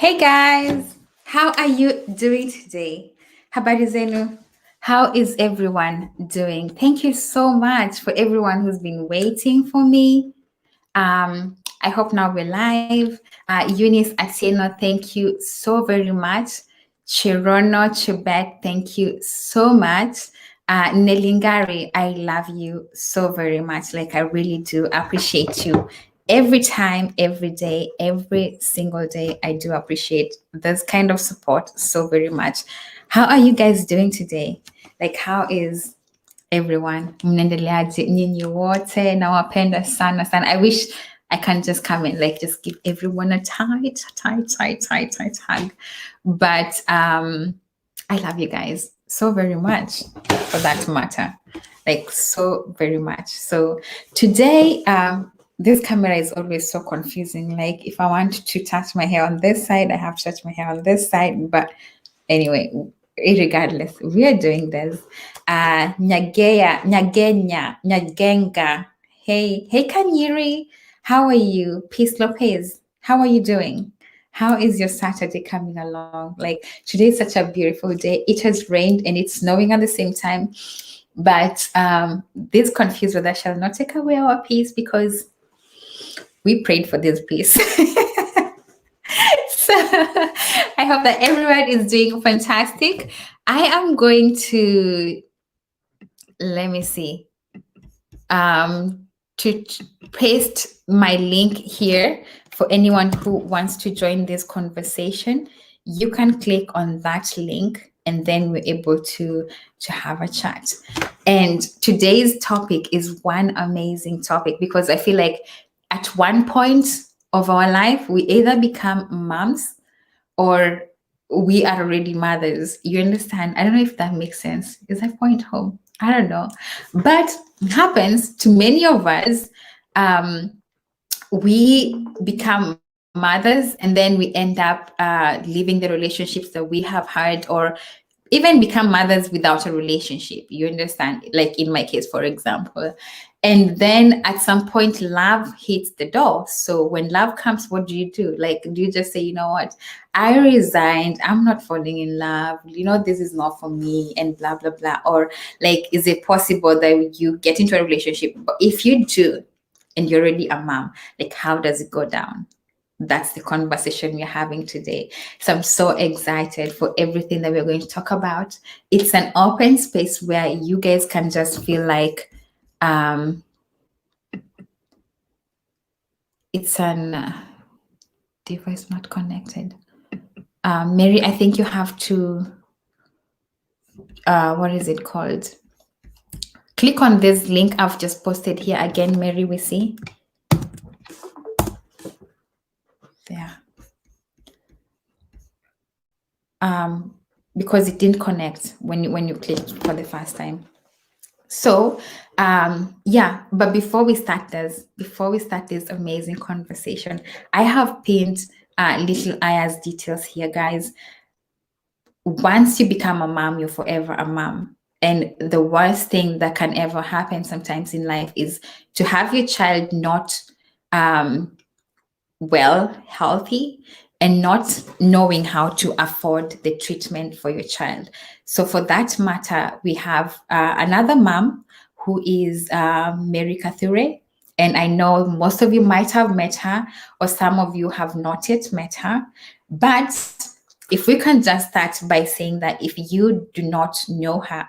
Hey guys, how are you doing today? Habari zenu? How is everyone doing? Thank you so much for everyone who's been waiting for me. I hope now we're live. Eunice Atieno, thank you so very much. Chirono Chibet, thank you so much. Nelingari, I love you so very much. Like, I really do appreciate you. Every time, every day, every single day, I do appreciate this kind of support so very much. How are you guys doing today? Like, how is everyone? Mnaendeleaje nyinyi wote? Nawapenda sana sana. I wish I can just come and like just give everyone a tight hug. But I love you guys so very much for that matter. Like so very much. So today, this camera is always so confusing. Like if I want to touch my hair on this side, I have to touch my hair on this side. But anyway, regardless, we are doing this. Nyagenga. Hey, Kanyiri, how are you? Peace Lopez, how are you doing? How is your Saturday coming along? Like today is such a beautiful day. It has rained and it's snowing at the same time. But this confused weather shall not take away our peace because we prayed for this peace. So I hope that everyone is doing fantastic. I am going to, let me see, to paste my link here for anyone who wants to join this conversation. You can click on that link and then we're able to have a chat. And today's topic is one amazing topic because I feel like at one point of our life, we either become moms or we are already mothers. You understand? I don't know if that makes sense. Is that point home? I don't know. But it happens to many of us. We become mothers and then we end up leaving the relationships that we have had or even become mothers without a relationship. You understand? Like in my case, for example. And then at some point, love hits the door. So when love comes, what do you do? Like, do you just say, you know what? I resigned. I'm not falling in love. You know, this is not for me and blah, blah, blah. Or like, is it possible that you get into a relationship? But if you do, and you're already a mom, like, how does it go down? That's the conversation we're having today. So I'm so excited for everything that we're going to talk about. It's an open space where you guys can just feel like it's an device not connected. Mary, I think you have to, what is it called? Click on this link I've just posted here again, Mary, we see. There. Because it didn't connect when you clicked for the first time. So yeah, but before we start this amazing conversation, I have pinned little Aya's details here, guys. Once you become a mom, you're forever a mom. And the worst thing that can ever happen sometimes in life is to have your child not healthy, and not knowing how to afford the treatment for your child. So for that matter, we have another mom who is Mary Kathure. And I know most of you might have met her, or some of you have not yet met her. But if we can just start by saying that if you do not know her,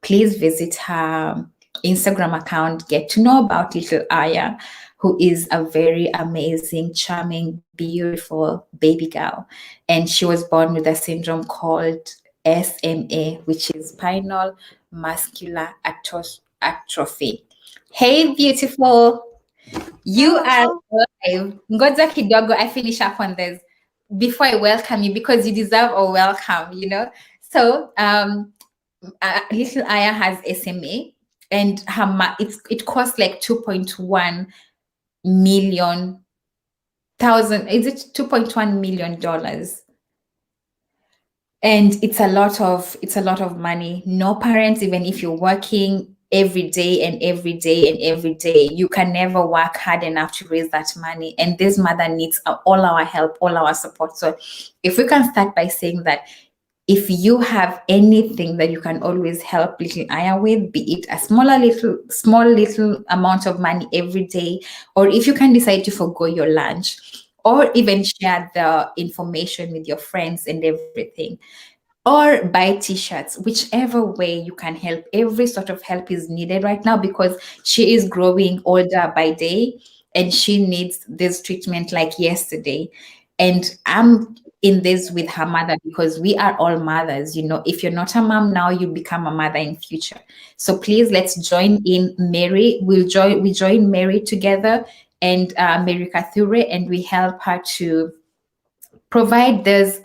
please visit her Instagram account, get to know about little Aya, who is a very amazing, charming, beautiful baby girl. And she was born with a syndrome called SMA, which is spinal muscular atrophy. Hey, beautiful. You are live. Ngoja kidogo, I finish up on this before I welcome you because you deserve a welcome, you know? So, little Aya has SMA and it costs like 2.1 million thousand, is it $2.1 million? And it's a lot of money. No parents, even if you're working, every day and every day and every day. You can never work hard enough to raise that money. And this mother needs all our help, all our support. So if we can start by saying that if you have anything that you can always help little Aya with, be it a small little amount of money every day, or if you can decide to forgo your lunch, or even share the information with your friends and everything, or buy t-shirts, whichever way you can help. Every sort of help is needed right now because she is growing older by day and she needs this treatment like yesterday. And I'm in this with her mother because we are all mothers. If you're not a mom now, you become a mother in future. So please, let's join in Mary. We join Mary together, and Mary Kathure, and we help her to provide this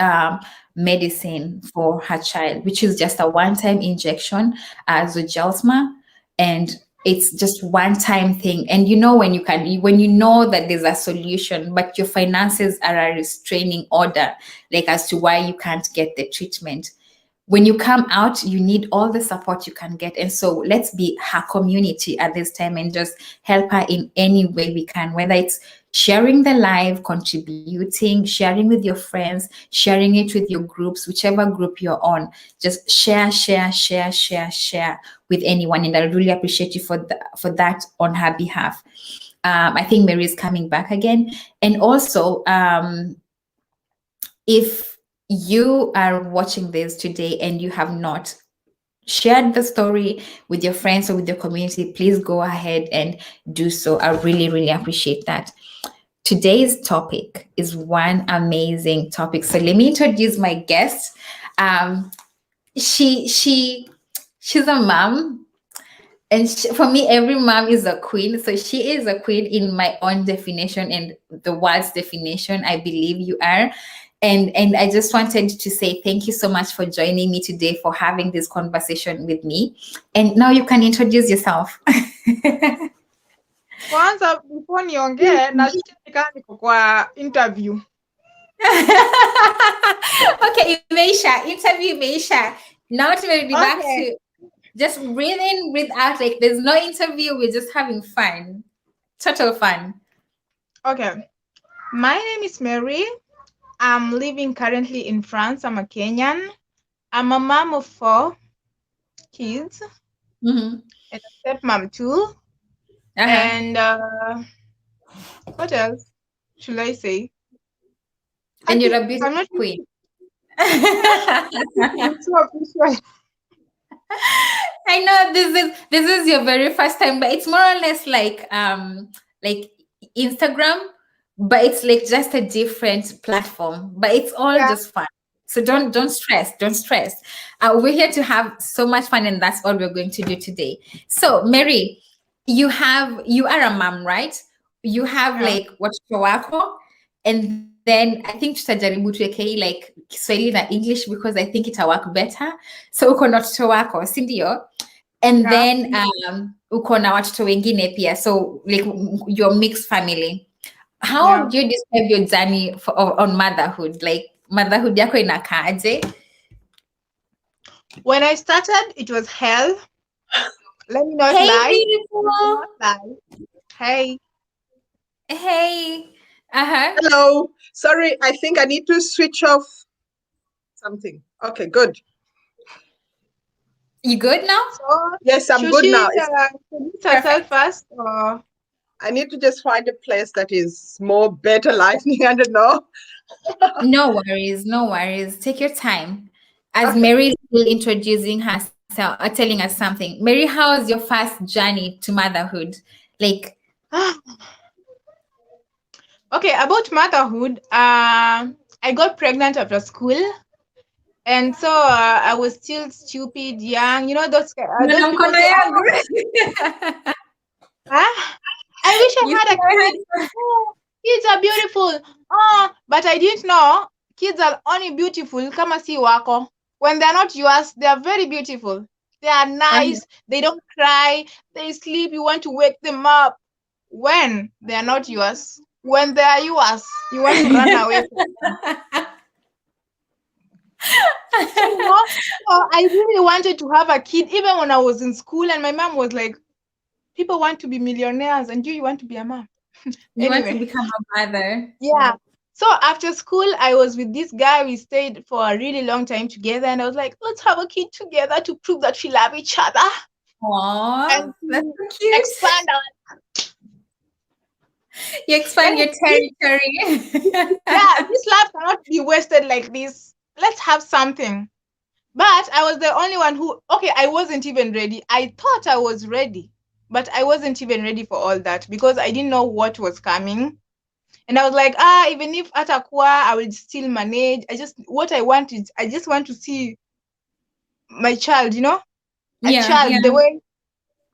medicine for her child, which is just a one-time injection, Zojelsma, and it's just one-time thing. And when you know that there's a solution, but your finances are a restraining order, like as to why you can't get the treatment. When you come out, you need all the support you can get. And so let's be her community at this time and just help her in any way we can, whether it's sharing the live, contributing, sharing with your friends, sharing it with your groups, whichever group you're on. Just share with anyone. And I really appreciate you for that on her behalf. I think Mary is coming back again. And also, if you are watching this today and you have not shared the story with your friends or with your community, please go ahead and do so. I really, really appreciate that. Today's topic is one amazing topic. So let me introduce my guest. She's a mom, and for me, every mom is a queen. So she is a queen in my own definition and the world's definition. I believe you are. And I just wanted to say thank you so much for joining me today, for having this conversation with me. And now you can introduce yourself. Kwanza before niongee nasikia nikaa niko kwa interview. Okay, Meisha, interview Meisha. Now to be back to just breathe in, breathe out. Like there's no interview, we're just having fun. Total fun. Okay. My name is Mary. I'm living currently in France. I'm a Kenyan. I'm a mom of 4 kids. Mm-hmm. And a stepmom too. And what else should I say? And you're a beautiful queen. I know this is your very first time, but it's more or less like Instagram, but it's like just a different platform. But it's all just fun. So don't stress. Don't stress. We're here to have so much fun, and that's all we're going to do today. So Mary, you are a mom, right? You have like watoto wako, and then I think tutajaribu tuweke like Kiswahili na English because I think it'll work better. So uko na watoto wako, si ndio? And then uko na watoto wengine pia, so like your mixed family. How do you describe your journey on motherhood? Like motherhood yako inakaaje? When I started, it was hell. Let me not lie. Hey. Hey. Hello. Sorry, I think I need to switch off something. Okay, good. You good now? So, yes, I'm good now. Herself first, or I need to just find a place that is more better lighting. I don't know. No worries. Take your time. As Mary is still introducing herself, telling us something. Mary, how was your first journey to motherhood? Like, okay, about motherhood, I got pregnant after school. And so I was still stupid, young. You know, those people say, I wish I had a kid. Oh, kids are beautiful. Oh, but I didn't know kids are only beautiful kama si wako. When they're not yours, they are very beautiful. They are nice. They don't cry. They sleep. You want to wake them up. When they are not yours. When they are yours, you want to run away from them. So, I really wanted to have a kid even when I was in school, and my mom was like, people want to be millionaires, and you want to be a mom. You want to Anyway, become a mother. yeah. So after school, I was with this guy. We stayed for a really long time together, and I was like, let's have a kid together to prove that we love each other Aww, and that's to so cute. expand our. You expand your territory. Yeah, this love cannot be wasted like this. Let's have something. But I was the only one who, okay, I wasn't even ready. I thought I was ready, but I wasn't even ready for all that because I didn't know what was coming. And I was like, even if Atakwa, I will still manage. What I want is, I just want to see my child, a Yeah, child, yeah. the way.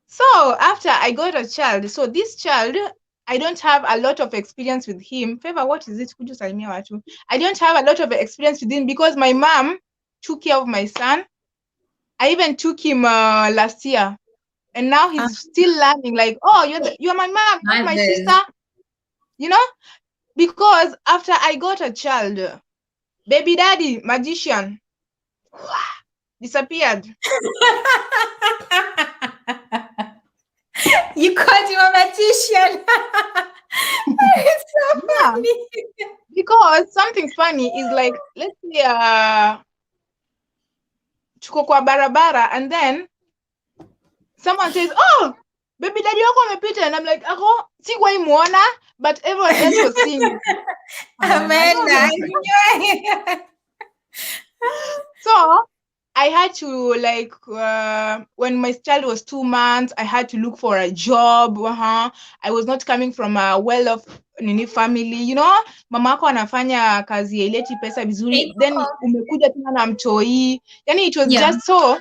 So after I got a child, so this child, I don't have a lot of experience with him. Favor, what is it? Could you tell me what to? I don't have a lot of experience with him because my mom took care of my son. I even took him last year, and now Ah, he's still learning. Like, oh, you're my mom, not my sister. mothers. You know, because after I got a child, baby daddy magician disappeared. You called him a magician. It's so Yeah, funny. because something funny is like, let's say tuko kwa barabara, and then someone says, oh, baby daddy wako amepita, and I'm like, ako sikuwahi muona, but everyone else was seeing it. So I was Amanda. like, so I had to, like, when my child was 2 months, I had to look for a job. I was not coming from a well-off family, mama yako anafanya kazi ya ileti pesa vizuri, Hey, then Coco. umekuja tena na mtoi. Yani it was Yeah. just so,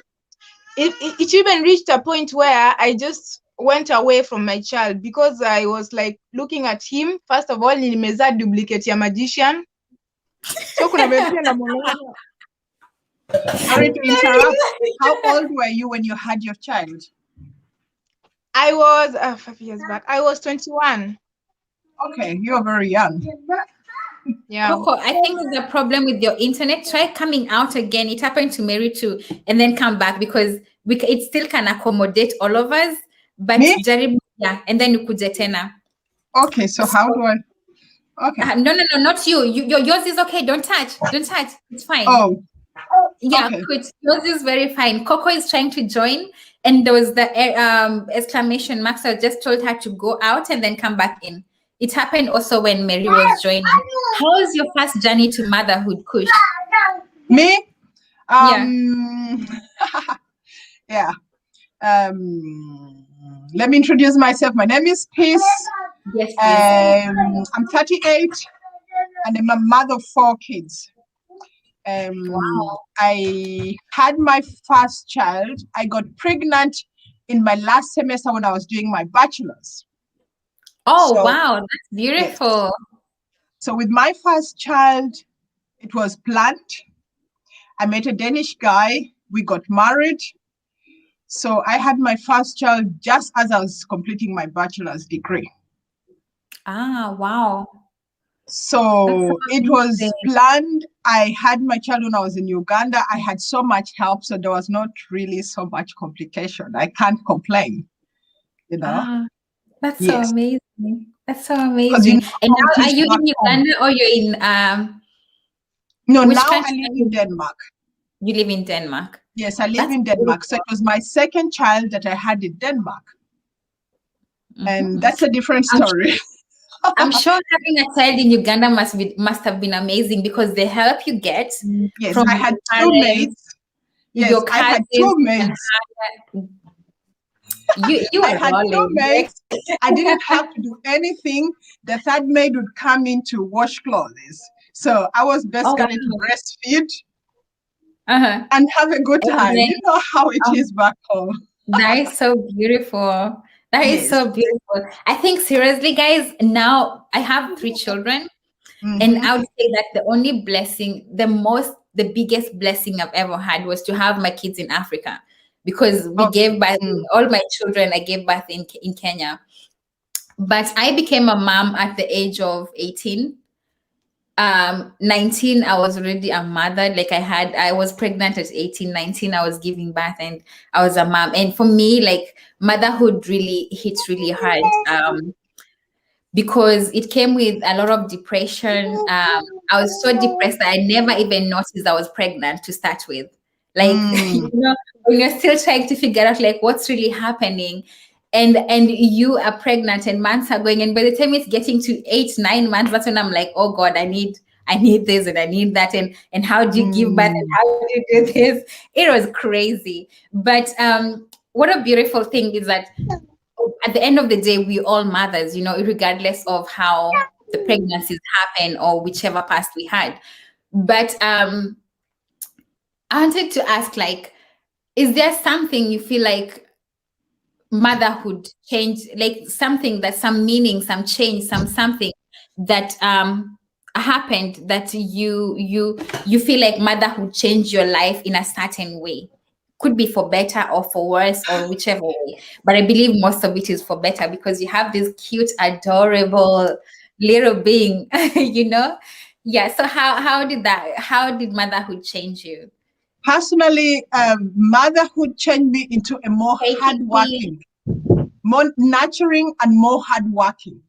it even reached a point where I just went away from my child because I was like looking at him. First of all, nilimezaa duplicate ya magician. So kuna pia na mwangalia. Sorry to interrupt. How old were you when you had your child? I was 5 years back. I was 21. Okay, you're very young. Yeah. Coco, I think there's a problem with your internet. Try coming out again. It happened to Mary too, and then come back because it still can accommodate all of us. But Me? jaribu, yeah, and then ukuje tena. Okay, so how do I? Okay. No, no, no, not you. Yours is okay. Don't touch. Don't touch. It's fine. Oh, Yeah, okay. good. Yours is very fine. Coco is trying to join, and there was the exclamation mark. So I just told her to go out and then come back in. It happened also when Mary was joining. How was your first journey to motherhood, Kush? Me? Yeah. Yeah. Let me introduce myself. My name is Peace. Yes, please. I'm 38 and I'm a mother of 4 kids. Wow. I had my first child. I got pregnant in my last semester when I was doing my bachelor's. Oh, So, wow. That's yes. beautiful. So with my first child, it was planned. I met a Danish guy. We got married. So I had my first child just as I was completing my bachelor's degree. Ah, wow. So it was amazing. planned. I had my child when I was in Uganda. I had so much help, so there was not really so much complication. I can't complain, Ah, that's so Yes. amazing. That's so Because amazing. And how now, it are is you back in home. Uganda or you're in No, which now I country live are in you? Denmark. You live in Denmark. Yes, I live That's in Denmark. So beautiful. it was my second child that I had in Denmark. And Mhm. that's a different I'm story. I'm sure having a child in Uganda must have been amazing because the help you get Yes, from I your had 2 parents, maids. Yes, your I had cousins, 2 you can maids. hire. You I are had 2 rolling. maids. I didn't have to do anything. The third maid would come in to wash clothes. So I was Oh basically to wow. breastfeed Uh-huh. and have a good And time. then You know how it um, is back home. that is so beautiful. That is Yes. so beautiful. I think seriously, guys, now I have 3 children. And Mm-hmm. I would say that the only blessing, the biggest blessing I've ever had was to have my kids in Africa because we Okay. gave birth, all my children, I gave birth in Kenya. But I became a mom at the age of 18. 19 I was already a mother. Like I was pregnant at 18, 19 I was giving birth, and I was a mom. And for me, like, motherhood really hits really hard, because it came with a lot of depression. I was so depressed that I never even noticed I was pregnant to start with. Like, Mm, when you're still trying to figure out like what's really happening, and you are pregnant and months are going, and by the time it's getting to 8, 9 months, that's when I'm like, oh God, I need this and I need that, and how do you give birth and mm. how do you do this? It was crazy. But what a beautiful thing is that at the end of the day, we all mothers, regardless of how the pregnancies happen or whichever past we had. But I wanted to ask, like, is there something you feel like motherhood changed, like something that some meaning, some change, something that happened that you feel like motherhood changed your life in a certain way? Could be for better or for worse or whichever way, but I believe most of it is for better, because you have this cute, adorable little being. Yeah, so how did motherhood change you? Personally, motherhood changed me into a more Take it, please. hardworking, more nurturing, and more hardworking.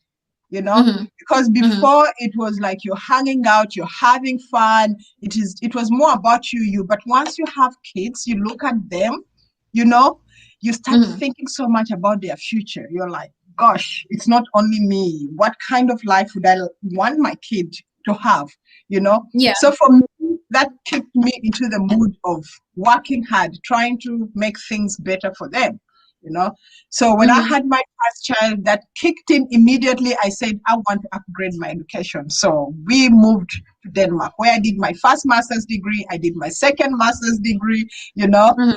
You know, Mm-hmm, because mm-hmm, before it was like you're hanging out, you're having fun. It was more about you. But once you have kids, you look at them, you know, you start mm-hmm. thinking so much about their future. You're like, gosh, it's not only me. What kind of life would I want my kid to have? You know? Yeah. So for me, that kicked me into the mood of working hard, trying to make things better for them, you know. So when I Mm-hmm. had my first child, that kicked in immediately. I said, I want to upgrade my education. So we moved to Denmark, where I did my first master's degree. I did my second master's degree, you know, Mm-hmm.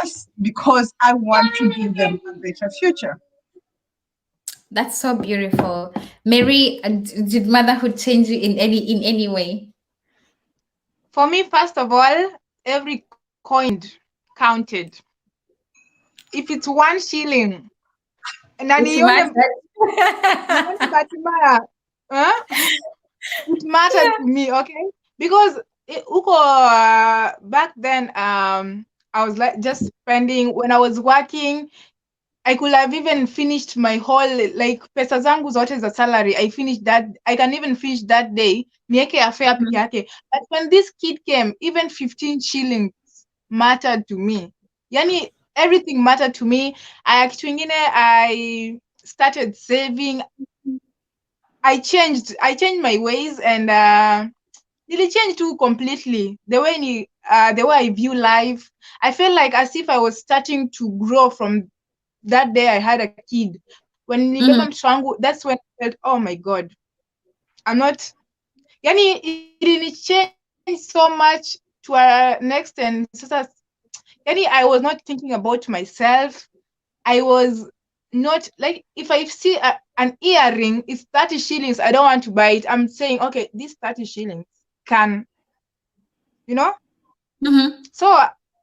just because I want to give them a better future. That's so beautiful. Mary, did motherhood change you in any way? For me, first of all, every coin counted. If it's 1 shilling, na It nione mattered. nione Batimaya, it mattered to me, okay? Because back then, I was like just spending when I was working. I could have even finished my whole, like, pesa zangu zote za salary. I finished that. I can even finish that day. Nieke affair peke Mhm, yake. But when this kid came, even 15 shillings mattered to me. Yani everything mattered to me. I started saving. I changed my ways, and it changed too completely. The way I view life. I felt like as if I was starting to grow from that day I had a kid. When nilibeba mhm, mtoto wangu, that's when I felt, oh my God, I'm not. Yani it changed so much to a next and sasa. Yani I was not thinking about myself. I was not like, if I see an earring, it's 30 shillings. I don't want to buy it. I'm saying, okay, this 30 shillings can, you know. mhm. So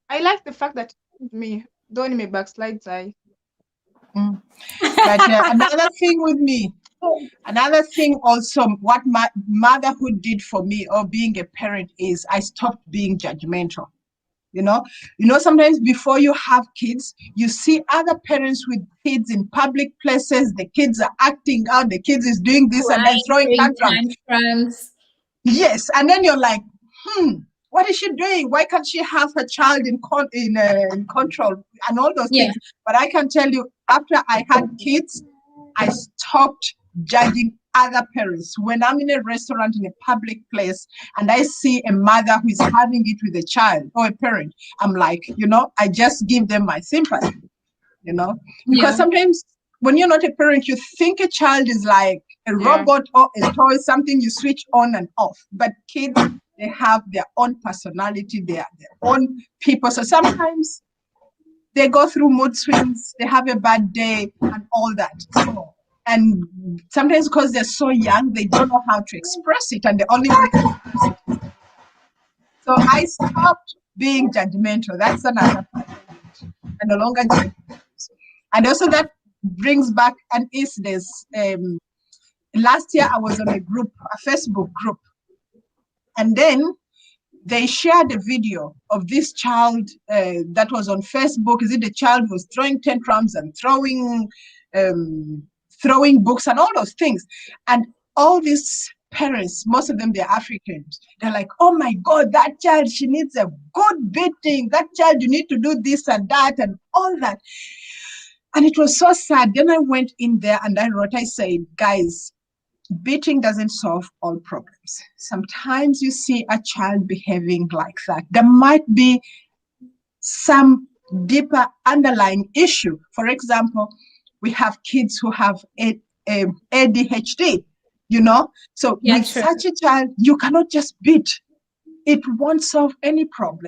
I like the fact that me don't me backslide. I Mm. But another thing with me, another thing also, what motherhood did for me or being a parent is I stopped being judgmental. you know Sometimes before you have kids, you see other parents with kids in public places. The kids are acting out, the kids is doing this and then Crying, throwing throwing tantrums. tantrums. Yes, and then you're like, what is she doing? Why can't she have her child in control and all those Yeah. things? But I can tell you, after I had kids, I stopped judging other parents. When I'm in a restaurant in a public place and I see a mother who is having it with a child or a parent, I'm like, I just give them my sympathy, because Yeah. sometimes when you're not a parent, you think a child is like a yeah. robot or a toy, something you switch on and off. But kids, they have their own personality, they are their own people. So sometimes they go through mood swings, they have a bad day and all that. So, and sometimes because they're so young, they don't know how to express it, and they only want to express it. So I stopped being judgmental. That's another part of it. I no longer judge. And also that brings back an incident. Last year I was on a Facebook group, And then they shared a video of this child that was on Facebook. Is it the child was throwing tantrums and throwing books and all those things? And all these parents, most of them, they're Africans. They're like, oh my God, that child, she needs a good beating. That child, you need to do this and that and all that. And it was so sad. Then I went in there and I said, guys, beating doesn't solve all problems. Sometimes you see a child behaving like that. There might be some deeper underlying issue. For example, we have kids who have ADHD, So Yeah, with true. such a child, you cannot just beat. It won't solve any problem.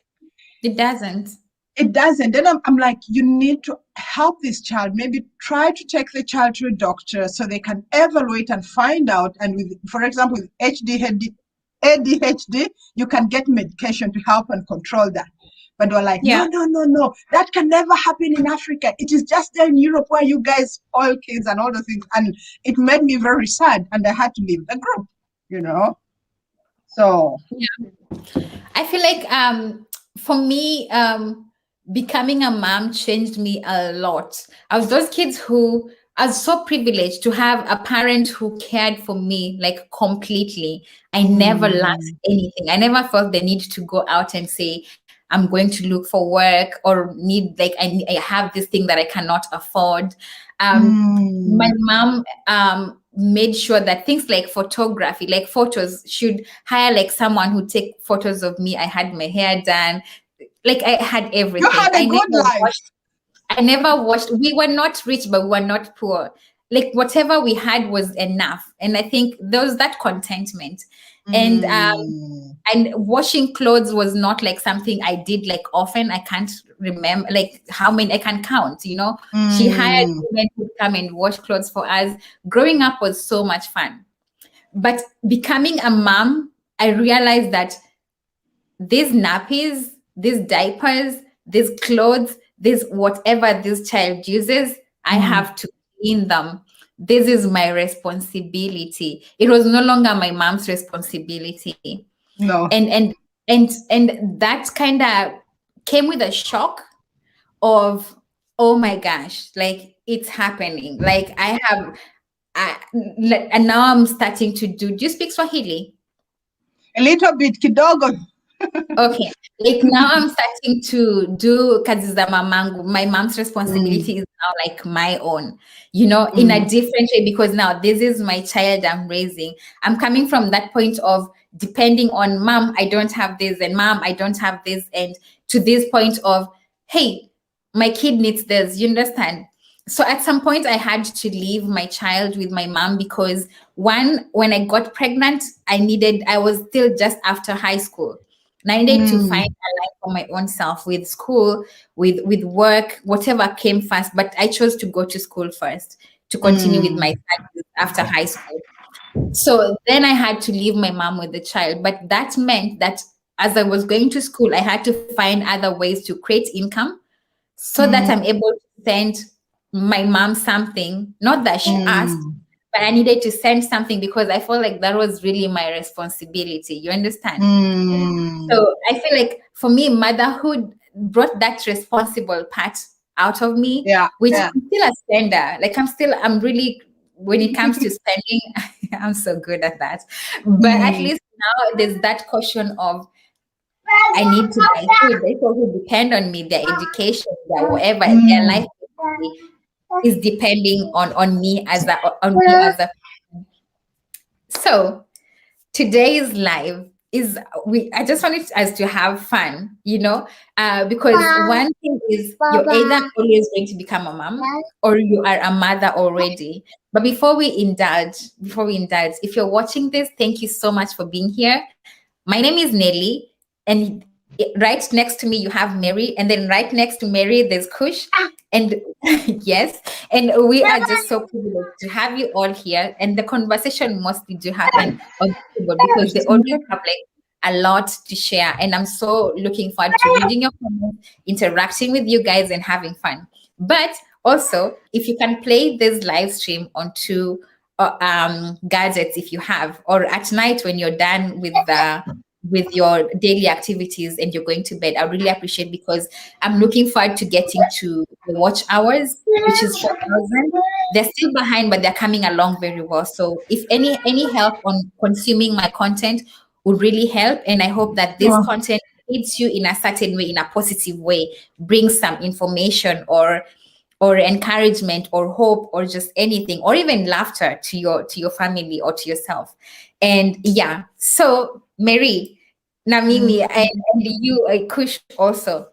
It doesn't. It doesn't. Then I'm like, you need to help this child. Maybe try to take the child to a doctor so they can evaluate and find out. And with, for example, with ADHD, you can get medication to help and control that. But we're like, Yeah. no, that can never happen in Africa. It is just there in Europe where you guys spoil kids and all those things. And it made me very sad, and I had to leave the group. So I feel like for me, becoming a mom changed me a lot. I was those kids who I was so privileged to have a parent who cared for me like completely. I never lacked anything. I never felt the need to go out and say, I'm going to look for work or need like I have this thing that I cannot afford. My mom made sure that things like photography, like photos, should hire like someone who take photos of me. I had my hair done, like I had everything. you had a good life. I never watched. We were not rich, but we were not poor. Like whatever we had was enough, and I think there was that contentment. And washing clothes was not like something I did like often. I can't remember like how many I can count. She hired women to come and wash clothes for us. Growing up was so much fun, but becoming a mom, I realized that these nappies, these diapers, these clothes, this whatever this child uses, I have to clean them. This is my responsibility. It was no longer my mom's responsibility. No. And that kind of came with a shock of, oh my gosh, like it's happening. Like and now I'm starting to do you speak Swahili? A little bit, kidogo. Okay, like now I'm starting to do kazi za mamangu. My mom's responsibility is now like my own, in a different way, because now this is my child I'm raising. I'm coming from that point of depending on mom, I don't have this, and mom, I don't have this, and to this point of, hey, my kid needs this, you understand? So at some point I had to leave my child with my mom because when I got pregnant, I was still just after high school. And I needed to find a life for my own self with school, with work, whatever came first. But I chose to go to school first to continue with my studies after high school. So then I had to leave my mom with the child. But that meant that as I was going to school, I had to find other ways to create income so that I'm able to send my mom something, not that she asked, but I needed to send something because I felt like that was really my responsibility. You understand? So I feel like for me, motherhood brought that responsible part out of me, which I'm still a spender. Like I'm really, when it comes to spending, I'm so good at that. But at least now there's that caution of, I need to buy food. They also depend on me, their education, their whatever, their life is depending on me as a. So today's live is I just wanted us to have fun, because one thing is you're either always going to become a mom or you are a mother already. But before we indulge, if you're watching this, thank you so much for being here. My name is Nelly, and right next to me you have Mary, and then right next to Mary there's Kush, and yes, and we are just so privileged to have you all here. And the conversation mostly do happen on the keyboard because they always have like a lot to share, and I'm so looking forward to reading your comments, interacting with you guys, and having fun. But also, if you can play this live stream onto gadgets, if you have, or at night when you're done with with your daily activities and you're going to bed, I really appreciate, because I'm looking forward to getting to the watch hours, which is 4,000. They're still behind, but they're coming along very well. So if any help on consuming my content would really help, and I hope that this Sure. content hits you in a certain way, in a positive way, brings some information or encouragement or hope or just anything, or even laughter to your family or to yourself. And yeah, so Mary, Namimi, and you, Kush also,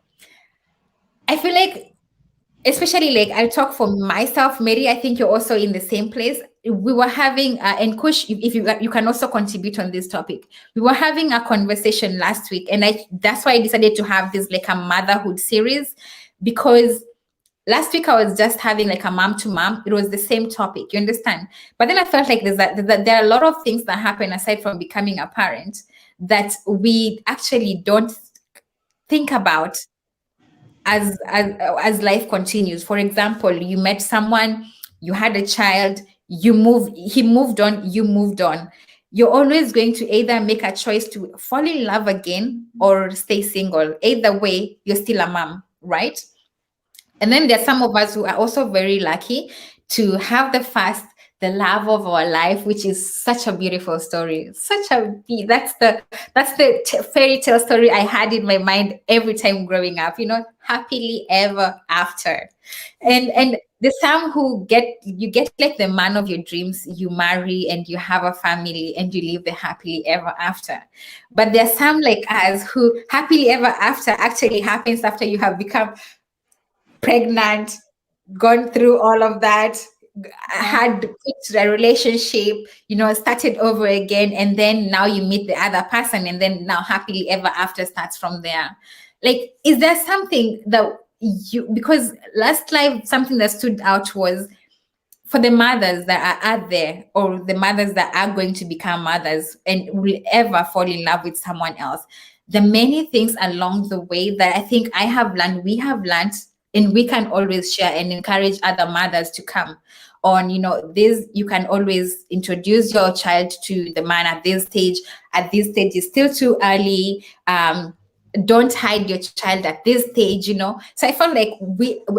I feel like, especially like I'll talk for myself, Mary, I think you're also in the same place. We were having and Kush, if you can also contribute on this topic. We were having a conversation last week, and that's why I decided to have this like a motherhood series, because last week I was just having like a mom to mom. It was the same topic, you understand? But then I felt like that there are a lot of things that happen aside from becoming a parent that we actually don't think about as life continues. For example, you met someone, you had a child, he moved on, you moved on. You're always going to either make a choice to fall in love again or stay single. Either way, you're still a mom, right? And then there's some of us who are also very lucky to have the love of our life, which is such a beautiful story. That's the fairy tale story I had in my mind every time growing up. Happily ever after. And there's some who you get like the man of your dreams, you marry and you have a family and you live the happily ever after. But there's some like us who happily ever after actually happens after you have become pregnant, gone through all of that, had fixed a relationship, started over again, and then now you meet the other person, and then now happily ever after starts from there. Like, is there something that because last life, something that stood out was for the mothers that are out there, or the mothers that are going to become mothers and will ever fall in love with someone else, the many things along the way that I think we have learned, and we can always share and encourage other mothers to come on. This, you can always introduce your child to the man at this stage. At this stage is still too early. Don't hide your child at this stage. So I felt like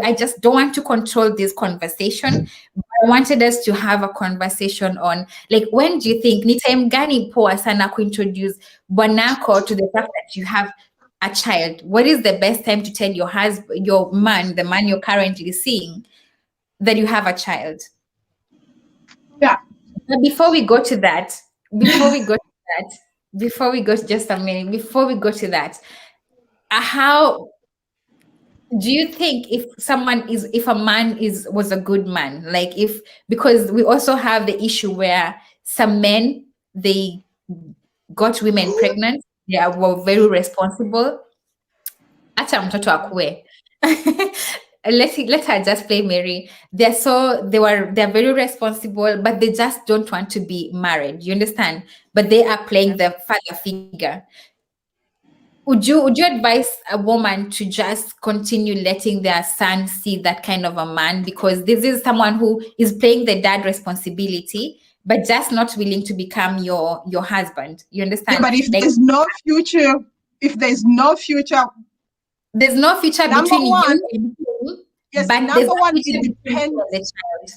I just don't want to control this conversation. I wanted us to have a conversation on, like, when do you think ni time gani poa sana kuintroduce bwanako to the fact that you have a child? What is the best time to tell your husband, the man you're currently seeing, that you have a child? Yeah. But before we go to that, before we go to that, before we go to just a minute, before we go to that, how do you think, if a man was a good man, like, because we also have the issue where some men, they got women pregnant, were very responsible. Acha mtoto akue. Let her just play Mary. They're very responsible, but they just don't want to be married. You understand? But they are playing the father figure. Would you advise a woman to just continue letting their son see that kind of a man, because this is someone who is playing the dad responsibility, but just not willing to become your husband? You Yeah, understand? but if Like, there's no future, if there's no future, there's no future number between one, you and him, yes, but there's number a one, future it between you and depends. the child.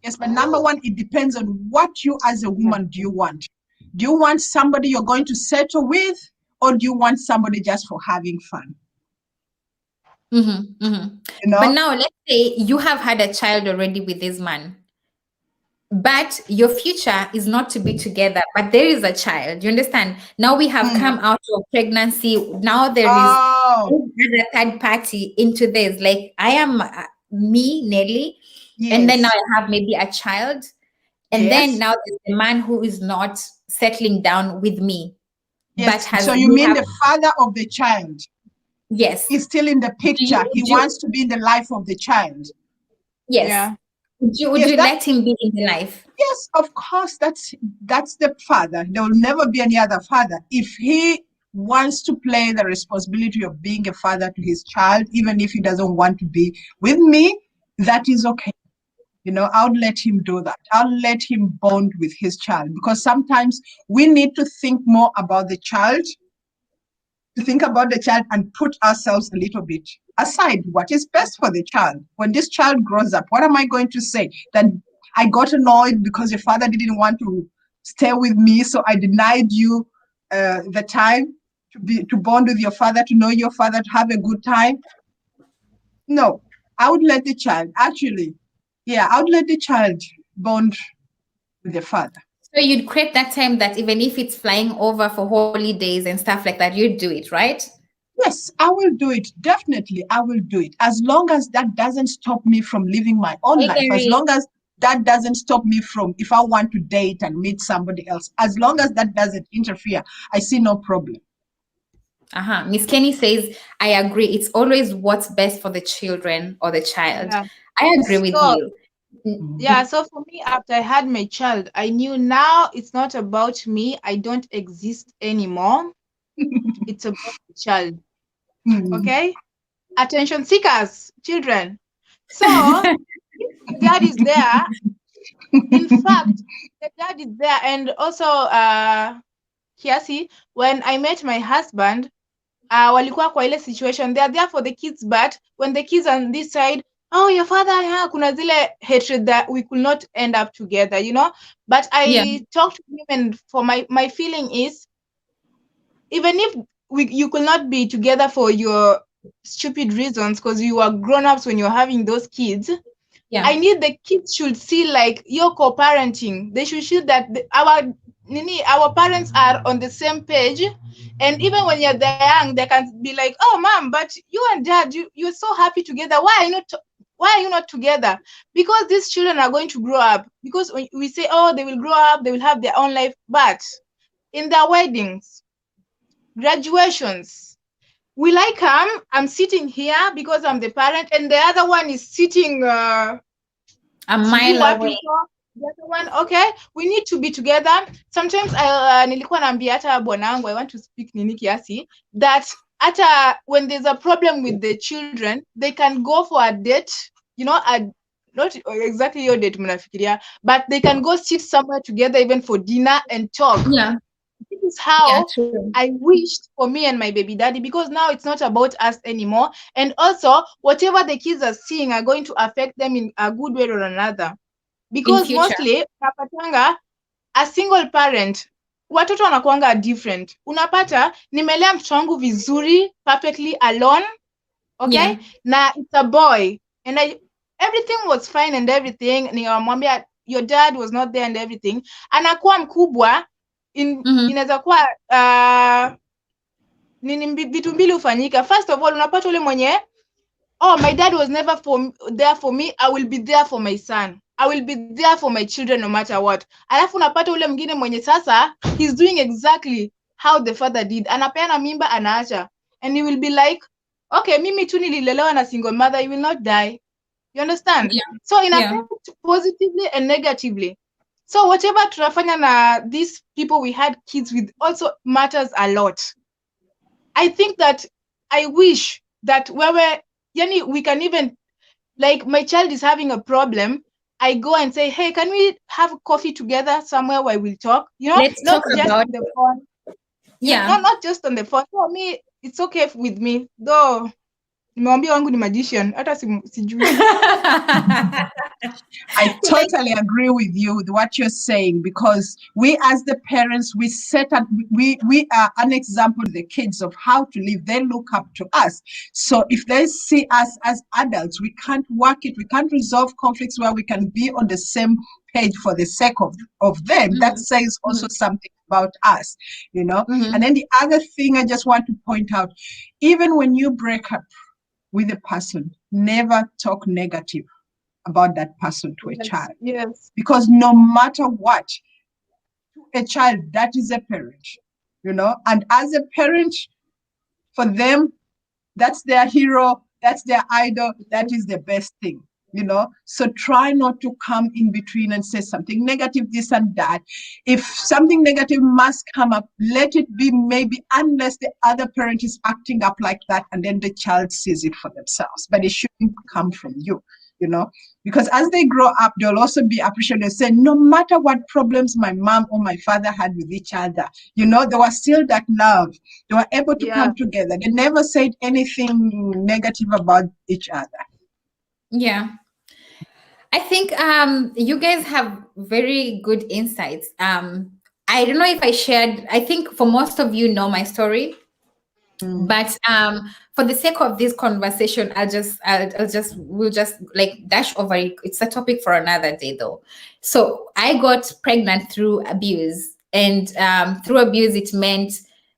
Yes, but number one, it depends on what you as a woman do you want. Do you want somebody you're going to settle with, or do you want somebody just for having fun? Mm-hmm, mm-hmm. You But know? now let's say you have had a child already with this man, but your future is not to be together, but there is a child. You understand? Now we have Mm. come out of pregnancy. Now there is Oh, a third party into this. Like, I am me, Nelly, and then now yes, I have maybe a child, and then yes, now there's a man who is not settling down with me, but yes. So you we mean have, the father of the child yes. is still in the picture? He Would you, wants to be in the life of the child. yes. Yeah. Would Yes, you that let him be in the life? yes, of course, that's the father. There will never be any other father. If he wants to play the responsibility of being a father to his child, even if he doesn't want to be with me, that is okay. I would let him do that. I'll let him bond with his child, because sometimes we need to think more about the child, and put ourselves a little bit aside. What is best for the child? When this child grows up, what am I going to say? That I got annoyed because your father didn't want to stay with me, so I denied you the time to bond with your father, to know your father, to have a good time. No, I would let the child actually, yeah, I would let the child bond with the father. So you'd create that time that even if it's flying over for holidays and stuff like that, you'd do it, right? Yes, I will do it. Definitely, I will do it. As long as that doesn't stop me from living my own I life, as agree. long as that doesn't stop me from, if I want to date and meet somebody else, as long as that doesn't interfere, I see no problem. Miss Kenny says, I agree. It's always what's best for the children or the child. Yeah. I agree with So you. yeah, so for me, after I had my child, I knew now it's not about me. I don't exist anymore. It's about the child. Mm. Okay? Attention seekers, children. So the dad is there. In fact, the dad is there. And also, Kiasi, when I met my husband, walikuwa kwa ile situation, they are there for the kids, but when the kids on this side, oh, your father, yeah, kuna zile hatred that we could not end up together, but Yeah, I talked to him, and for my feeling is, even if you could not be together for your stupid reasons, because you are grown-ups when you're having those kids, I yeah, need the kids should see like you're co-parenting. They should see that our parents are on the same page, and even when you're young, they can be like, "Oh, mom, but you and dad, you're so happy together. Why are you not together?" Because these children are going to grow up. Because when we say, "Oh, they will grow up, they will have their own life," but in their weddings, graduations, will I come? I'm sitting here because I'm the parent, and the other one is sitting. a Sijui mile wapi away. huko. The other one, okay, we need to be together. Sometimes nilikuwa naambia hata bwanangu, I want to speak nini kiasi, that hata when there's a problem with the children, they can go for a date, not exactly your date mnafikiria, but they can go sit somewhere together even for dinner and talk. Yeah, This is yeah, how true. I wished for me and my baby daddy, because now it's not about us anymore. And also, whatever the kids are seeing are going to affect them in a good way or another. In Because future. mostly unapatanga a single parent, watoto wanakuanga different. Unapata nimelea mtoto wangu vizuri, perfectly alone, okay, Yeah. na it's a boy, and everything was fine and everything. Nikamwambia your dad was not there and everything. Anakuwa mkubwa, Mm-hmm. inaweza kuwa vitu mbili hufanyika. First of all, unapata ule mwenye, oh, my dad was never there for me, I will be there for my son, I will be there for my children no matter what. Alafu unapata ule mwingine mwenye sasa he's doing exactly how the father did, anapeana mimba, anaacha, and he will be like, okay, mimi tu nililelewa na single mother, you will not die. You understand? Yeah, So in yeah. affect positively and negatively. So whatever tunafanya na these people we had kids with also matters a lot. I think that I wish that yani we can even, like, my child is having a problem, I go and say, hey, can we have coffee together somewhere where we'll talk? Let's Not talk just about on the phone. yeah. Not just on the phone. For me, it's okay with me. Though nimewambia wangu ni magician, hata sijui. I He likes totally agree with you with what you're saying, because we as the parents, we set up, we are an example to the kids of how to live. They look up to us. So if they see us as adults, we can't work it. We can't resolve conflicts where we can be on the same page for the sake of them. That mhm, says also mhm, something about us, you know. And mhm. then the other thing I just want to point out, even when you break up with a person, never talk negative about that person to a Yes, child. yes. Because no matter what, a child, that is a parent, and as a parent, for them, that's their hero, that's their idol, that is the best thing. So try not to come in between and say something negative, this and that. If something negative must come up, let it be, maybe unless the other parent is acting up like that, and then the child sees it for themselves. But it shouldn't come from you. you know, because as they grow up, they'll also be appreciated. They say, no matter what problems my mom or my father had with each other, you know, there was still that love. They were able to Yeah. come together. They never said anything negative about each other. Yeah. I think you guys have very good insights. I don't know if I shared, I think for most of you know my story. Mm. But for the sake of this conversation, I'll just we'll just like dash over it. It's a topic for another day, though. So I got pregnant through abuse, and through abuse, it meant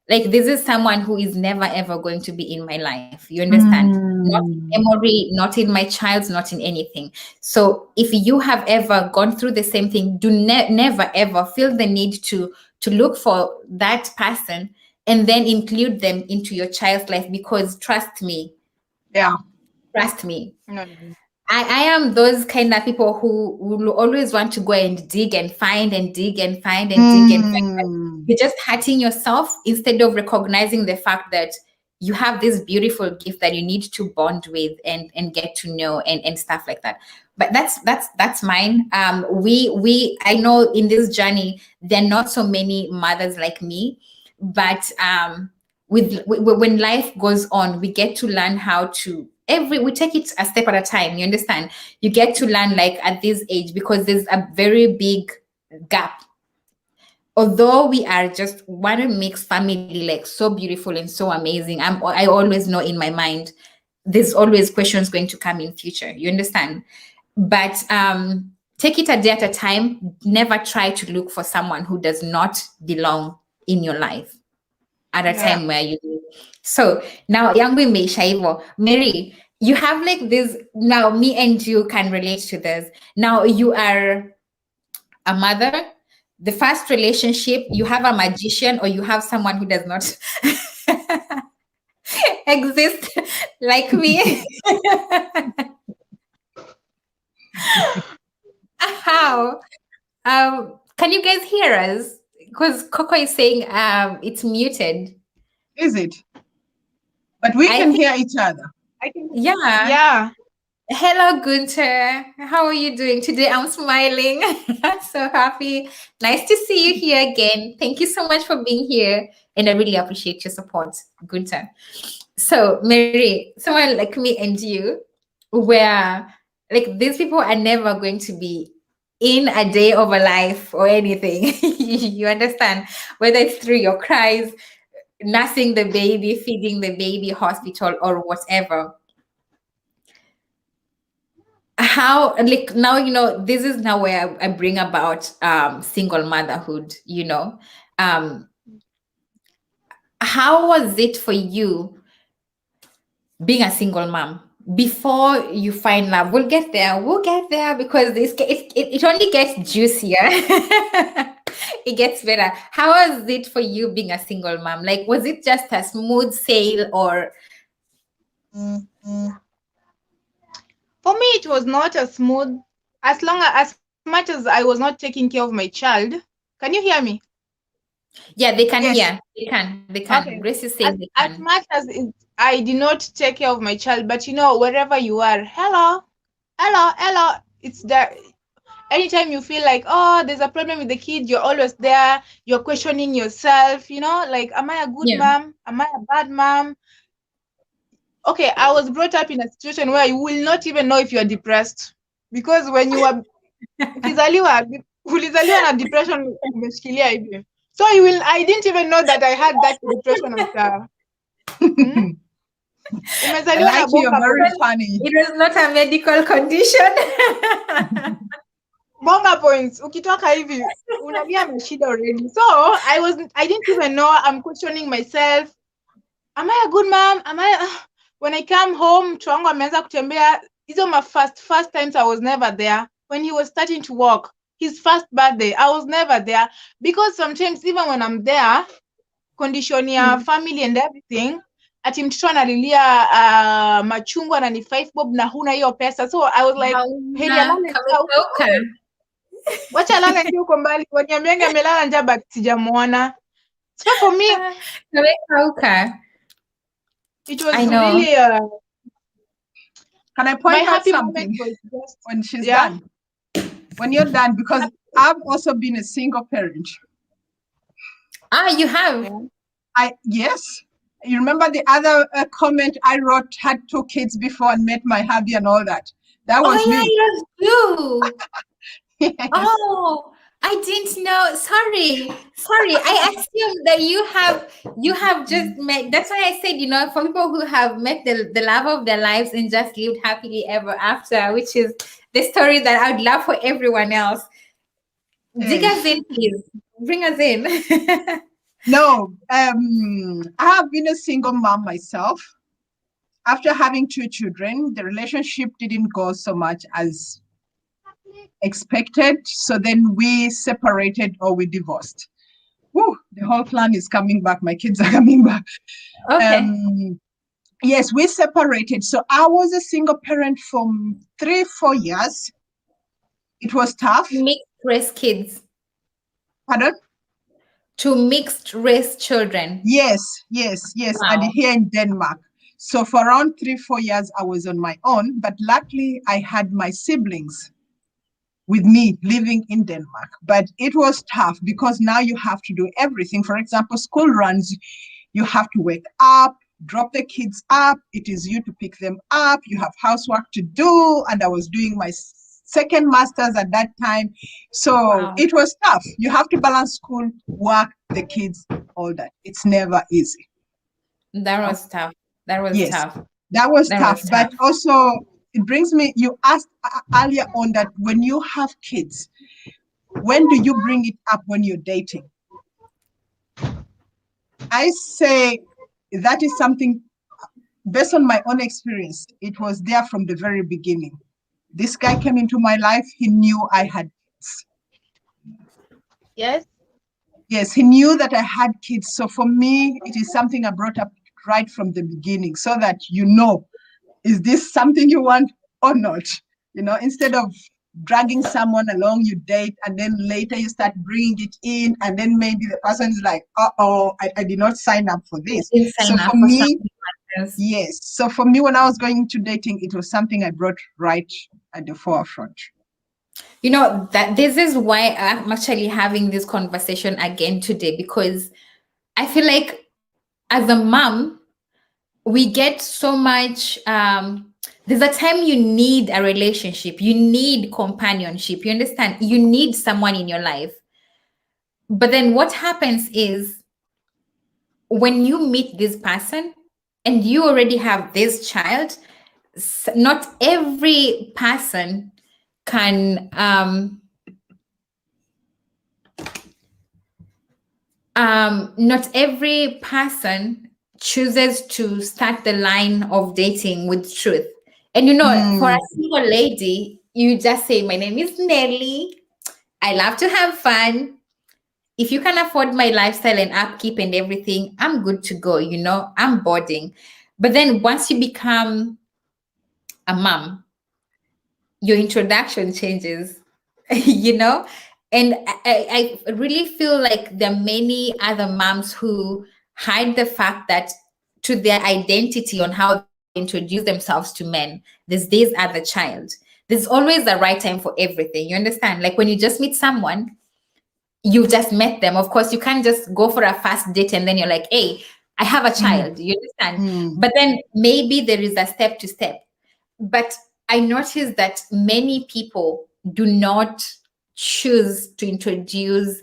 like this is someone who is never ever going to be in my life. You understand? Not in Mm. memory, not in my child's, not in anything. So if you have ever gone through the same thing, do never ever feel the need to look for that person and then include them into your child's life, because Yeah. trust me, No, no. I am those kind of people who will always want to go and dig and find and dig and find and dig and find. Mm. You're just hurting yourself instead of recognizing the fact that you have this beautiful gift that you need to bond with and get to know and stuff like that. But that's mine. We I know in this journey there are not so many mothers like me, but when life goes on, we get to learn how to we take it a step at a time. You understand? You get to learn like at this age, because there's a very big gap. Although we are just one mixed family, like so beautiful and so amazing, I always know in my mind there's always questions going to come in future. You understand? But take it a day at a time. Never try to look for someone who does not belong in your life at a Yeah. time where you do. So now yangu imeisha hivyo. Mary, you have like this now, me and you can relate to this. Now you are a mother, the first relationship, you have a magician or you have someone who does not exist like me. How? Can you guys hear us? Because Coco is saying it's muted. Is it? But we I can think, hear each other. I can. yeah. Yeah. Hello, Gunter. How are you doing today? I'm smiling. So happy. Nice to see you here again. Thank you so much for being here. And I really appreciate your support, Gunter. So, Mary, someone like me and you, where like these people are never going to be in a day of a life or anything. You understand? Whether it's through your cries, nursing the baby, feeding the baby, hospital, or whatever. How, like, now this is now where I bring about single motherhood. How was it for you being a single mom before you find love? We'll get there because it only gets juicier. It gets better. How was it for you being a single mom? Like, was it just a smooth sail, or For me, it was not as smooth as much as I was not taking care of my child. Can you hear me? yeah, they can Yes. hear, they can Okay. Grace is saying As they as can. much as I did not take care of my child, but wherever you are, hello, hello, hello. It's there. Anytime you feel like, oh, there's a problem with the kid, you're always there. You're questioning yourself. Like, am I a good Yeah. mom? Am I a bad mom? Okay, I was brought up in a situation where you will not even know if you're depressed, because when you were ukizaliwa ulizaliwa na depression umeshikilia hivi, so I didn't even know that I had that depression after. Hmm? I Umezaliwa na like you. You're bonga very points. funny. It was not a medical condition. Bonga points ukitoka hivi unalia na shida already. So I didn't even know. I'm questioning myself. Am I a good mom? When I come home mtu wangu ameanza kutembea. Hizo my first times I was never there. When he was starting to walk, his first birthday, I was never there, because sometimes even when I'm there, condition ya family and everything, ati mtoto analilia machungwa na ni 5 bob na huna hiyo pesa, so I was like, heri Hauna alale njaa kamekauka. huko, wacha alale njaa huko mbali, waniambianga amelala njaa but sijamuona. So for me Kamekauka. it I was know. really Can I My point out happy moment something was just, when she's yeah. done? When you're done, because I've also been a single parent. You have. Yes. You remember the other comment I wrote, had 2 kids before and met my hubby and all that. That was Oh me. yeah, you do. Yes. Oh, I didn't know. Sorry. I assumed that you have just met. That's why I said, for people who have met the love of their lives and just lived happily ever after, which is the story that I would love for everyone else. Dig us in, please. Bring us in. No, I have been a single mom myself. After having 2 children, the relationship didn't go so much as expected. So then we separated or we divorced. Woo, the whole clan is coming back. My kids are coming back. Okay. Yes, we separated. So I was a single parent for 3-4 years. It was tough. Mixed race kids. Pardon? To mixed race children. Yes. And Wow. here in Denmark. So for around 3-4 years, I was on my own. But luckily, I had my siblings with me living in Denmark. But it was tough because now you have to do everything. For example, school runs, you have to wake up, drop the kids up. It is you to pick them up. You have housework to do. And I was doing my second master's at that time. So Wow. it was tough. You have to balance school, work, the kids, all that. It's never easy. That was tough. That was Yes, tough. that was That tough. was tough. But also, it brings me, you asked earlier on that when you have kids, when do you bring it up when you're dating? I say that is something based on my own experience. It was there from the very beginning. This guy came into my life. He knew I had kids. Yes. Yes, he knew that I had kids. So for me, it is something I brought up right from the beginning so that is this something you want or not? Instead of dragging someone along, you date, and then later you start bringing it in, and then maybe the person is like, I did not sign up for this. Didn't So sign for up for me, something like this. yes. So for me, when I was going into dating, it was something I brought right at the forefront. That this is why I'm actually having this conversation again today, because I feel like as a mom, we get so much. There's a time you need a relationship, you need companionship, you understand, you need someone in your life. But then what happens is when you meet this person and you already have this child, not every person can not every person chooses to start the line of dating with truth. And for a single lady, you just say, my name is Nelly, I love to have fun. If you can afford my lifestyle and upkeep and everything, I'm good to go, I'm boarding. But then once you become a mom, your introduction changes, you know? And I really feel like there are many other moms who hide the fact that to their identity on how they introduce themselves to men, there's this other child. There's always the right time for everything. You understand? Like when you just meet someone, you just met them. Of course, you can't just go for a first date and then you're like, hey, I have a child. You understand? But then maybe there is a step to step. But I noticed that many people do not choose to introduce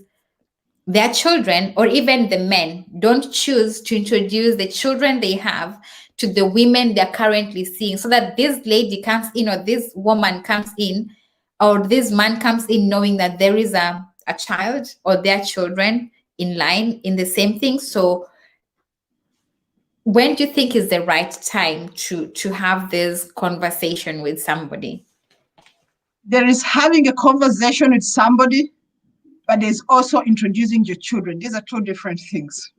their children, or even the men don't choose to introduce the children they have to the women they're currently seeing, so that this lady comes in, or this woman comes in, or this man comes in knowing that there is a child or their children in line in the same thing. So when do you think is the right time to have this conversation with somebody? There is having a conversation with somebody, but there's also introducing your children. These are two different things.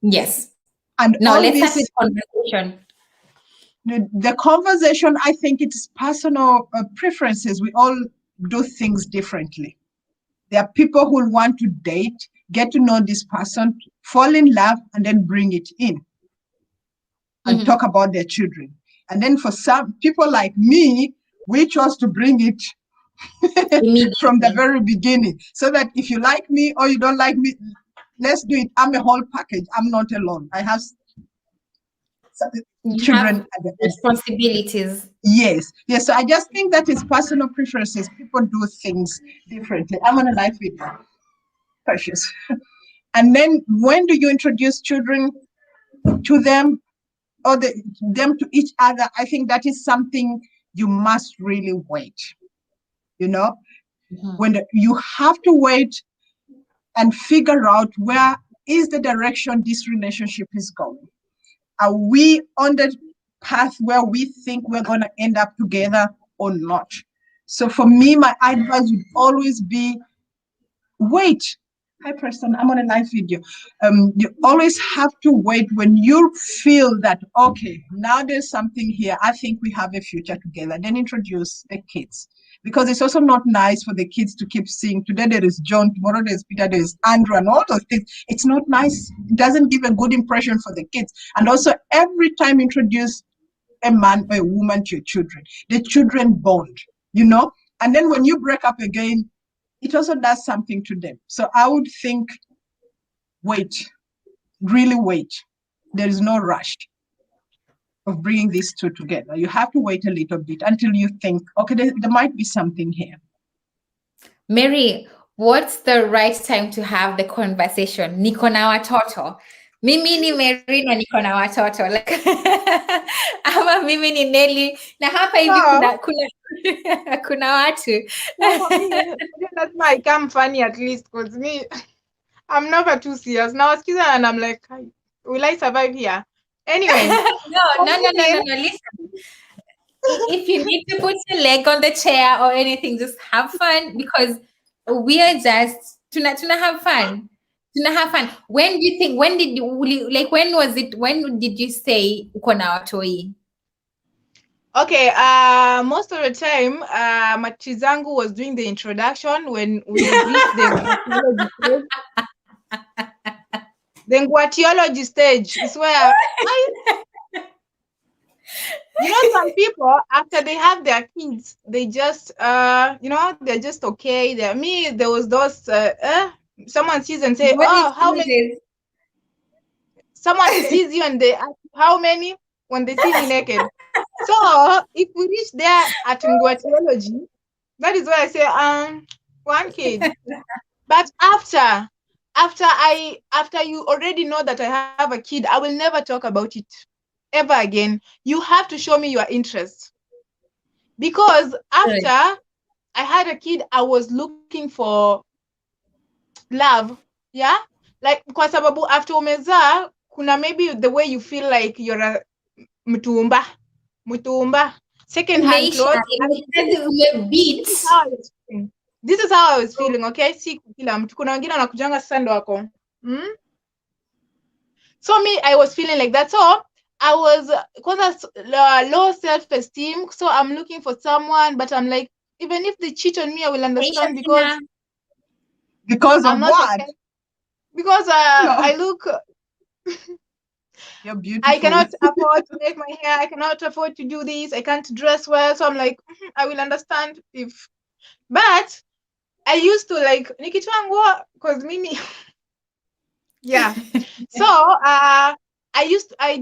Yes. And Now all let's start this, with conversation. the conversation, I think it's personal preferences. We all do things differently. There are people who want to date, get to know this person, fall in love, and then bring it in and talk about their children. And then for some people like me, we chose to bring it from the Immediately. very beginning. So that if you like me or you don't like me, let's do it. I'm a whole package. I'm not alone. I have You children have at responsibilities. yes. Yes. So I just think that is personal preferences. People do things differently. I'm on a live video. Precious. And then when do you introduce children to them or them to each other? I think that is something you must really wait. You know, Mhm. when you have to wait and figure out where is the direction this relationship is going. Are we on the path where we think we're going to end up together or not? So for me, my advice would always be wait. Hi, Preston. I'm on a live video. You always have to wait when you feel that, okay, now there's something here. I think we have a future together. Then introduce the kids. Because it's also not nice for the kids to keep seeing today there is John, tomorrow there's Peter, there's Andrew, and all those things. It's not nice. It doesn't give a good impression for the kids. And also, every time you introduce a man or a woman to your children, the children bond, you know? And then when you break up again, it also does something to them. So I would think, wait, really wait. There is no rush of bringing these two together. You have to wait a little bit until you think, okay, there might be something here. Mary, what's the right time to have the conversation? Niko na watoto. Mimi ni Mary na niko na watoto. Like, ama mimi ni Nelly. Na hapa hivi No, kuna watu. no, for me, that's why I come funny at least, because me, I'm never too serious. Now, excuse me, and I'm like, will I survive here? Anyway, No, for no, no, no, me, no, no. Listen, if you need to put your leg on the chair or anything, just have fun because we are just tuna have fun. Tuna have fun. When do you think? When did you like? When was it? When did you say uko na watoi? okay, most of the time, Machizangu was doing the introduction when we reached the Nguatiology stage. The Nguatiology stage is where some people after they have their kids, they just they're just okay. There was those someone sees and say, Body oh, how many? changes. Someone sees you and they ask how many when they see me naked. So if we reach there at Nguatiology, that is why I say one kid. But after you already know that I have a kid, I will never talk about it ever again. You have to show me your interest. Because Good. after I had a kid, I was looking for love. Yeah? Like kwa sababu after umezaa, kuna maybe the way you feel like you're a mtumba, second hand Imeisha, clothes. umebeat. This is how I was feeling. This is how I was feeling, okay? Si kila mtu. Kuna wengine wanakujanga sasa ndo wako. So me, I was feeling like that. So I was low self-esteem. So I'm looking for someone, but I'm like, even if they cheat on me, I will Imeisha understand because tena. Because I'm of not what? okay. Because No, I look, you're I beautiful. cannot afford to make my hair. I cannot afford to do this. I can't dress well. So I'm like, I will understand if. But I used to like nikitwangwa because Mimi. Yeah. So I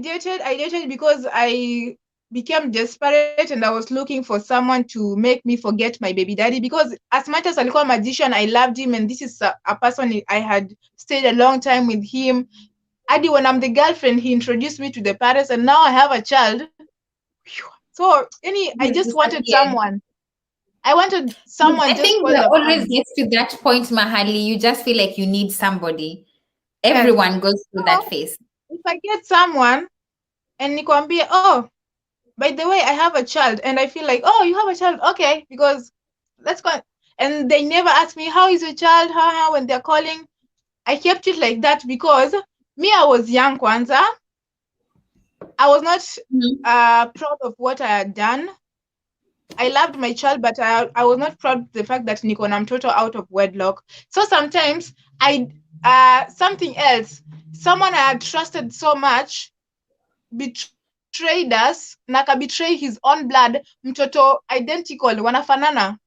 dated because I became desperate and I was looking for someone to make me forget my baby daddy, because as much as alikuwa magician, I loved him, and this is a person I had stayed a long time with him. Adi, when I'm the girlfriend, he introduced me to the parents, and now I have a child. So I just wanted Disappeared. someone. I wanted someone I just think for there the always fun. gets to that point, Mahali. You just feel like you need somebody. Yes. Everyone goes through that So phase. if I get someone and nikwambie, oh, by the way, I have a child, and I feel like, oh, you have a child, okay, because let's go. And they never ask me, how is your child? How when they're calling. I kept it like that because me, I was young, Kwanzaa. I was not proud of what I had done. I loved my child, but I was not proud of the fact that Niko na mtoto out of wedlock. So sometimes something else, someone I had trusted so much betrayed betrayed us na akabetray his own blood, mtoto identical, wanafanana.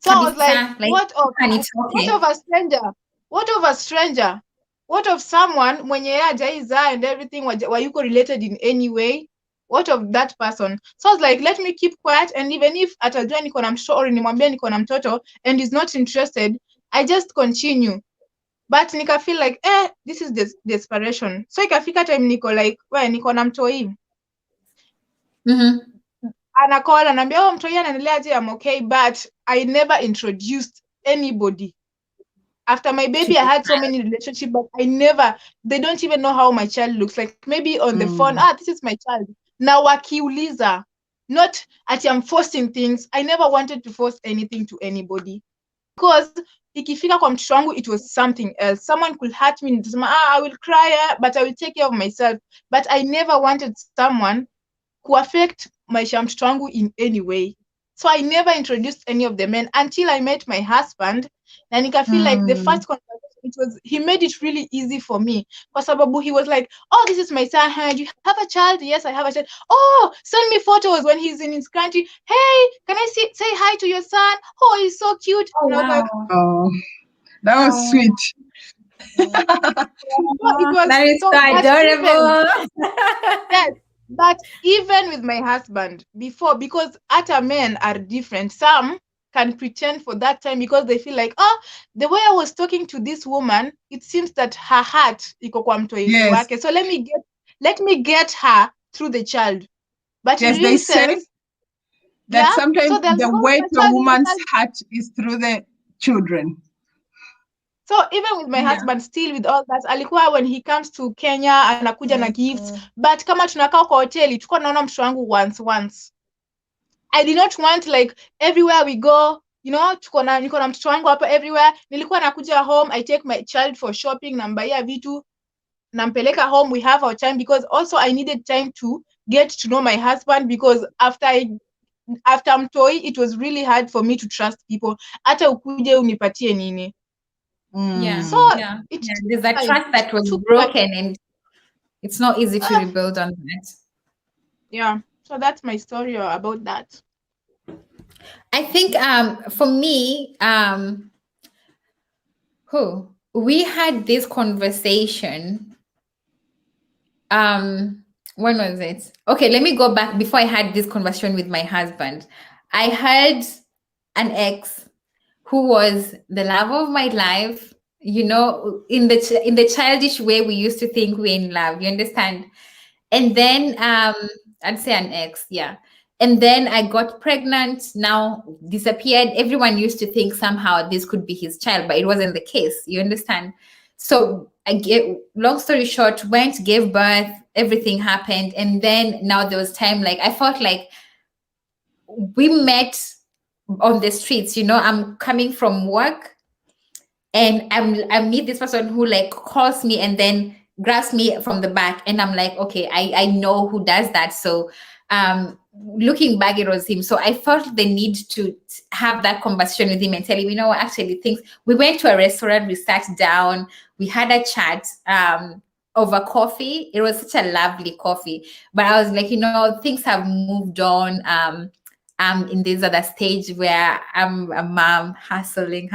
So I was like, Kabisa, like and it's what okay. of a stranger? What of a stranger? What of someone mwenye yeye hajaizaa and everything wayuko related in any way? What of that person? So I was like, let me keep quiet, and even if atajua niko na mtoto or nimwambie niko na mtoto and is not interested, I just continue. But nika feel like this is desperation. So ikafika time niko like, niko na mtoi. Mm-hmm. Anacall anaambia mtoi anaendeleaje, I'm okay, but I never introduced anybody. After my baby, I had so many relationships, but they don't even know how my child looks like. Maybe on the phone, this is my child. Now wakiuliza, not ati I'm forcing things. I never wanted to force anything to anybody. Because ikifika kwa mtoto wangu, it was something else. Someone could hurt me, I will cry, but I will take care of myself. But I never wanted someone who affect maisha ya mtoto wangu in any way. So I never introduced any of the men until I met my husband. Na nika feel like the first conversation, he made it really easy for me. Kwa sababu he was like, oh, this is my son. Hey, do you have a child? Yes, I have a child. Oh, send me photos when he's in his country. Hey, can I say hi to your son? Oh, he's so cute. Oh And I was like, wow. Oh, that was Oh, sweet. so it was that is so, so but even adorable. yes, but even with my husband before, because other men are different. Some can pretend for that time because they feel like, oh, the way I was talking to this woman, it seems that her heart iko kwa mtoi Yes, wake. So let me get her through the child. But in yes, they real say sense, that yeah. sometimes So they'll the like, oh, way my to a child, my woman's child. heart is through the children. So even with my Yeah. husband, still with all that, alikuwa when he comes to Kenya anakuja na gifts, but kama tunakaa kwa hoteli tulikuwa naona mtoto wangu once. I did not want like everywhere we go, niko na mtoto wangu hapa everywhere. Nilikuwa nakuja home, I take my child for shopping, nambaia vitu, nampeleka home, we have our time, because also I needed time to get to know my husband, because after mtoi it was really hard for me to trust people. Hata ukuje unipatie nini. Yeah. So Yeah. it Yeah. took There's a time. trust It that was took time. broken and it's not easy to Ah, rebuild on that. yeah. So that's my story about that. I think for me, we had this conversation. When was it? Okay, let me go back before I had this conversation with my husband. I had an ex who was the love of my life. In the childish way we used to think we're in love. You understand? And then I'd say an ex, yeah. And then I got pregnant, now disappeared. Everyone used to think somehow this could be his child, but it wasn't the case. You understand? So long story short, went, gave birth, everything happened. And then now there was time, like I felt like we met on the streets. I'm coming from work and I meet this person who like calls me and then grabs me from the back, and I'm like, okay, I know who does that. So looking back, it was him. So I felt the need to have that conversation with him and tell him, actually things, we went to a restaurant, we sat down, we had a chat over coffee. It was such a lovely coffee, but I was like, things have moved on. I'm in this other stage where I'm a mom, hustling,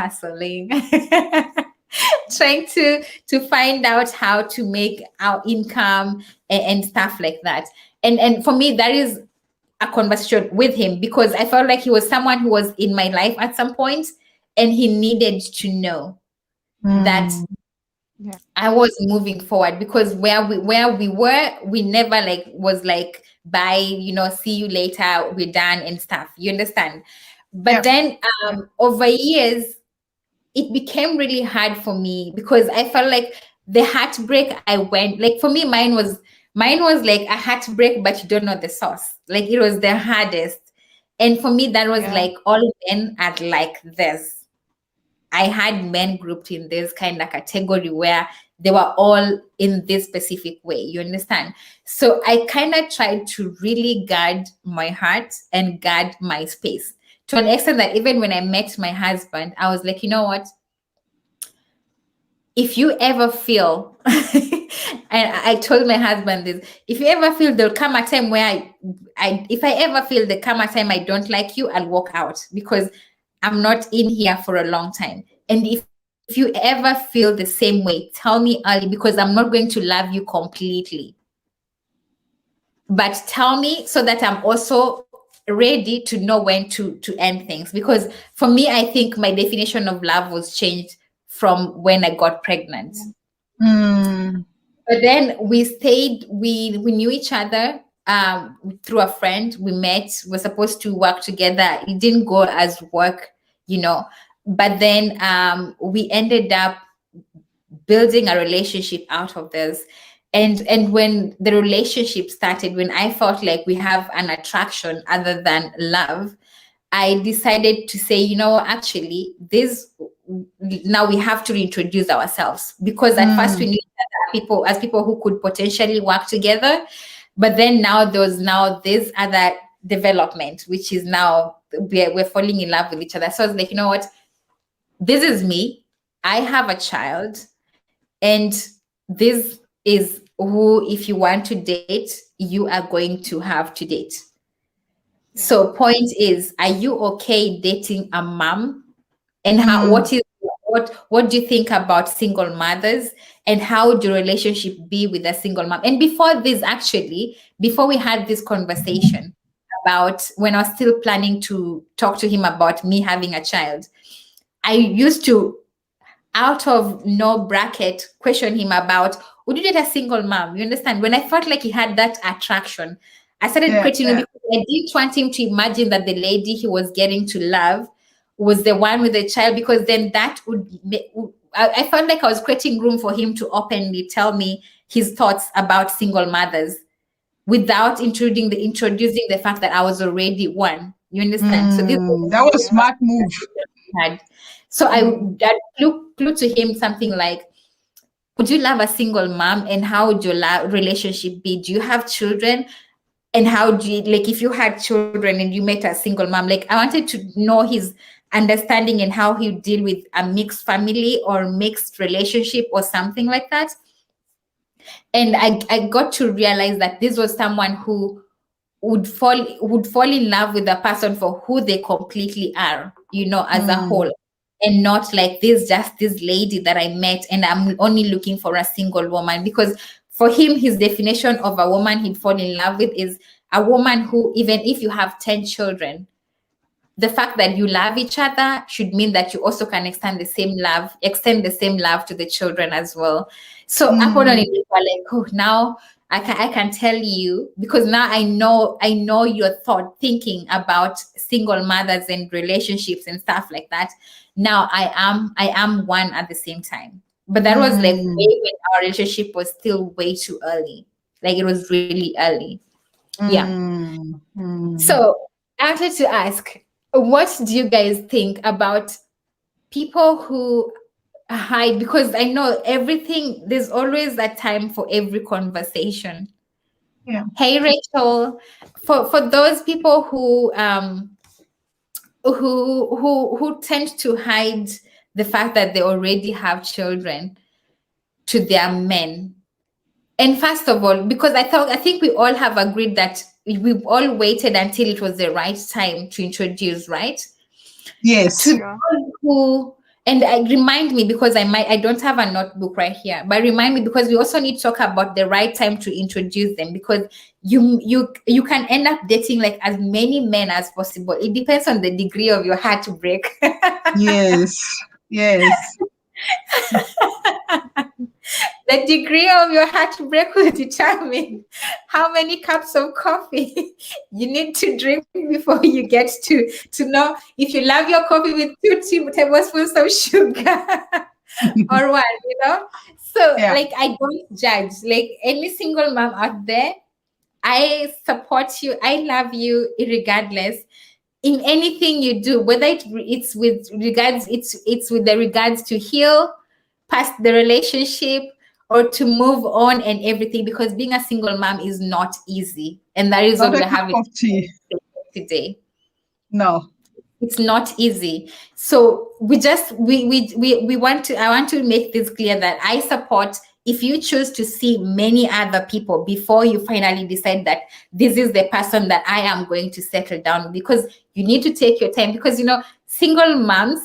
trying to find out how to make our income and stuff like that. And for me, that is a conversation with him, because I felt like he was someone who was in my life at some point, and he needed to know that Yeah. I was moving forward, because where we were, we never like was like, bye, see you later, we're done and stuff. You understand? But Yeah. then over years, it became really hard for me, because I felt like the heartbreak I went, like for me, mine was like a heartbreak, but you don't know the source. Like it was the hardest. And for me, that was Yeah. like all men are like this. I had men grouped in this kind of category where they were all in this specific way. You understand? So I kind of tried to really guard my heart and guard my space, to an extent that even when I met my husband, I was like, you know what? If you ever feel, And I told my husband this: if you ever feel there'll come a time where if I ever feel there come a time I don't like you, I'll walk out, because I'm not in here for a long time. And if you ever feel the same way, tell me early, because I'm not going to love you completely. But tell me so that I'm also ready to know when to end things. Because for me, I think my definition of love was changed from when I got pregnant. Mm. But then we stayed, we knew each other through a friend. We met, we're supposed to work together. It didn't go as work, you know. But then we ended up building a relationship out of this. And when the relationship started, when I felt like we have an attraction other than love, I decided to say, actually, this now we have to reintroduce ourselves, because at first we Mm. knew that people as people who could potentially work together, but then now there's now this other development, which is now we're falling in love with each other. So I was like, you know what, this is me. I have a child, and this is who, if you want to date, you are going to have to date. Yeah. So point is, are you okay dating a mom? And how Mm. what do you think about single mothers, and how do relationship be with a single mom? And before this, actually, before we had this conversation about, when I was still planning to talk to him about me having a child, I used to, out of no bracket, question him about, would you date a single mom? You understand? When I felt like he had that attraction, I started Yeah, creating, yeah. because I didn't want him to imagine that the lady he was getting to love was the one with the child, because then that I felt like I was creating room for him to openly tell me his thoughts about single mothers without introducing the fact that I was already one. You understand? So this was That was Yeah. smart move. had. So Mm. I flew to him something like, would you love a single mom, and how would your relationship be? Do you have children? And how do you, like, if you had children and you met a single mom, like, I wanted to know his understanding and how he would deal with a mixed family or mixed relationship or something like that. And I got to realize that this was someone who would fall in love with the person for who they completely are, as a Mm. whole, and not like this, just this lady that I met and I'm only looking for a single woman. Because for him, his definition of a woman he'd fall in love with is a woman who, even if you have 10 children, the fact that you love each other should mean that you also can extend the same love to the children as well. So upon on Mm. it, we were like, oh, now I can tell you, because now I know your thinking about single mothers and relationships and stuff like that. Now I am one at the same time. But that was like way Mm. when our relationship was still way too early. Like, it was really early. Yeah. Mm. Mm. So I wanted to ask, what do you guys think about people who hide? Because I know everything, there's always a time for every conversation. Yeah. Hey, Rachel, for those people who tend to hide the fact that they already have children to their men. And first of all, because I think we all have agreed that we've all waited until it was the right time to introduce, right? To Yes. Yeah. those who, and remind me, because I don't have a notebook right here, but remind me, because we also need to talk about the right time to introduce them, because you can end up dating like as many men as possible. It depends on the degree of your heartbreak. Yes. Yes. The degree of your heartbreak will determine how many cups of coffee you need to drink before you get to know if you love your coffee with two tablespoons of sugar or what, So, Yeah. like, I don't judge. Like, any single mom out there, I support you. I love you regardless, in anything you do, whether it's with the regards to heal past the relationship, or to move on and everything, because being a single mom is not easy, and that is what Not we're a cup having of tea. today. No. it's not easy. So we want to, I want to make this clear that I support if you choose to see many other people before you finally decide that this is the person that I am going to settle down, because you need to take your time, because single moms,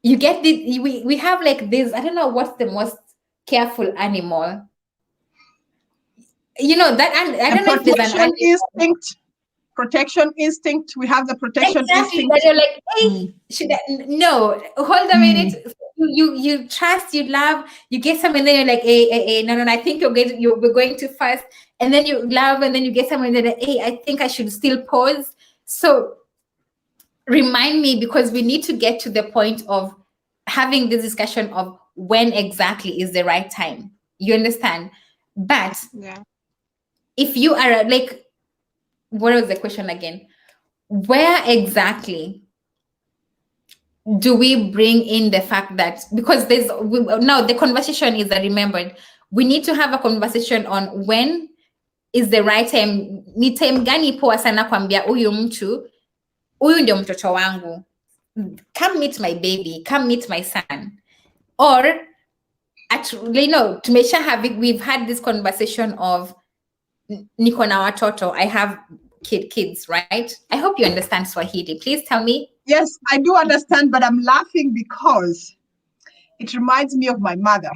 you get the we have like this, I don't know what's the most careful animal, that, and I A don't know if there's an protection animal. instinct. Protection instinct. We have the protection Exactly, that instinct. you're like, hey, Mm, should I? No, hold a minute. mm. You trust, you love, you get some, and then you're like, hey, no, no, I think we're going too fast, and then you love, and then you get some, and then like, hey, I think I should still pause. So remind me, because we need to get to the point of having this discussion of when exactly is the right time. You understand? But Yeah. if you are like, what was the question again? Where exactly do we bring in the fact that, because now the conversation is that, remembered, we need to have a conversation on when is the right time. Ni time gani poa sana kwambia huyu mtu, huyu ndio mtoto wangu, come meet my baby, come meet my son. Or we've had this conversation of niko na watoto, I have kids, right? I hope you understand Swahili. Please tell me. Yes, I do understand, but I'm laughing because it reminds me of my mother.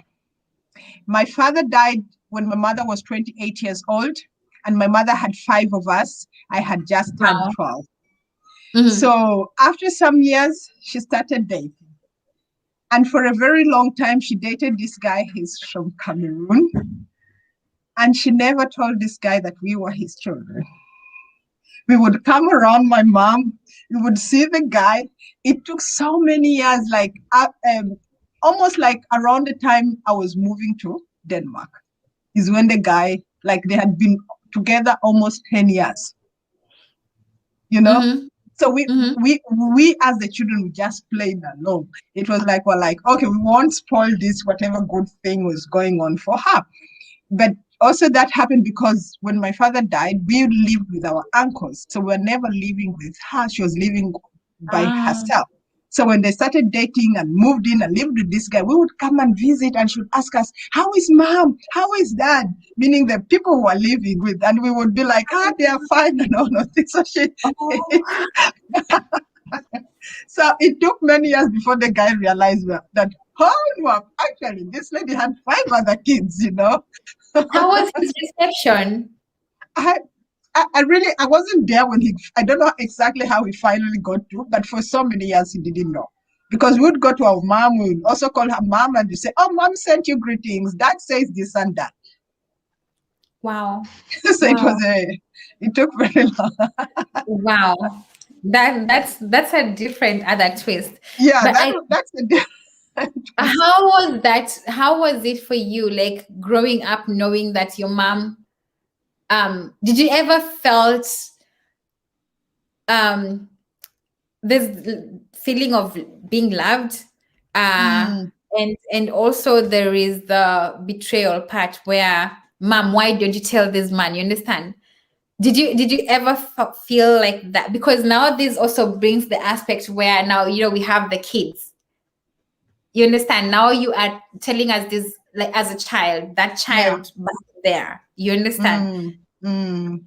My father died when my mother was 28 years old, and my mother had 5 of us. I had just turned Wow. 12. Mhm. So after some years, she started dating. And for a very long time, she dated this guy. He's from Cameroon. And she never told this guy that we were his children. We would come around my mom, we would see the guy. It took so many years, like almost like around the time I was moving to Denmark, is when the guy, like they had been together almost 10 years, you know? Mhm. So we Mhm. we we as the children, we just played along. It was like, we're like, okay, we won't spoil this, whatever good thing was going on for her. But also that happened because when my father died, we lived with our uncles. So we're never living with her. She was living by Ah. herself. So when they started dating and moved in and lived with this guy, we would come and visit and she would ask us, how is mom? How is dad? Meaning the people who are living with. And we would be like, they are fine and all of this. So Oh. so it took many years before the guy realized that, actually, this lady had 5 other kids. How was his reception? I, I really, I wasn't there when I don't know exactly how he finally got to, but for so many years he didn't know. Because we would go to our mom, we would also call her mom and you say, oh, mom sent you greetings. Dad says this and that. Wow. So Wow. it took very long. Wow. That's a different other twist. Yeah, But that's a different twist. how was it for you, like growing up knowing that your mom, did you ever felt um this feeling of being loved, uh Mm, and also there is the betrayal part where, mom, why don't you tell this man, you understand? Did you ever feel like that? Because now this also brings the aspect where now we have the kids, you understand? Now you are telling us this, like, as a child, that yeah. child back there, you understand? Mm, mm,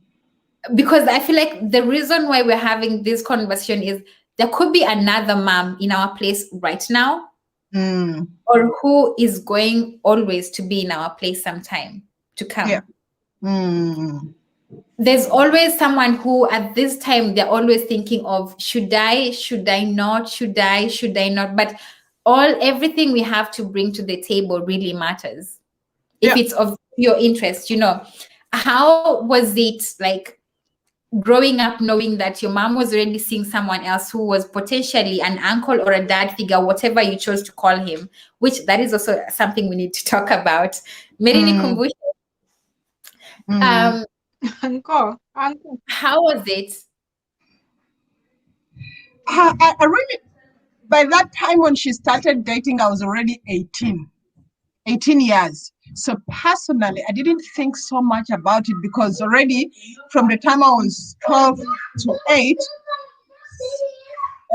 Because I feel like the reason why we're having this conversation is there could be another mom in our place right now, mm, or who is going always to be in our place sometime to yeah. come. Mm, There's always someone who at this time they're always thinking of, should I not, should I not? But everything we have to bring to the table really matters if yeah. it's of your interest. How was it like growing up knowing that your mom was already seeing someone else who was potentially an uncle or a dad figure, whatever you chose to call him, which that is also something we need to talk about. Merini Mm, Kumbusha, mm. um, Uncle. how was it? I really, by that time when she started dating, I was already 18 years. So personally, I didn't think so much about it because already from the time I was 12 to 8,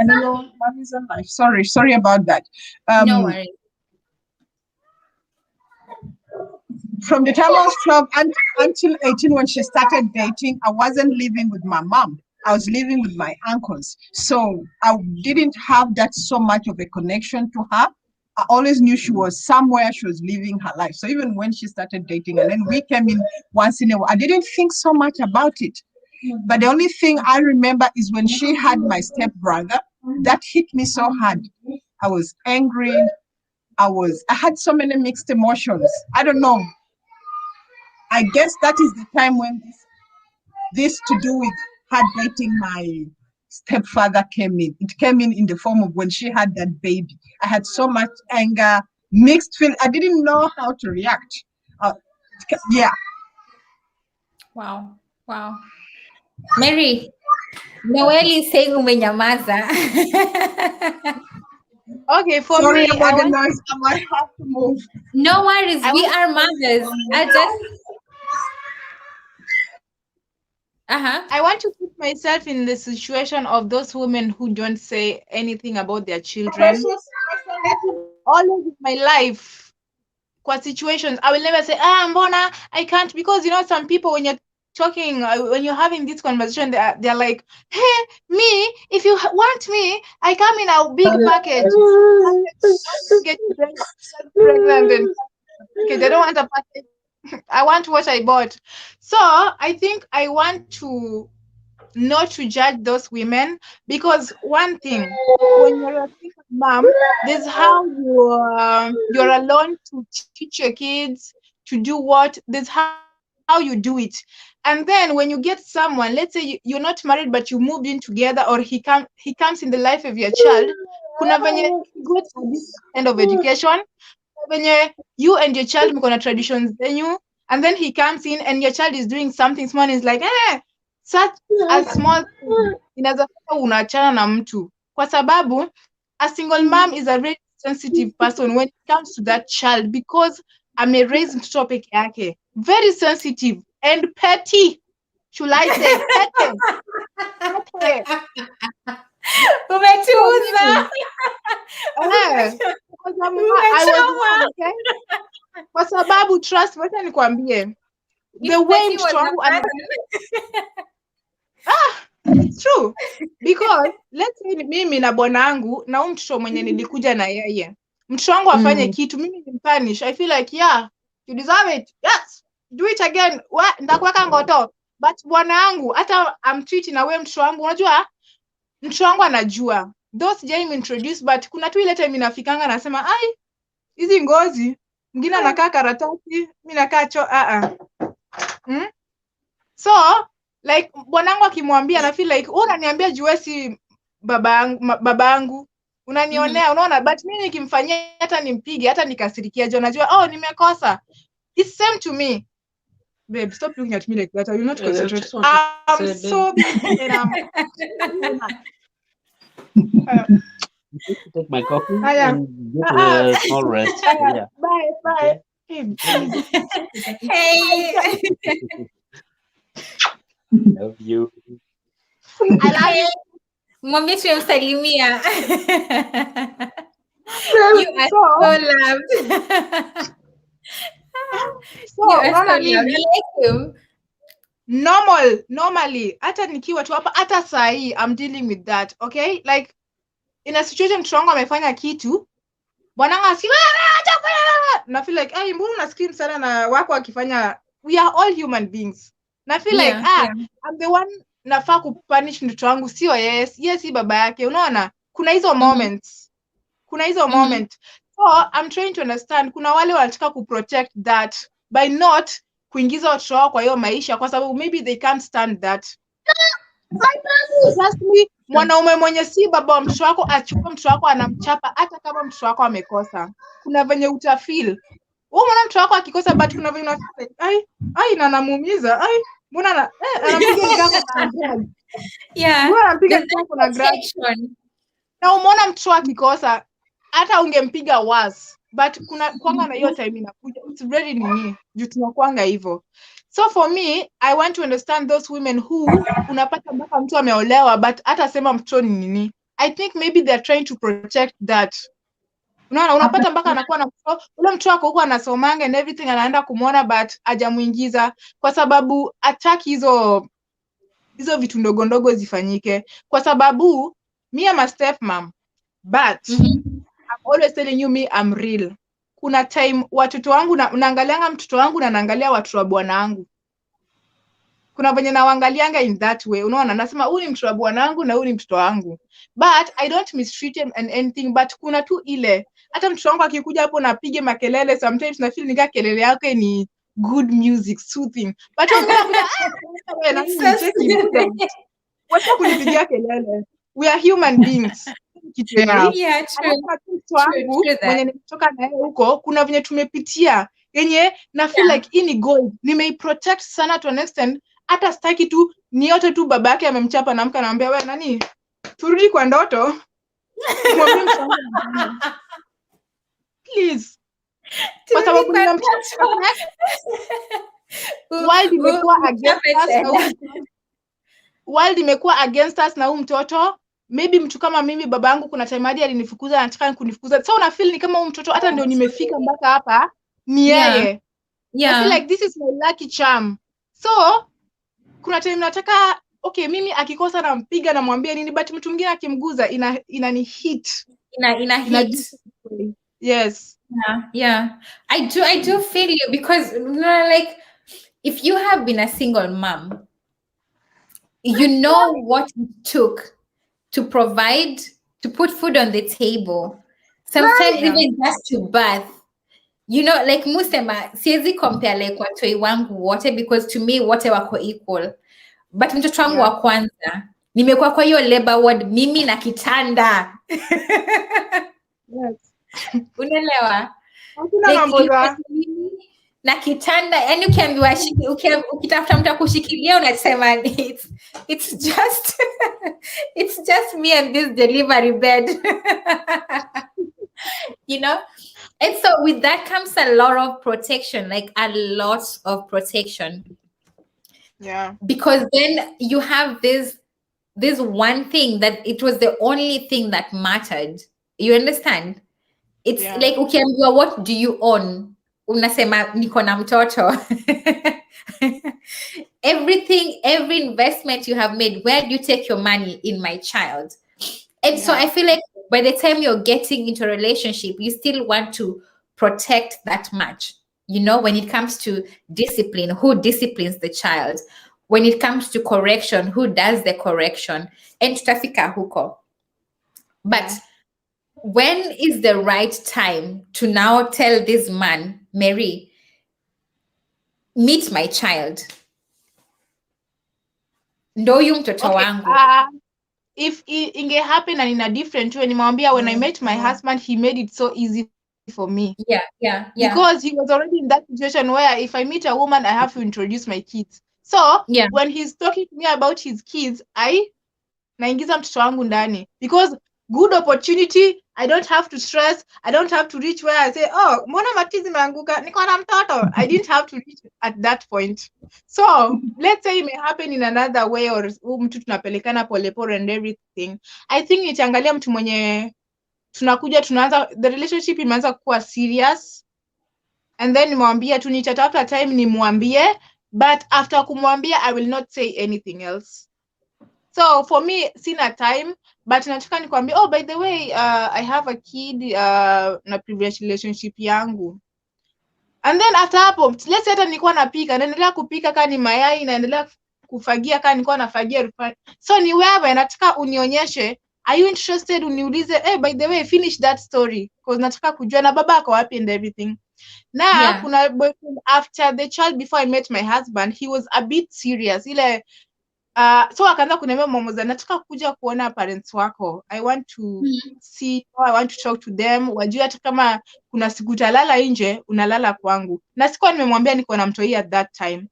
And hello, mommy's on life. Sorry about that. No worries. From the time I was 12 until 18, when she started dating, I wasn't living with my mom. I was living with my uncles. So I didn't have that so much of a connection to her. I always knew she was somewhere, she was living her life. So even when she started dating, and then we came in once in a while, I didn't think so much about it. But the only thing I remember is when she had my stepbrother, that hit me so hard. I was angry. I had so many mixed emotions. I don't know. I guess that is the time when this to do with her dating my stepfather came in. It came in the form of when she had that baby. I had so much anger, mixed feel. I didn't know how to react. Yeah. Wow. Wow. Mary, Noeli is saying umenyamaza. Okay, for Sorry me, about the noise. I might have to move. No worries. We are mothers. I want to put myself in the situation of those women who don't say anything about their children. Always in my life, what situations I will never say, mbona I can't, because some people, when you're talking, when you're having this conversation, they're like, hey, me, if you want me, I come in a big package. Get pregnant and okay, they don't want a package. I want what I bought. So I think I want to not to judge those women, because one thing, when you're a single mom, this is how you're alone to teach your kids to do what, this is how you do it. And then when you get someone, let's say you're not married but you moved in together, or he comes in the life of your child, kuna venye he goes for this kind of education, venye you and your child mko na traditions zenyu, and then he comes in and your child is doing something small and is like, such a small thing inaweza fanya unaachana na mtu, kwa sababu a single mom is a very sensitive person when it comes to that child, because ameraise mtoto peke yake, very sensitive and petty, should I say petty. Umechuza. Because I was one, okay? Kwa sababu trust, wacha nikwambie, the way mtoto wangu it's true, because let's say mimi na bwanangu na huyu mtoto mwenye nilikuja na yeye, mtoto wangu afanye kitu, mimi nimpunish, I feel like yeah, you deserve it, yes, do it again, ndakuweka ngoto. But bwanangu hata amtreat na wewe mtoto wangu, unajua mtoto wangu anajua those sijai introduce, but kuna tu ile time inafikanga nasema ai, hizi ngozi mwingine anakaa karatasi, mimi nakaa so like bwanangu akimwambia na feel like unaniambia juu si babangu unanionea, unaona, but mimi nikimfanyia hata nimpige hata nikasirikia, jo najua nimekosa. It's same to me. Babe, stop looking at me like that. I will not concentrate. I'm so busy and take my coffee and get a small rest. Yeah. Bye. Hey. Love you. I love you. Mwambie tumemsalimia. You are so loved. So, You are so unaona loved. I nini? like him. Normally, hata nikiwa tu hapa, hata saa hii I'm dealing with that, okay? Like in a situation mtoto wangu amefanya kitu, bwanangu asikia na feel like mbona una scream sana na wako akifanya, we are all human beings. Na feel like I'm the one nafaa kupunish mtoto wangu, sio yes si baba yake, unaona? Kuna hizo moments. So I'm trying to understand, kuna wale wanataka kuprotect that by not kuingiza watoto wao kwa hiyo maisha, kwa sababu maybe they can't stand that. Trust me, mwanaume mwenye si baba wa mtoto wako achukue mtoto wako anamchapa, hata kama mtoto wako amekosa, kuna venye utafeel wewe mwana mtoto wako akikosa, but kuna venye unafeel ai na namuumiza, mbona anampiga nikako na grudge. Mbona anampiga nikako na grudge, na umeona mtoto akikosa hata ungempiga worse, but kuna kwanga na hiyo time inakuja, it's very nini juu tunakwanga hivyo. So for me, I want to understand those women who unapata mpaka mtu ameolewa but hata sema mtoto ni nini. I think maybe they're trying to protect that. Unaona, unapata mpaka anakuwa na ule mtoto wako huko anasomanga and everything, anaenda kumwona but hajamuingiza kwa sababu ataki hizo vitu ndogo ndogo zifanyike, kwa sababu me am a stepmom, but I'm always telling you me I'm real. Kuna time watoto wangu naangalianga mtoto wangu na naangalia watoto wa bwana wangu. Kuna venye nawaangalianga in that way, unaona, nasema huyu ni mtoto wa bwana wangu na huyu ni mtoto wangu, but I don't mistreat him and anything, but kuna tu ile hata mtoto wangu akikuja hapo napige makelele, sometimes na feel nika kelele yake ni good music, soothing, but wengine wanakuja wewe na mimi cheki wacha kunipigia kelele. We are human beings. Yeah, true. Mtoto wangu mwenye nimetoka naye huko, kuna venye tumepitia yenye na feel like ini gold, nimeiprotect sana to an extent, hata sitaki tu niote tu babake amemchapa na mke anamwambia wewe nani turudi kwa ndoto. Mwambie mshango please, kwa sababu ninamchapa world imekuwa against us na world imekuwa against us na huyu mtoto. Maybe mtu kama mimi baba yangu kuna time hadi alinifukuza, anataka kunifukuza, so una feel ni kama huyu mtoto hata ndio nimefika mpaka hapa ni yeye. I feel like this is my lucky charm. So kuna time nataka okay, mimi akikosa nampiga namwambia nini, but mtu mwingine akimguza inani hit. Ina hit. Yes. Yeah. I do feel you, because like if you have been a single mom, you know what it took to provide, to put food on the table, sometimes even just to bath. You know, like musema siwezi compare like watoi wangu wote, because to me wote wako equal, but mtoto wangu wa kwanza nimekuwa kwa hiyo labor ward mimi na kitanda. Yes. Unaelewa? Hakuna mambo za na kitanda, yani ukiambiwa ukitafuta mtu akushikilia unasema it's just it's just me and this delivery bed. You know, and so with that comes a lot of protection, like a lot of protection. Yeah, because then you have this one thing that it was the only thing that mattered. You understand? It's like ukiambiwa what do you own, unasema niko na mtoto. Everything, every investment you have made, where do you take your money? In my child. And so I feel like by the time you're getting into a relationship, you still want to protect that much. You know, when it comes to discipline, who disciplines the child? When it comes to correction, who does the correction? And tutafika huko. But when is the right time to now tell this man, Mary, meet my child? Ndo huyu mtoto wangu. If inge happen and in a different way, nimwambia when I met my husband, he made it so easy for me. Yeah. Because he was already in that situation where if I meet a woman, I have to introduce my kids. So when he's talking to me about his kids, I naingiza mtoto wangu ndani, because good opportunity, I don't have to stress, I don't have to reach where I say, oh, mbona matizi meanguka, niko na mtoto. I didn't have to reach at that point. So let's say it may happen in another way, or mtu tunapelekana polepole and everything. I think nitaangalia mtu mwenye tunakuja tunaanza the relationship imeanza kuwa serious, and then nimwambia tu nitatafuta time nimwambie, but after kumwambia I will not say anything else. So for me, sina time, but nataka nikwambia, oh, by the way, I have a kid na previous relationship yangu. And then after hapo, let's say hata nilikuwa napika, naendelea kupika kama ni mayai, naendelea kufagia kama nilikuwa nafagia rufani. So ni wewe nataka unionyeshe, are you interested, uniulize, hey, by the way, finish that story, because nataka kujua na baba ako wapi and everything. Now, kuna boyfriend after the child, before I met my husband, he was a bit serious. Ile so akaanza kuniambia Momoza, nataka kuja kuona parents wako. I want to see, I want to talk to them. Wajua hata kama kuna siku utalala nje, unalala kwangu. Na sikuwa nimemwambia niko na mtoi at that time.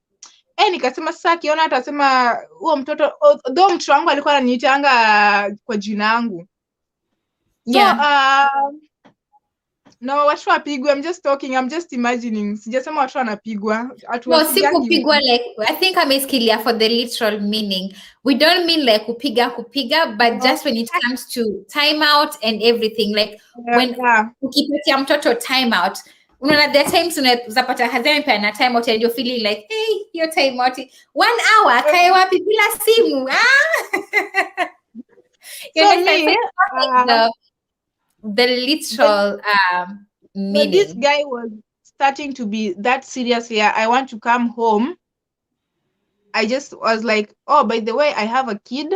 Nikasema sasa akiona atasema huo mtoto, though mtoto wangu alikuwa ananiitanga kwa jina langu. So No, watu wapigwe. I'm just talking. I'm just imagining. Sijasema watu wanapigwa. Watu No, si wapigangi. kupigwa like I think amesikilia for the literal meaning. We don't mean like kupiga, but just when it comes to time out and everything, like when Yeah. ukipatia mtoto time out, unaona there are times unapata hazina pia na time out and you're feeling like, hey, your time out 1 hour kae wapi bila simu. You So understand? So me, it's not like the literal when this meaning. guy was starting to be that serious here, I want to come home. I just was like, oh, by the way, I have a kid.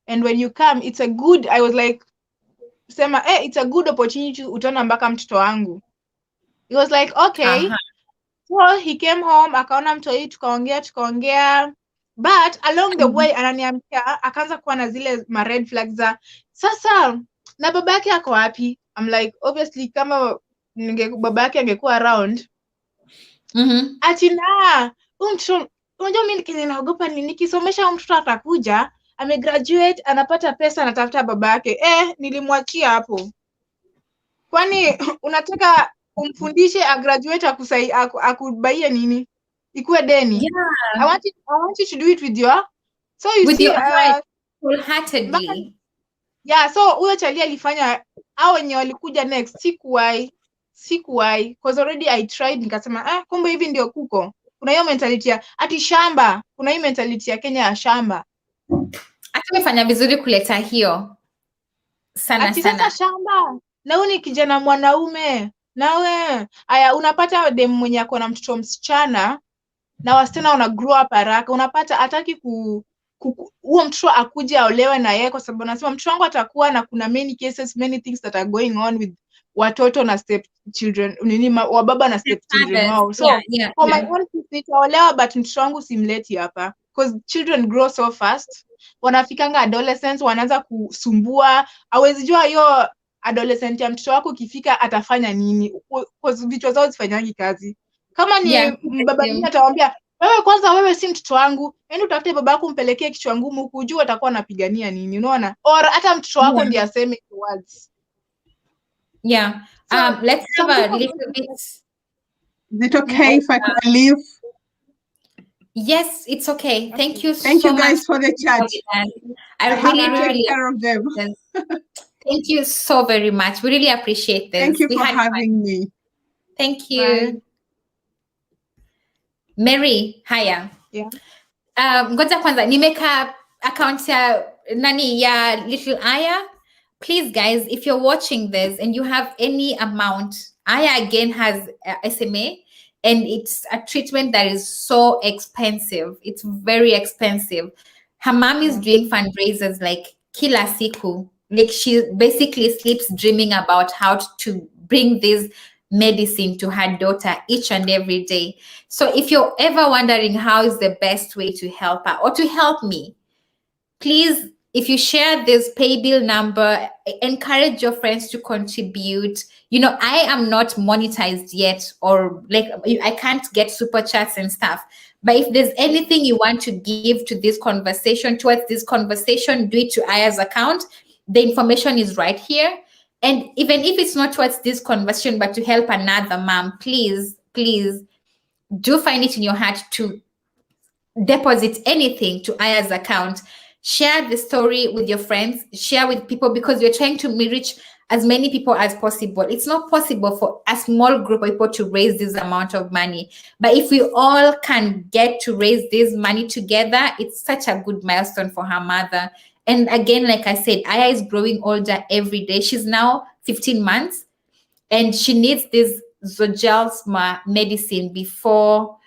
And when you come, it's a good, I was like, sema, it's a good opportunity utaona mpaka mtoto wangu. He was like, okay. So he came home, akaona mtoi, tukaongea. But along the way, ananiambia, akaanza kuwa na zile ma red flags za, sasa, na baba yake ako wapi? I'm like, obviously, kama baba yake angekuwa around, ati na, mtoto, unajua mimi kenye naogopa ni nikisomesha huyu mtoto atakuja, amegraduate, anapata pesa, anatafuta baba yake. Nilimwachia hapo. Kwani unataka umfundishe agraduate akubaie nini? Ikuwe deni. Yeah. I want you to do it with your, so you With see, your heart, wholeheartedly. Yeah, so huyo chali alifanya, hao wenye walikuja next sikuwai because already I tried, nikasema kumbe hivi ndio kuko. Kuna hiyo mentality ya ati shamba, kuna hiyo mentality ya Kenya ya shamba. Hata umefanya vizuri kuleta hiyo. Ati sasa shamba, na huyu ni kijana mwanaume, nawe aya unapata dem mwenye ako na mtoto msichana na wasichana wana grow up haraka, unapata hataki huo mtoto akuje aolewe na yeye, kwa sababu anasema mtoto wangu atakuwa na kuna many cases, many things that are going on with watoto na step children, wa baba na step children wao. So for my own kids nitaolewa, but mtoto wangu simleti hapa because children grow so fast. Wanafikanga adolescence, wanaanza kusumbua, hawezi jua hiyo adolescent ya mtoto wako ukifika atafanya nini, because vichwa zao zifanyangi kazi. Kama ni baba mwingine atawaambia, wewe si mtoto wangu, yaani utafute baba yako umpelekee kichwa ngumu huku, jua atakuwa anapigania nini, unaona? Or hata mtoto wako ndiye aseme words. Yeah. Let's have a little bit. Is it okay if I could leave? Yes, it's okay. Thank you Thank so you guys much for the chat. I really take care of them. Thank you so very much. We really appreciate this. Thank you for having me. Thank you. Bye. Mary, haya. Yeah. Ngoja kwanza nimeka account ya nani ya Little Aya. Please guys, if you're watching this and you have any amount, Aya again has SMA, and it's a treatment that is so expensive. It's very expensive. Her mom is doing fundraisers like kila siku. Like she basically sleeps dreaming about how to bring this medicine to her daughter each and every day. So if you're ever wondering how is the best way to help her or to help me, please, if you share this pay bill number, encourage your friends to contribute. You know, I am not monetized yet, or like I can't get super chats and stuff. But if there's anything you want to give to this conversation, towards this conversation, do it to Aya's account. The information is right here. And even if it's not towards this conversation, but to help another mom, please do find it in your heart to deposit anything to Aya's account. Share the story with your friends, share with people, because you're trying to reach as many people as possible. It's not possible for a small group of people to raise this amount of money. But if we all can get to raise this money together, it's such a good milestone for her mother. And again, like I said, Aya is growing older every day. She's now 15 months and she needs this Zolgensma medicine before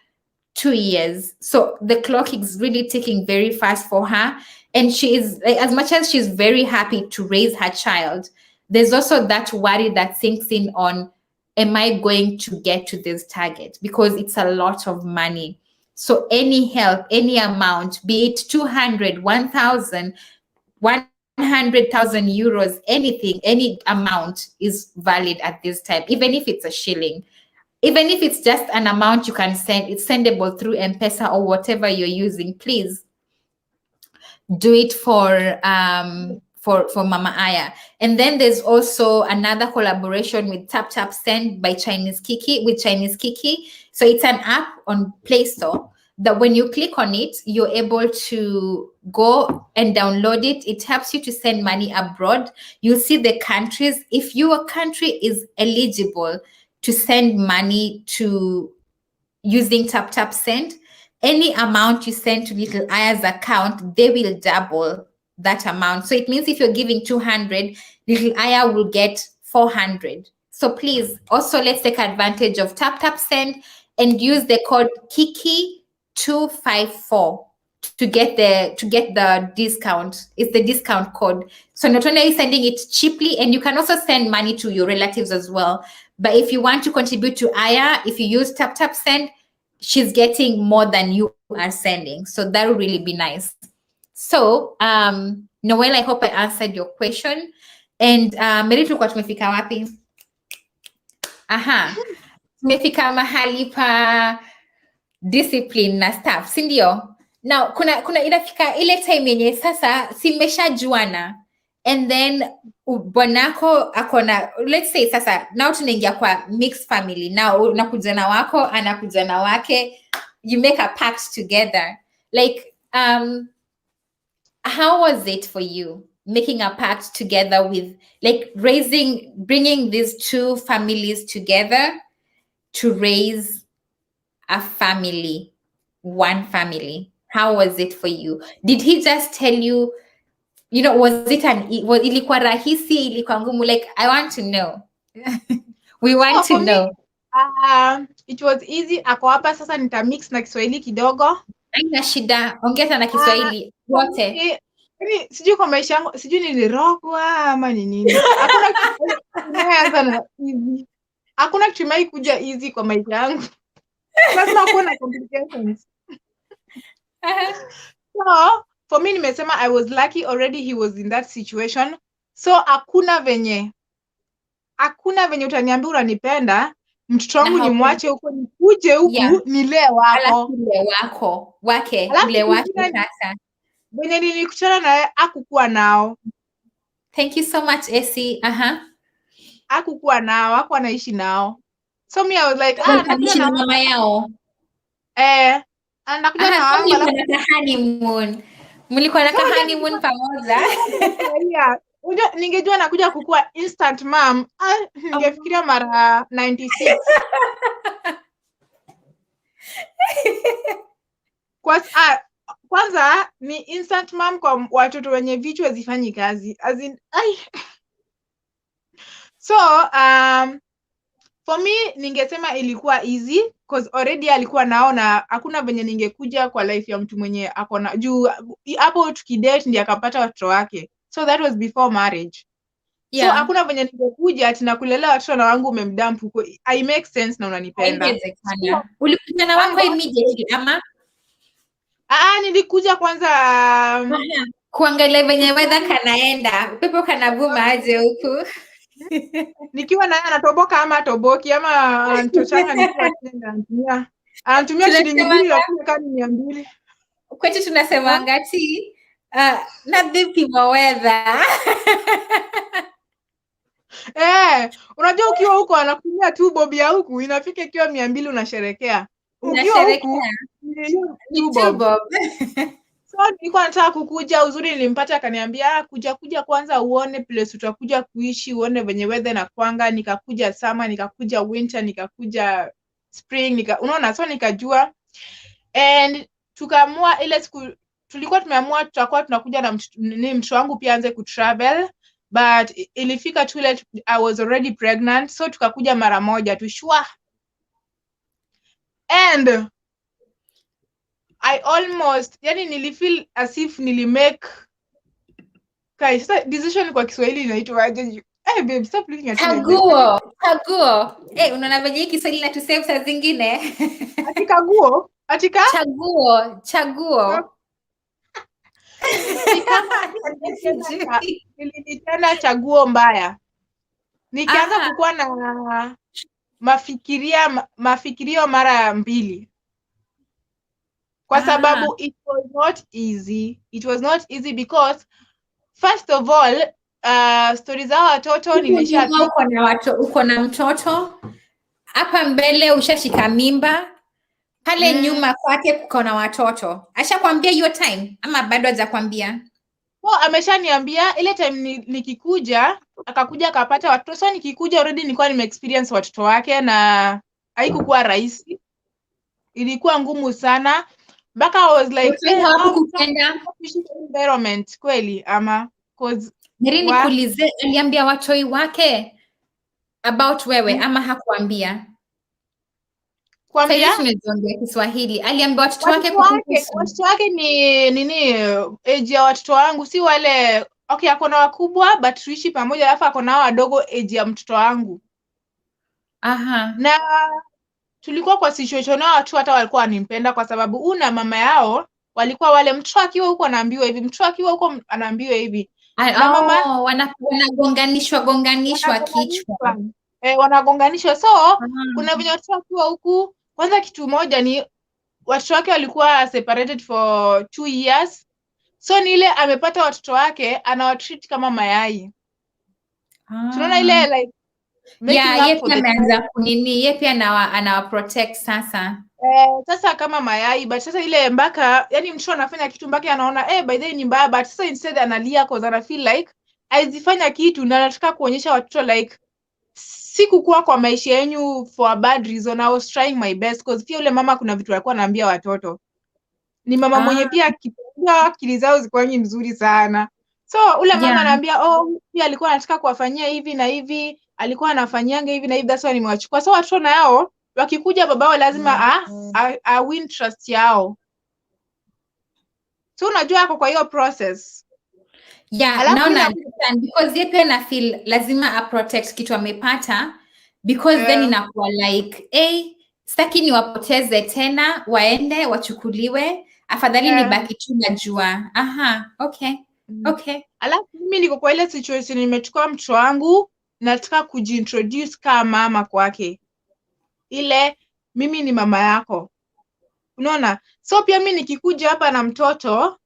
2 years. So the clock is really ticking very fast for her. And she is, as much as she's very happy to raise her child, there's also that worry that sinks in on, am I going to get to this target? Because it's a lot of money. So any help, any amount, be it 200, 1,000, 100,000 euros, anything, any amount is valid at this time, even if it's a shilling. Even if it's just an amount you can send, it's sendable through M-Pesa or whatever you're using. Please do it for for Mama Aya. And then there's also another collaboration with Tap Tap Send by Chinese Kiki with Chinese Kiki. So it's an app on Play Store that when you click on it, you're able to go and download it. It helps you to send money abroad. You'll see the countries. If your country is eligible to send money to using Tap Tap Send, any amount you send to Little Aya's account, they will double that amount. So it means if you're giving 200, Little Aya will get 400. So please also let's take advantage of Tap Tap Send and use the code Kiki254 to get the discount. It's the discount code. So not only are you sending it cheaply, and you can also send money to your relatives as well. But if you want to contribute to Aya, if you use Tap Tap Send, she's getting more than you are sending. So that will really be nice. So Noel, I hope I answered your question. And Mary, tulikuwa tumefika wapi? Aha, tumefika mahali pa discipline na staff, si ndio? Now kuna inafika ile time yenye sasa simeshajuana, and then bwanako akona, let's say sasa now tunaingia kwa mixed family. Now unakuja na wako, anakuja na wake, you make a pact together. Like how was it for you making a pact together with, like, bringing these two families together to raise a family, one family? How was it for you? Did he just tell you, was it ilikuwa rahisi, ilikuwa ngumu? Like, I want to know. We want to know. It was easy. Ako hapa sasa nitamix na Kiswahili kidogo. Haina shida, ongeza na Kiswahili wote. Sijui kwa maisha yangu, sijui nilirogwa ama ni nini. Hakuna easy. Hakuna kitu mai kuja easy kwa maisha yangu. Lazima kuwe na complications. So, for me nimesema I was lucky already he was in that situation. So hakuna venye utaniambia unanipenda, mtoto wangu nimwache huko nikuje huku nilee wako. Ule wako sasa. Venye nilikutana naye hakukuwa nao. Thank you so much, Essie. Hakukuwa nao, hakuwa anaishi nao. So me I was like, nakuja na mama yao. Nakuja na wangu. Honeymoon. Mlikuwa na honeymoon pamoja. Unajua ningejua nakuja kukua instant mom, ningefikiria mara 96. Kwanza ni instant mom kwa watoto wenye vichwa zifanyi kazi. As in, So, for me ningesema ilikuwa easy because already alikuwa naona hakuna venye ningekuja kwa life ya mtu mwenye akona juu hapo tukidate ndiye akapata watoto wake. So that was before marriage. So hakuna venye ningekuja ati nakulelea watoto na wangu umemdump huko. I make sense na unanipenda. Ulikuja na wako immediately ama? Nilikuja kwanza kuangalia venye weather kanaenda, upepo kanavuma aje huku. Nikiwa naye anatoboka ama atoboki ama anatochanga nikiwa tena anatumia shilingi 2 lakini kama 200. Kwetu tunasema ngati na vipimo weather. Unajua ukiwa huko anakutumia tu bob ya huku inafika ikiwa 200 unasherekea. Ukiwa huku ni bob. So nilikuwa nataka kukuja, uzuri nilimpata akaniambia kuja kwanza uone place utakuja kuishi, uone venye weather na kwanga. Nikakuja summer, nikakuja winter, nikakuja spring, unaona, so nikajua. And tukaamua ile siku tulikuwa tumeamua tutakuwa tunakuja na mtoto wangu pia anze kutravel, but ilifika too late, I was already pregnant, so tukakuja mara moja tu shwa. And I almost, yani nilifeel as if nilimake decision kwa Kiswahili inaitwa aje? Babe, stop looking at me. Chaguo. Unaona venye Kiswahili natusave saa zingine. Chaguo. Nilitenda chaguo mbaya. Nikaanza kukuwa na mafikirio mara 2. Kwa sababu it was not easy. It was not easy because first of all, stories za watoto nimeshapiga. Uko na mtoto hapa mbele, ushashika mimba pale nyuma kwake kuko na watoto. Ashakwambia hiyo time ama bado hajakwambia? Ameshaniambia ile time nikikuja, akakuja akapata watoto. So nikikuja already nilikuwa experience watoto wake na haikukuwa rahisi. Ilikuwa ngumu sana. Mpaka I was like, environment kweli ama cause Mary nikuulize, aliambia watoi wake about wewe ama hakuambia? Kuambia tumeongea Kiswahili. Aliambia watoto wake watoto wake ni nini age ya watoto wangu, si wale okay, ako na wakubwa but tuishi pamoja, alafu ako na wadogo age ya mtoto wangu. Aha. Na tulikuwa kwa situation na watu hata walikuwa wanimpenda kwa sababu una mama yao walikuwa wale, mtoto akiwa huko anaambiwa hivi, mtoto akiwa huko anaambiwa hivi. Na mama wanagonganishwa kichwa. Wanagonganishwa. So kuna venye watoto akiwa huku, kwanza kitu moja ni watoto wake walikuwa separated for 2 years. So ni ile amepata watoto wake anawatreat kama mayai. Tunaona ile like yeye pia ameanza kunini, yeye pia anawa protect sasa. Sasa kama mayai, but sasa ile mpaka yani mtoto anafanya kitu mpaka anaona by the way ni mbaya, but sasa instead analia cause ana feel like aizifanya kitu na anataka kuonyesha watoto like sikukuwa kwa maisha yenu for a bad reason. I was trying my best cause pia ule mama kuna vitu alikuwa anaambia watoto. Ni mama mwenye pia akili zao zilikuwa mzuri sana. So ule mama anaambia pia alikuwa anataka kuwafanyia hivi na hivi, alikuwa anafanyanga hivi na hivi, that's why nimewachukua. So watoto nao wakikuja babao lazima win trust yao. So unajua ako kwa hiyo process. Naona because yeye pia na feel lazima protect kitu amepata, because then inakuwa like sitaki niwapoteze tena waende wachukuliwe, afadhali nibaki tu najua. Okay. Alafu mimi niko kwa ile situation, nimechukua mtoto wangu nataka kujiintroduce kama mama kwake, ile mimi ni mama yako, unaona. So pia mimi nikikuja hapa na mtoto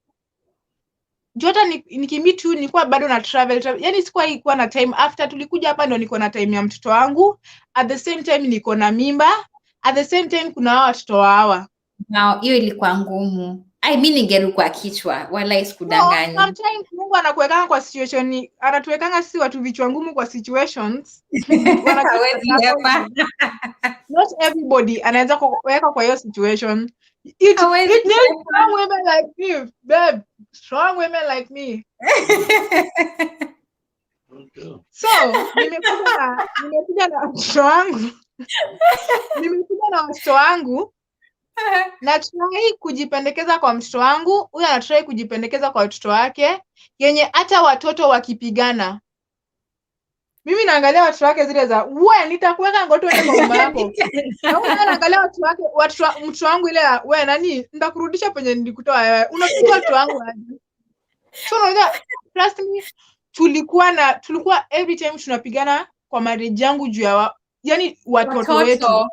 jota nikimit tu nilikuwa bado na travel, yani sikuwa na time. After tulikuja hapa ndo niko na time ya mtoto wangu, at the same time niko na mimba, at the same time kuna watoto hawa. Now hiyo ilikuwa ngumu. Mimi ningeruka kichwa wala isikudanganya. Sometimes Mungu anakuwekanga kwa situation, anatuwekanga sisi watu vichwa ngumu kwa situations. Not everybody anaweza kuweka kwa hiyo situation. It needs strong women like me, babe. Strong women like me. So, nimekuja na watoto wangu. Nimekuja na watoto wangu. Na try kujipendekeza kwa mtoto wangu, huyu anatry kujipendekeza kwa watoto wake, yenye hata watoto wakipigana mimi naangalia watoto wake zile za wewe nitakuweka ngoto ende kwa mama yako. Na wewe naangalia watoto wake, mtoto wangu ile wewe nani nitakurudisha penye nilikutoa wewe. Unapiga watoto wangu aje? So unajua trust me, tulikuwa every time tunapigana kwa marriage yangu juu ya yani watoto wetu.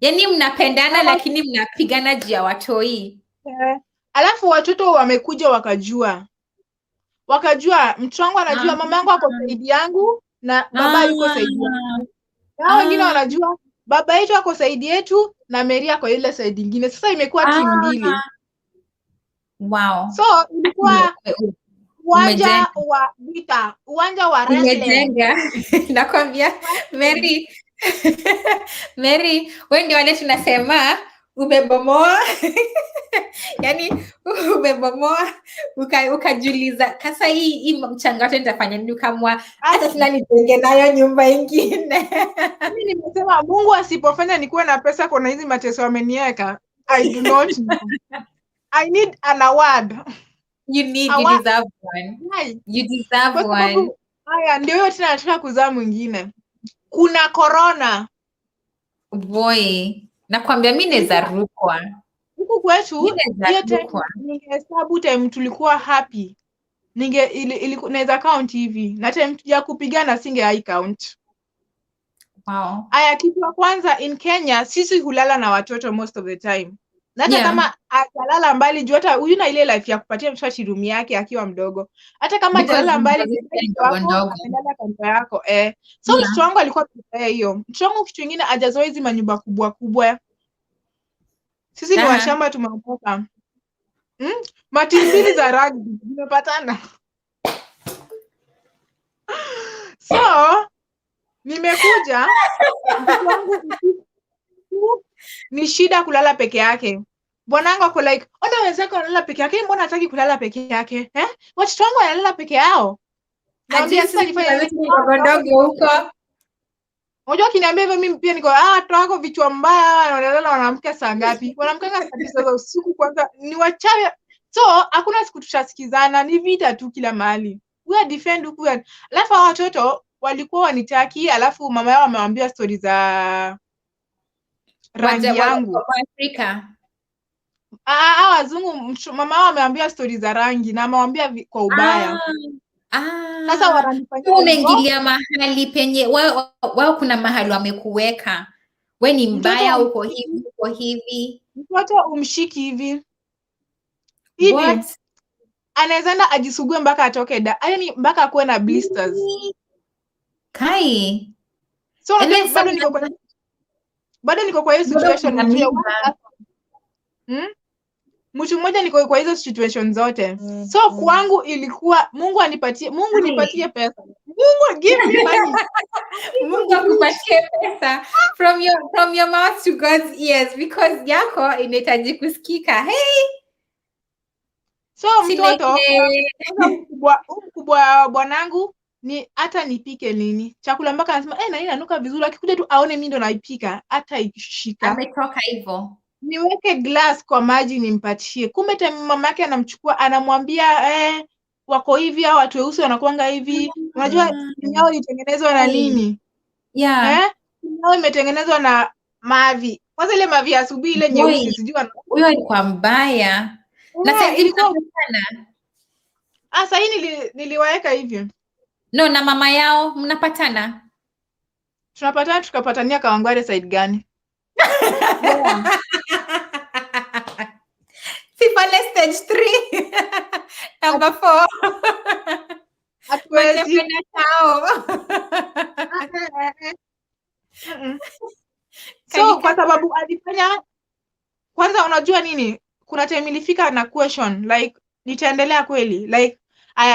Yani mnapendana lakini mnapigana juu ya watoi. Alafu watoto wamekuja wakajua mtoto wangu anajua mama yangu ako saidi yangu na baba yuko saidi yangu. Na wengine wanajua baba yetu ako saidi yetu na Mary ako ile saidi nyingine. Sasa imekuwa timu mbili. Wow. So ilikuwa uwanja wa vita, uwanja wa wrestling. Nakwambia Mary Mary, wewe ndio wale tunasema umebomoa. Yani umebomoa ukajuliza kasa hii mchangato nitafanya nini, ukamwa hata sina nijenge nayo nyumba ingine. Mimi nimesema Mungu asipofanya nikuwe na pesa kwa hizi mateso ameniweka, I do not know. I need an award. You deserve one. You deserve one. Haya ndio hiyo tena nataka kuzaa mwingine. Kuna corona. Boy, nakwambia mimi naweza rukwa. Huku kwetu hiyo time ningehesabu time tulikuwa happy. Naweza count hivi. Na time ya kupigana singe count. Wow. Aya, kitu ya kwanza in Kenya sisi hulala na watoto most of the time. Na hata Yeah. kama ajalala mbali juu hata huyu na ile life ya kupatia mtoto room yake akiwa mdogo. Hata kama Because ajalala mbali mtoto mtoto ndogo wako ndogo. amelala kando yako. So Yeah. mtoto wangu alikuwa hiyo. Mtoto wangu kitu kingine hajazoea hizi manyumba kubwa kubwa. Sisi ni washamba tumeokoka. Mati mbili za rugby zimepatana. So nimekuja mtoto wangu ni shida kulala peke yake. Bwanangu ako like, ona wenzako wanalala peke yake, mbona hataki kulala peke yake? Watoto wangu wanalala peke yao. Naambia sasa nifanye nini? Ndogo ndogo huko. Unajua kiniambia hivyo mimi pia niko watu wako vichwa mbaya wanalala wanamka saa ngapi? Wanamkanga saa 9 za usiku kwanza ni wachawi. So hakuna siku tutasikizana, ni vita tu kila mahali. We defend huku. Alafu watoto walikuwa wanitaki, alafu mama yao amewaambia stories za rangi yangu. Afrika. Wazungu mama wao amewaambia stories za rangi na amewaambia kwa ubaya. Sasa wananifanyia unaingilia mahali penye wao kuna mahali wamekuweka. We ni mbaya uko hivi. Mtoto umshiki hivi. Anaweza enda ajisugue mpaka atoke yaani mpaka akuwe na blisters. Kai. So bado niko kwa hiyo situation mtu mmoja niko kwa hizo situation zote. So kwangu ilikuwa Mungu nipatie pesa. Mungu give me money. Mungu akupatie pesa from your mouth to God's ears because yako inahitaji kusikika. Hey. So mtoto mkubwa bwanangu ni hata nipike nini chakula mpaka anasema na nini nanuka vizuri, akikuja tu aone mimi ndo naipika hata ishika. Ametoka hivyo. Niweke glass kwa maji nimpatie. Kumbe mama yake anamchukua anamwambia wako hivi au watu weusi wanakuanga hivi. Unajua yao ilitengenezwa na nini? Yeah. Yao imetengenezwa na mavi. Kwanza ile mavi ya asubuhi ile nyeusi sijui huyo alikuwa mbaya. Na sasa ilikuwa sana. Sasa hii niliwaeka hivyo. No, na mama yao mnapatana? Tunapatana tukapatania Kawangware side gani? Sifale stage 3. Number 4. Hatuwezi. So kwa sababu alifanya kwanza, unajua nini, kuna time ilifika na question like nitaendelea kweli like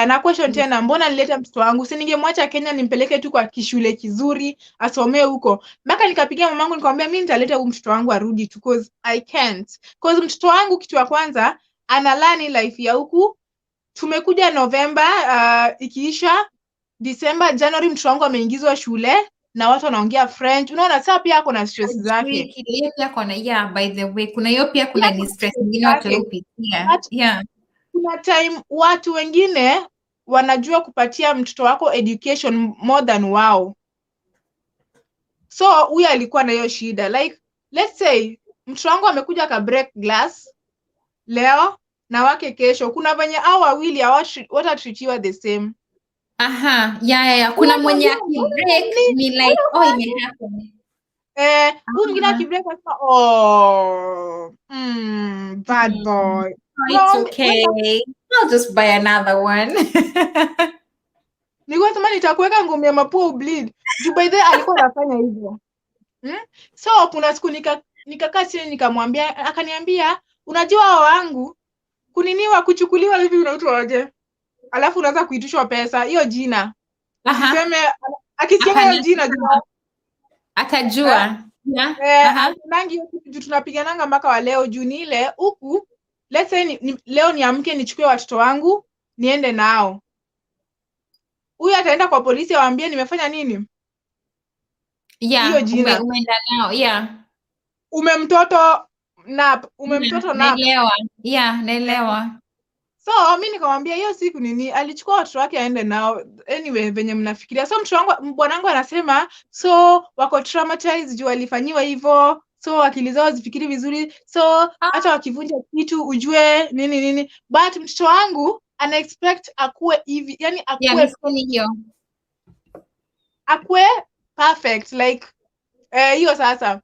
na question tena, mbona nileta mtoto wangu? Si ningemwacha Kenya nimpeleke tu kwa kishule kizuri asomee huko. Mpaka nikapigia mamangu nikamwambia mimi nitaleta huyu mtoto wangu arudi tu because I can't. Because mtoto wangu kitu ya kwanza analani life ya huku. Tumekuja November ikiisha December, January mtoto wangu ameingizwa shule na watu wanaongea French. Unaona sasa pia ako na stress zake. Pia kuna by the way kuna hiyo pia kuna ni stress nyingine watu wanapitia. Yeah. Kuna time watu wengine wanajua kupatia mtoto wako education more than wao. So huyu alikuwa na hiyo shida like let's say mtoto wangu amekuja ka break glass leo na wake kesho, kuna venye hao wawili watatreatiwa the same. Yeah. Kuna mwenye akibreak ni like imehappen. Huyu mwingine akibreak anasema bad boy. It's okay. I'll just buy another one. Nilikuwa nasema nitakuweka ngumi ya mapua bleed. Juu by the way alikuwa anafanya hivyo. So kuna siku nikakaa chini nikamwambia, akaniambia unajua wangu kuniniwa kuchukuliwa hivi unaitwa aje? Alafu unaanza kuitishwa pesa, hiyo jina. Usiseme akisikia hiyo jina atajua. Nangi juu tunapigananga mpaka wa leo juu ni ile huku let's say leo niamke nichukue watoto wangu niende nao. Huyu ataenda kwa polisi awaambie nimefanya nini? Hiyo jina. Umeenda nao. Yeah. Umemtoto na. Naelewa. Yeah, naelewa. So mimi nikamwambia hiyo siku nini alichukua watoto wake aende nao. Anyway venye mnafikiria. So mtoto wangu bwanangu anasema so wako traumatized juu alifanyiwa hivyo. So akili zao zifikiri vizuri. So hata wakivunja kitu ujue nini. But mtoto wangu ana expect akue hivi. Yani akue perfect like hiyo sasa.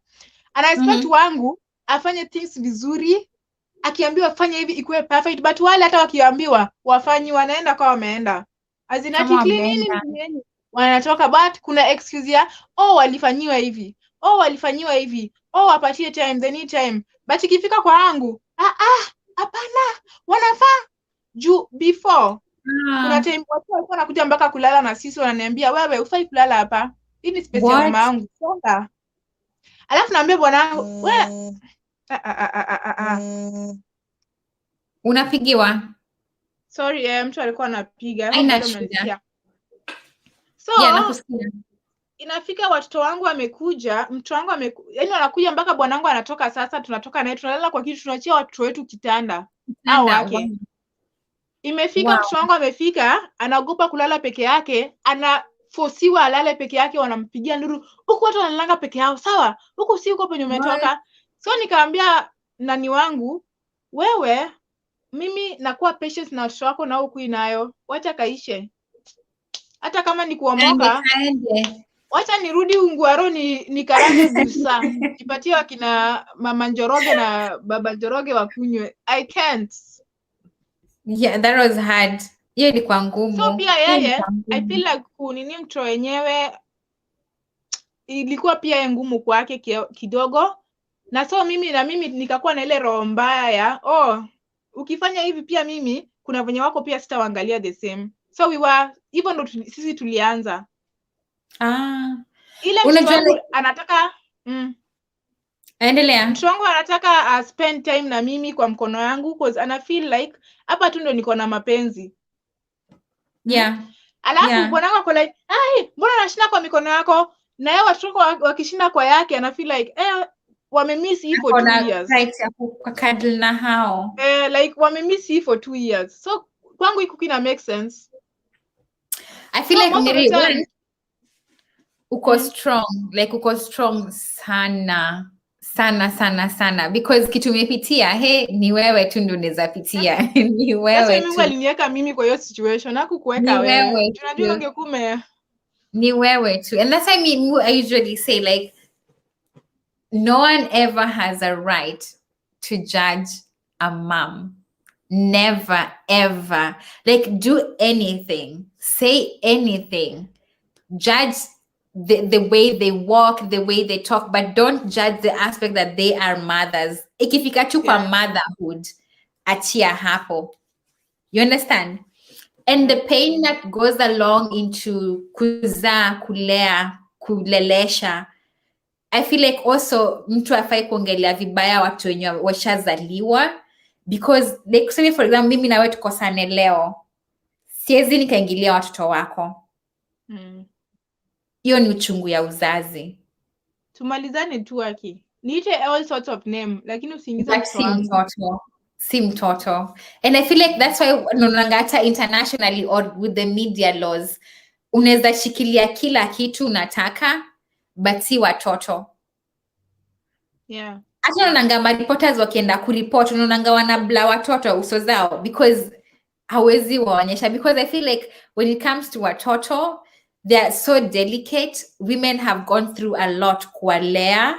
Ana expect wangu afanye things vizuri, akiambiwa fanya hivi ikuwe perfect, but wale hata wakiambiwa wafanyi wanaenda kwa wameenda. Kama Clean wameenda. nini wanatoka, but kuna excuse ya walifanyiwa hivi, walifanyiwa hivi, wapatie time, they need time. But ikifika kwa yangu, hapana, wanafaa juu before. Kuna time watu walikuwa wanakuja mpaka kulala na sisi, wananiambia wewe ufai kulala hapa, hii ni space ya mama yangu, songa. Alafu naambia bwanangu, wewe Unapigiwa? Sorry, mtu alikuwa anapiga. Haina shida. So nakusikia. Inafika watoto wangu wamekuja, mtu wangu yaani wanakuja mpaka bwanangu anatoka, sasa tunatoka naye tunalala kwa kitu, tunachia watoto wetu kitanda au wake. Imefika mtoto wangu amefika, anaogopa kulala peke yake, anafosiwa alale peke yake, wanampigia nduru, huku watu wanalala peke yao, sawa? Huku si huko penye umetoka. So nikaambia nani wangu, wewe mimi nakuwa patient na watoto wako na huku inayo, wacha kaishe. Hata kama ni kuomoka, wacha nirudi Ungwaro nikarange busa. Nipatie wakina mama Njoroge na baba Njoroge wakunywe. I can't. Yeah, that was hard. Hiyo ilikuwa ngumu. So pia yeye, I feel like kunini mtoto wenyewe ilikuwa pia ngumu kwake kidogo. Na so mimi nikakuwa na ile roho mbaya ya ukifanya hivi pia mimi kuna venye wako pia sitawaangalia the same. So we were, even ndo sisi tulianza. Ile mtoto wangu anataka endelea. Mtoto wangu anataka spend time na mimi kwa mkono yangu, because ana feel like hapa tu ndo niko na mapenzi. Yeah. Alafu bwanangu ako like, mbona anashinda kwa mikono yako? Na yeye watoto wakishinda kwa yake ana feel like wamemiss hii for 2 years. Right, ya kukadili na hao. Like wamemiss hii for 2 years. So kwangu iko kina make sense. I feel like Miri, uko strong, like uko strong sana because kitu umepitia, ni wewe tu ndio unaweza pitia. Ni wewe tu. Mungu aliniweka mimi kwa hiyo situation, hakukuweka wewe. Tunajua ungekume. Ni wewe tu. And that's why I usually say, like, no one ever has a right to judge a mom. Never, ever. Like, do anything, say anything, judge the way they walk, the way they talk, but don't judge the aspect that they are mothers. Ikifika tu kwa motherhood, achia hapo. You understand? And the pain that goes along into kuzaa, kulea, kulelesha, I feel like also mtu afai kuongelea vibaya watu wenye washazaliwa, because like kuseme for example mimi na wewe tukosane leo, siwezi nikaingilia watoto wako. Hiyo ni uchungu ya uzazi. Tumalizane tu aki. Niite all sorts of name, lakini usiingize mtoto. Si mtoto. And I feel like that's why nonangata internationally or with the media laws, unaweza shikilia kila kitu unataka, but si watoto. Yeah. Hata nonanga reporters wakienda kuripoti, nonanga wanabla watoto uso zao because hawezi waonyesha, because I feel like when it comes to watoto, they are so delicate. Women have gone through a lot kuwalea,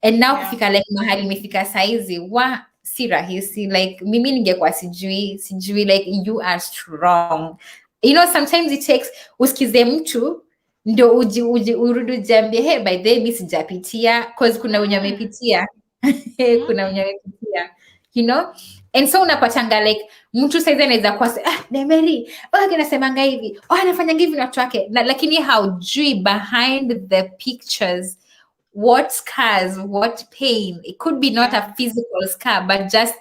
and now kufika like mahali imefika saizi si rahisi. Like mimi ningekuwa sijui like you are strong. You know, sometimes it takes usikize mtu ndio urudi jambie, hey, by the way sijapitia, because kuna wenye wamepitia. Kuna wenye wamepitia, you know. And so unapatanga like mtu saizi anaweza kwa Nemeli, anasemanga hivi, anafanya hivi na watu wake, lakini haujui behind the pictures what scars, what pain. It could be not a physical scar, but just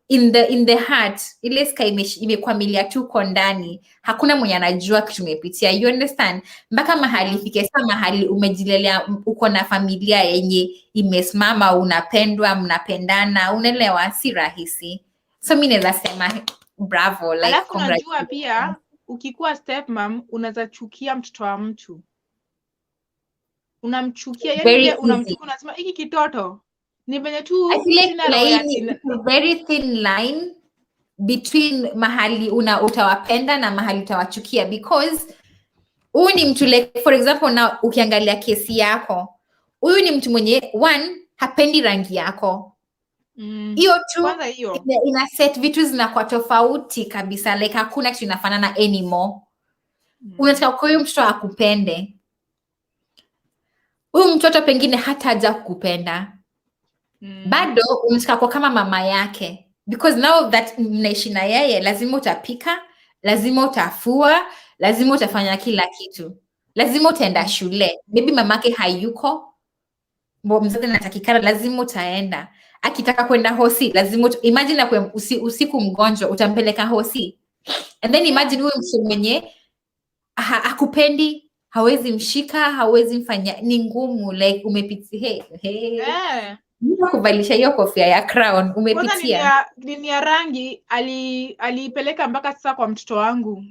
in the heart, ile scar imekwamilia tu kwa ndani. Hakuna mwenye anajua kitu umepitia. You understand? Mpaka mahali fike sa mahali umejilelea, uko na familia yenye imesimama, unapendwa, mnapendana, unaelewa, si rahisi. So mimi naweza sema bravo, like congratulations. Unajua pia ukikuwa stepmom unaweza chukia mtoto wa mtu. Unamchukia, yani unamchukia, unasema hiki kitoto ni venye tu sina roho ya very thin line between mahali utawapenda na mahali utawachukia, because huyu ni mtu like for example na ukiangalia kesi yako, huyu ni mtu mwenye hapendi rangi yako. Hiyo tu Kwanza hiyo. ina set vitu zinakuwa tofauti kabisa, like hakuna kitu inafanana anymore. Unataka kwa huyu mtoto akupende, huyu mtoto pengine hata haja kukupenda, bado unataka kwa kama mama yake, because now that mnaishi na yeye, lazima utapika, lazima utafua, lazima utafanya kila kitu, lazima utaenda shule, maybe mamake hayuko, mzazi anatakikana, lazima utaenda. Akitaka kwenda hosi, lazima imagine na usiku mgonjwa, utampeleka hosi, and then imagine huyo mtu mwenye hakupendi, hawezi mshika, hawezi mfanya, ni ngumu, like umepitia kuvalisha hiyo kofia ya crown, umepitia. Nini ya rangi aliipeleka mpaka sasa kwa mtoto wangu,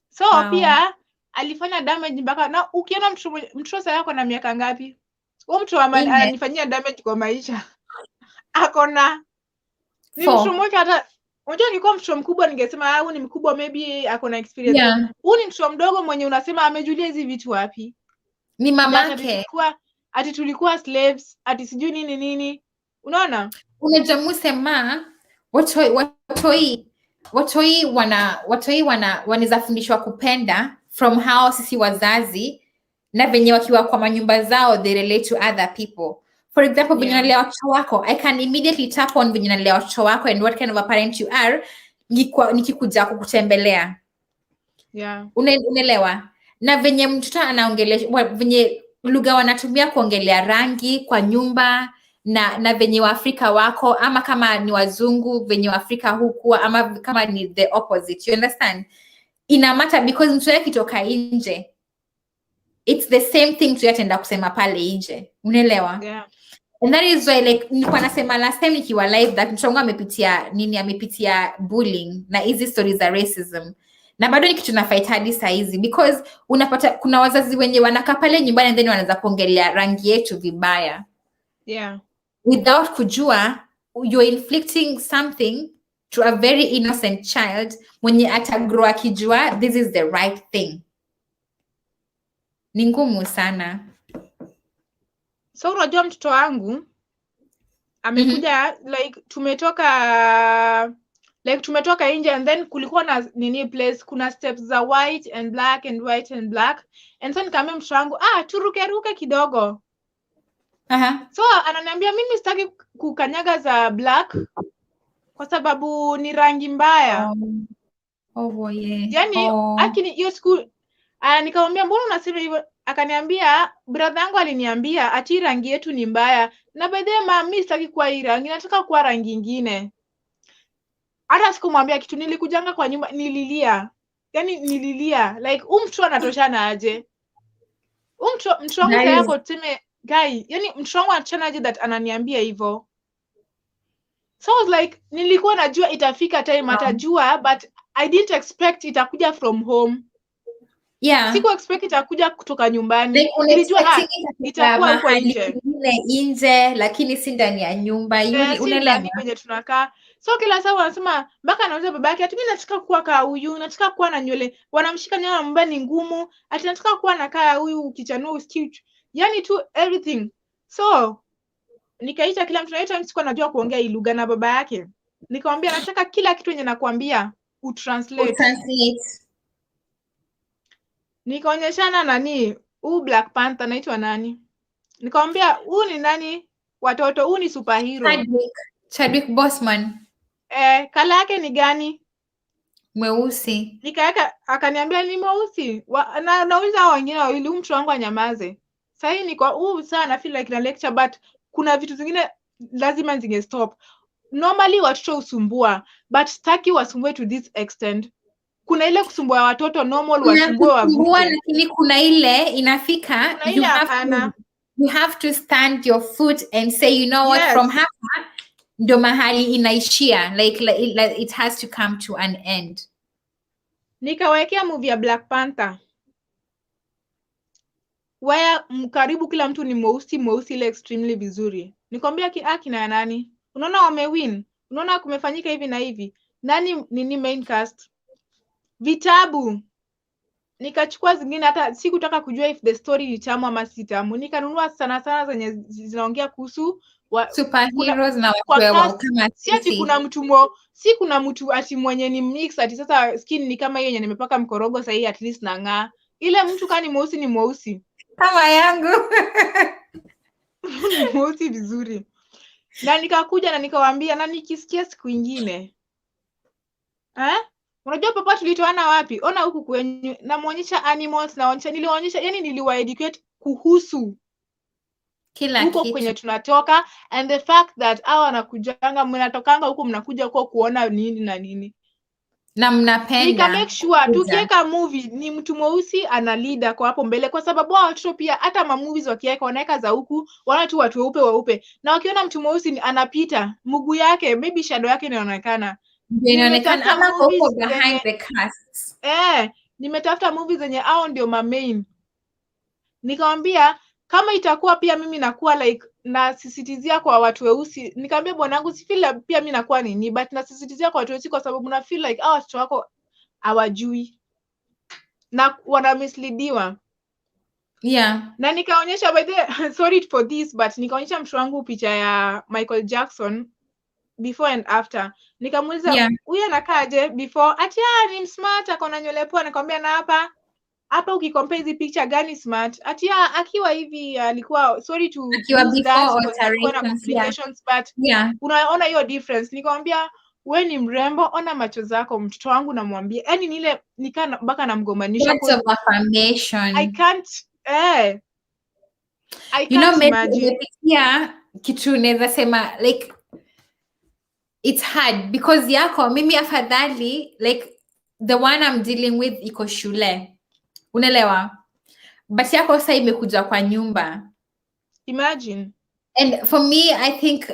so pia alifanya damage mpaka na ukiona mtoto sasa yako na miaka ngapi, huyo mtu ananifanyia damage kwa maisha. Akona ni mtoto mmoja, hata unajua nilikuwa mtoto mkubwa ningesema huyu ni mkubwa, maybe akona experience. Huyu ni mtoto mdogo mwenye unasema amejulia hizi vitu wapi? Ni mamake. Ati tulikuwa slaves, ati sijui nini. Unaona? Unajua musema watoi wanaweza fundishwa kupenda from how sisi wazazi, na venye wakiwa kwa manyumba zao they relate to other people. For example, venye nalea watoto wako, I can immediately tap on venye nalea watoto wako and what kind of a parent you are nikikuja kukutembelea. Unaelewa? Na venye mtoto anaongelea, venye lugha wanatumia kuongelea rangi kwa nyumba, na venye Waafrika wako, ama kama ni wazungu venye Waafrika hukuwa, ama kama ni the opposite, you understand? Ina matter because mtu yake kitoka nje, it's the same thing tu yatenda kusema pale nje, unaelewa? And that is why, like nilikuwa nasema last time nikiwa live that mtu wangu amepitia bullying na hizi stories za racism, na bado ni kitu na fight hadi saa hizi, because unapata kuna wazazi wenye wanakaa pale nyumbani and then wanaanza kuongelea rangi yetu vibaya, without kujua you're inflicting something to a very innocent child mwenye atagrow akijua this is the right thing. Ni ngumu sana. So unajua mtoto wangu amekuja like tumetoka nje, and then kulikuwa na nini place, kuna steps za white and black and white and black, and so nikamwambia mtoto wangu turuke kidogo. So ananiambia mimi sitaki kukanyaga za black kwa sababu ni rangi mbaya. Yani akini hiyo school nikamwambia mbona unasema hivyo? Akaniambia brother yangu aliniambia ati rangi yetu ni mbaya, na by the way mimi sitaki kuwa hii rangi, nataka kuwa rangi nyingine. Hata sikumwambia kitu, nilikujanga kwa nyumba nililia. Yani nililia like mtu anatoshana aje? Mtu wangu sasa yako tuseme guy, yani mtu wangu anatoshana aje that ananiambia hivyo? So I was like, nilikuwa najua itafika time atajua, but I didn't expect itakuja from home. Siku expect itakuja kutoka nyumbani. Like, nilijua itakuwa huko nje, lakini si ndani ya nyumba. Unaelewa kwenye tunakaa. So kila saa wanasema mpaka anauliza babake ati mimi nataka kuwa kaa huyu, nataka kuwa na nywele. Wanamshika nywele mbaya ni ngumu, ati nataka kuwa na kaa huyu kichanuo cute. Yani tu everything. So nikaita kila mtu, naita msiko najua kuongea hii lugha na baba yake. Nikamwambia nataka kila kitu yenye nakwambia utranslate. Nikaonyeshana nani, Black Panther anaitwa nani? Nikamwambia huu ni nani? Watoto, huu ni superhero. Chadwick Boseman. Kala yake ni gani? Mweusi. Nikaeka akaniambia ni mweusi. Na nauliza wengine wawili, mtu wangu anyamaze. Sasa hii niko sana feel like na lecture, but kuna vitu zingine lazima zinge stop. Normally watoto usumbua, but staki wasumbue to this extent. Kuna ile kusumbua watoto normal, wasumbue wavuke. Lakini kuna ile inafika you have to stand your foot and say you know what, from hapa ndo mahali inaishia, like it has to come to an end. Nikawekea movie ya Black Panther waya karibu kila mtu ni mweusi ile extremely vizuri. Nikwambia akina nani? Unaona wamewin? Unaona kumefanyika hivi na hivi? Nani main cast? Vitabu. nikachukua zingine, hata sikutaka kujua if the story ni tamu ama si tamu. Nikanunua sana sana zenye zinaongea kuhusu Superheroes na watu kwa wao cast, kama si ati sisi. kuna mtu ati mwenye ni mix ati sasa skin ni kama hiyo yenye nimepaka mkorogo sahii at least nang'aa. Ile mtu kani mweusi ni mweusi Kama yangu. ni mweusi vizuri. Na nikakuja na nikawaambia, na nikisikia siku ingine unajua papa tulitoana wapi? Ona huku kwenyu, namuonyesha animals, niliwaonyesha, yani niliwaeducate kuhusu Kila huko kitu. kwenye tunatoka, and the fact that hawa wanakujanga, mnatokanga huko, mnakuja huko kuona nini na nini, na mnapenda. Nika make sure tukiweka movie ni mtu mweusi ana leader kwa hapo mbele, kwa sababu hao watoto pia hata ma movies wakiweka wanaweka za huku, wana tu watu weupe, na wakiona mtu mweusi anapita, mguu yake maybe shadow yake inaonekana. Inaonekana ama huko behind the cast. Nimetafuta movies zenye hao ndio ma main. Nikamwambia kama itakuwa pia mimi nakuwa like nasisitizia kwa watu weusi, nikamwambia bwanangu si feel pia mimi nakuwa nini, but nasisitizia kwa watu weusi kwa sababu na feel like hao watoto wako hawajui na wana misleadiwa. Na nikaonyesha by the sorry for this, but nikaonyesha mtoto wangu picha ya Michael Jackson before and after. Nikamuuliza huyu anakaaje before, ati ni smart, akona nywele poa. Nikamwambia na hapa ukicompare hizi picture gani smart, ati akiwa hivi alikuwa, sorry to use that because na complications, but unaona hiyo difference. Nikamwambia we ni mrembo, ona macho zako. Mtoto wangu namwambia, yani nile nikana baka namgombanisha of affirmation. I can't imagine. Kitu naweza sema like it's hard because yako mimi afadhali like the one I'm dealing with iko shule, unaelewa, but yako sasa imekuja kwa nyumba. Imagine. And for me I think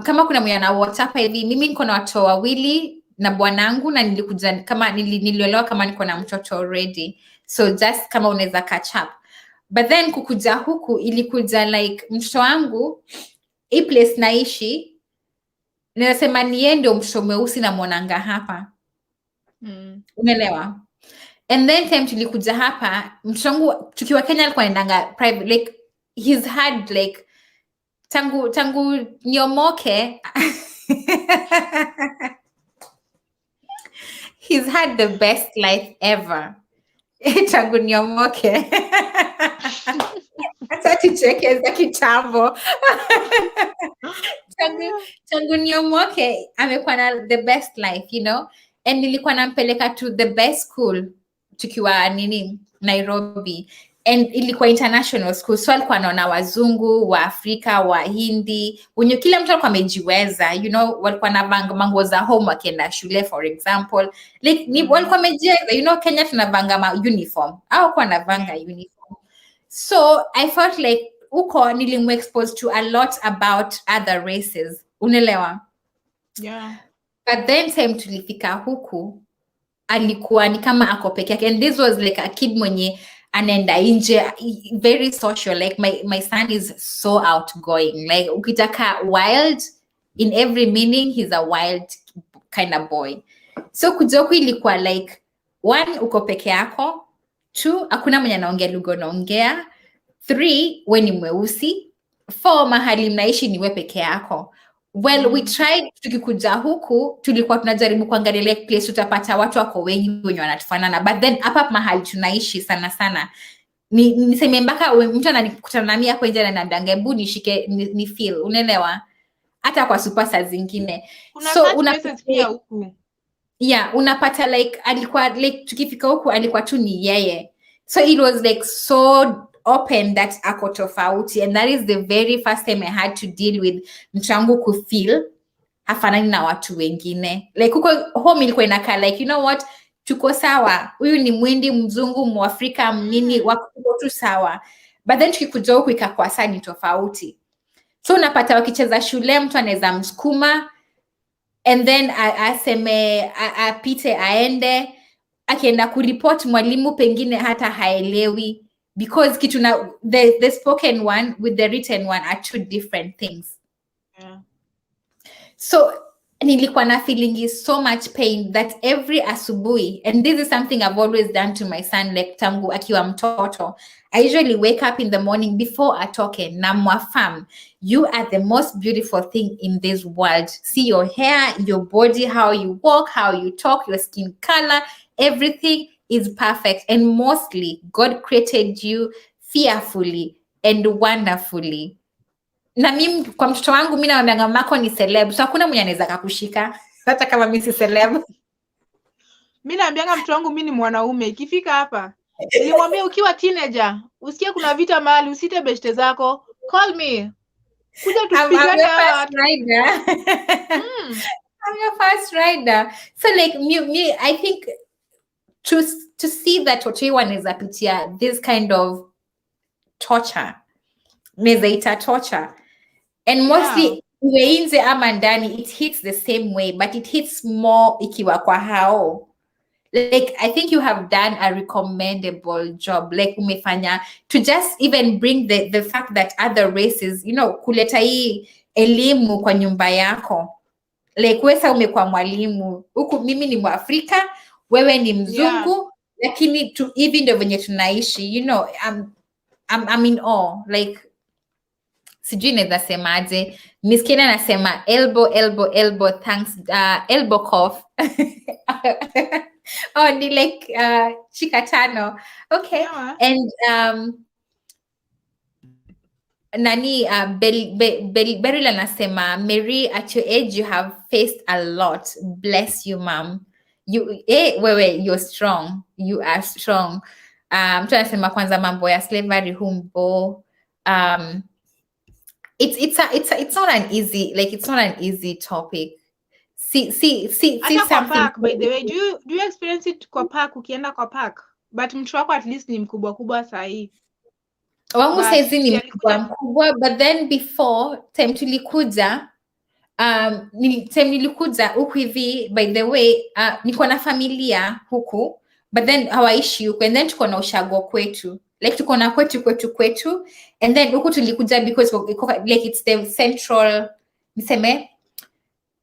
kama kuna mwenye na WhatsApp hivi, mimi niko na watoto wawili na bwanangu, na nilikuja kama nilielewa kama niko na mtoto already, so just kama unaweza catch up. But then kukuja huku ilikuja like mtoto wangu hii place naishi, nasema ni yeye ndio mtoto mweusi na mwananga hapa. Umeelewa? And then time tulikuja hapa, mtoto wangu tukiwa Kenya alikuwa anaendanga private, like he's had like tangu niomoke he's had the best life ever. Tangu niomoke hata tucheke za kitambo. Tangu niomoke amekuwa na the best life, you know, and nilikuwa nampeleka to the best school tukiwa Nairobi, and ilikuwa international school, so alikuwa anaona wazungu, wa Afrika, wa Hindi, wenye kila mtu alikuwa amejiweza, you know, walikuwa na mango za home wakienda shule for example, like ni walikuwa amejiweza, you know, Kenya tunavanga ma uniform au kwa navanga uniform. So I felt like uko nilimu exposed to a lot about other races, unaelewa? But then time tulifika huku alikuwa ni kama ako peke yake, and this was like a kid mwenye anaenda nje, very social, like my son is so outgoing, like ukitaka wild in every meaning, he's a wild kind of boy. So kujoku ilikuwa like 1 uko peke yako, 2 hakuna mwenye anaongea lugha unaongea, 3 we ni mweusi, 4 mahali mnaishi ni we peke yako. Well, we tried, tukikuja huku tulikuwa tunajaribu kuangalia place tutapata watu wako wengi wenye wanatufanana, but then hapa mahali tunaishi sana sana niseme mpaka mtu ananikutana na mimi hapo nje na nadanga hebu nishike ni feel, unaelewa, hata kwa super zingine. So unapata huku unapata like alikuwa like tukifika huku alikuwa tu ni yeye, so it was like so open that ako tofauti, and that is the very first time I had to deal with mchangu ku feel hafanani na watu wengine, like huko home ilikuwa inakaa like you know what, tuko sawa, huyu ni Mwindi, mzungu, Mwafrika, mnini wako tu sawa, but then tukikuja huku ikakuwa sana ni tofauti. So unapata wakicheza shule mtu anaweza msukuma and then aseme apite aende, akienda kuripoti mwalimu pengine hata haelewi, because kitu na the spoken one with the written one are two different things. So nilikuwa na feeling so much pain that every asubuhi, and this is something I've always done to my son, like tangu akiwa mtoto, I usually wake up in the morning before atoke na mwafam, you are the most beautiful thing in this world. See your hair, your body, how you walk, how you talk, your skin color, everything is perfect. And mostly God created you fearfully and wonderfully. Na mimi kwa mtoto wangu mimi naambia mamako ni celeb, so hakuna mwenye anaweza kukushika hata kama mimi si celeb. Mimi naambianga mtoto wangu mimi ni mwanaume, ikifika hapa nilimwambia ukiwa teenager usikie kuna vita mahali, usite beshte zako, call me, kuja tupigane hawa. I'm your first rider. So like me I think to see that watu wanaweza pitia this kind of torture, nezaita torture, and mostly iwe nje ama ndani, it hits the same way, but it hits more ikiwa kwa hao. Like I think you have done a recommendable job, like umefanya to just even bring the fact that other races, you know, kuleta hii elimu kwa nyumba yako. Like wewe umekuwa mwalimu huku, mimi ni Mwafrika, wewe ni mzungu, lakini hivi ndio venye tunaishi, you know. I'm in awe, like sijui naweza semaje. Miss Kena anasema elbow thanks, elbow cough. Oh, ni like chika tano. Okay. And nani Beryl anasema, Mary, at your age you have faced a lot. Bless you, mom. You're strong. You are strong. Mtu anasema kwanza mambo ya slavery humbo. It's not an easy topic. See something. Park, by the way, do you experience it kwa park ukienda kwa park? But mtu wako at least ni mkubwa sahi. Wangu saizi ni mkubwa, but then before time tulikuja huku hivi, by the way, niko na familia huku, but then hawaishi huku, and then tuko na ushago kwetu, like tuko na kwetu, and then huku tulikuja because like it's the central, niseme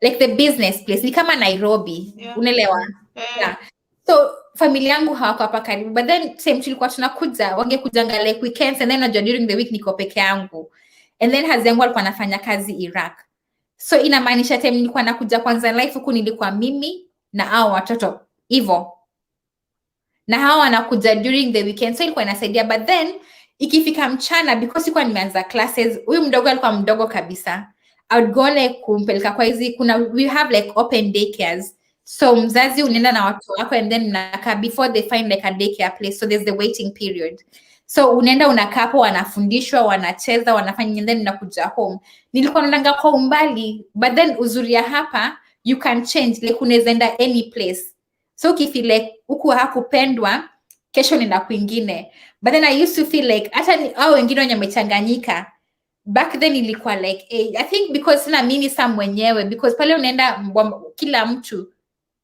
like the business place, ni kama Nairobi, unaelewa? Yeah. So familia yangu hawako hapa karibu, but then same tulikuwa tunakuja, wangekujanga like weekends, and then najua during the week niko peke yangu, and then hazi yangu alikuwa anafanya kazi Iraq, so inamaanisha time nilikuwa nakuja kwanza life huku nilikuwa mimi na hao watoto hivyo, na hao wanakuja during the weekend, so ilikuwa inasaidia. But then ikifika mchana, because ilikuwa nimeanza classes, huyu mdogo alikuwa mdogo kabisa, I would go like kumpeleka kwa hizi, we have like open daycares, so mzazi unaenda na watu wako, and then mnakaa before they find like a daycare place, so there's the waiting period, so unaenda unakaa hapo, wanafundishwa, wanacheza, wanafanya, and then mnakuja home. Nilikuwa naenda kwa umbali, but then uzuri ya hapa you can change, like unaweza enda any place, so ukifeel like huku hakupendwa, kesho nenda kwingine. But then I used to feel like hata hao wengine wenye wamechanganyika, back then ilikuwa like I think because sina mimi saa mwenyewe, because pale unaenda kila mtu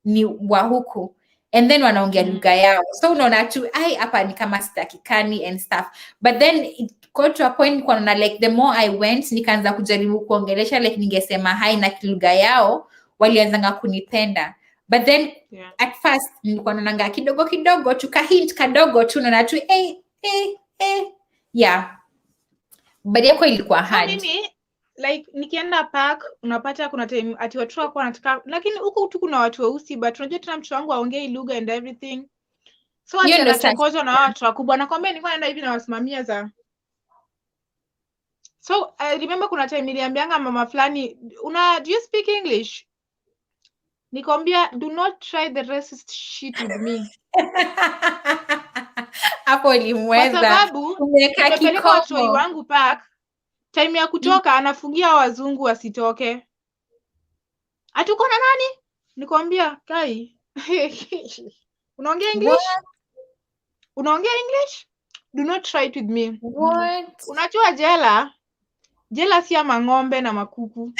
ni wa huku, and then wanaongea lugha yao, so unaona tu hapa ni kama sitakikani and stuff. But then it got to a point kwa na like the more I went, nikaanza kujaribu kuongelesha, like ningesema hi na lugha yao, walianza kunipenda. But then at first nilikuwa naonanga kidogo tukahint kadogo tu, naona tu yeah, but yako ilikuwa hard. Mimi like nikienda park unapata kuna time ati watu wako wanataka, lakini huko tu kuna watu weusi, but unajua tena mtu wangu aongee lugha and everything, so anachokozwa na watu wakubwa. Nakwambia nilikuwa naenda hivi na wasimamia za, so I remember kuna time niliambianga mama fulani, do you speak English? Nikwambia, do not try the racist shit with me. Hapo limweza. Kwa sababu nimepeleka watu wangu park, time ya kutoka anafungia wazungu wasitoke. Atuko na nani? Nikwambia, Kai. Unaongea English? Unaongea English? Do not try it with me. What? Unajua jela si ya mang'ombe na makuku.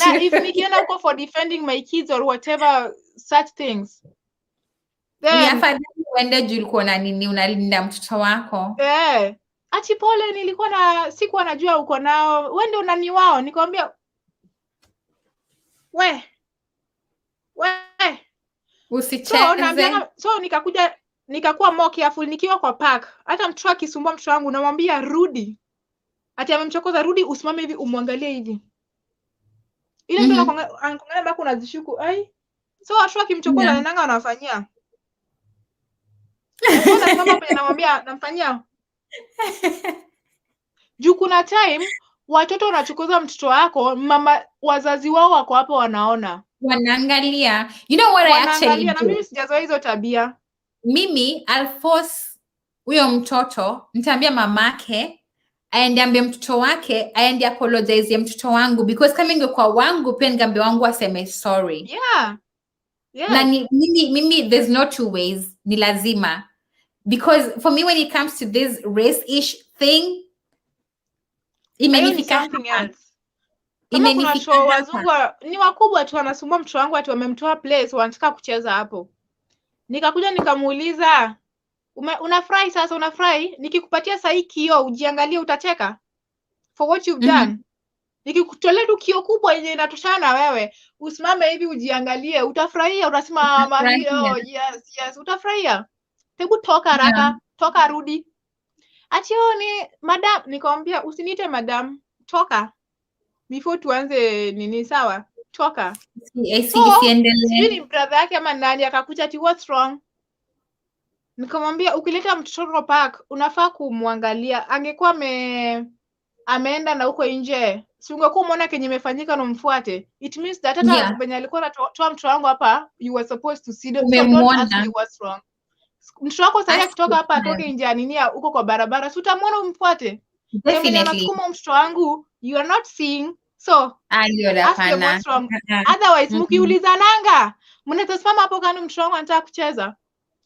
Na if nikienda huko for defending my kids or whatever such things, then ni afadhali uende juu ulikuwa na nini, unalinda mtoto wako. Ati pole, nilikuwa sikuwa najua uko nao, wewe ndio unani wao. Nikwambia we Usicheze. nikakuwa more careful nikiwa kwa park. Hata mtoto akisumbua mtoto wangu namwambia rudi. Ati amemchokoza, rudi usimame hivi umwangalie hivi. Ile ndio anakuangalia mpaka unazishuku. Ai. So watoto akimchokoza Yeah. anaendanga anafanyia. Alikuwa anasimama penye namwambia namfanyia. Juu kuna time watoto wanachokoza mtoto wako, wazazi wao wako hapo wanaona. Wanaangalia. You know what I actually Wanaangalia, na do? mimi sijazoea hizo tabia. Mimi I'll force huyo mtoto, nitaambia mamake aende mtoto wake aende apologize ya mtoto wangu, because kama ingekuwa wangu pia ningeambia wangu aseme sorry. Yeah. Yes. Na mimi there's no two ways, ni lazima, because for me when it comes to this race-ish thing imenifika hapa. Kama kuna show wazungu ni wakubwa tu wanasumbua mtoto wangu ati wamemtoa place wanataka kucheza hapo. Nikakuja nikamuuliza, unafurahi sasa, unafurahi? Nikikupatia sahi kioo ujiangalie utacheka? For what you've done. Nikikutolea tu kioo kubwa yenye inatoshana na wewe, usimame hivi ujiangalie, utafurahia, utasema oh, yes, utafurahia. Hebu toka haraka, Yeah. toka rudi. Ati ni madam, nikamwambia usiniite madam, toka. Before tuanze nini, sawa? Toka. Sijui ni brother yake ama nani akakuja ati what's wrong? Nikamwambia ukileta mtoto park unafaa kumwangalia. Angekuwa ameenda na huko nje, si ungekuwa umeona kenye imefanyika na umfuate. It means that hata venye alikuwa anatoa mtoto wangu hapa, you were supposed to see them. So don't ask me what's wrong. Mtoto wako sasa akitoka hapa atoke nje nini huko kwa barabara, si utamwona umfuate. Definitely. Anasukuma mtoto wangu, you are not seeing. So ask them what's wrong. Otherwise mkiulizananga mnaweza simama hapo kando, mtoto wangu anataka kucheza.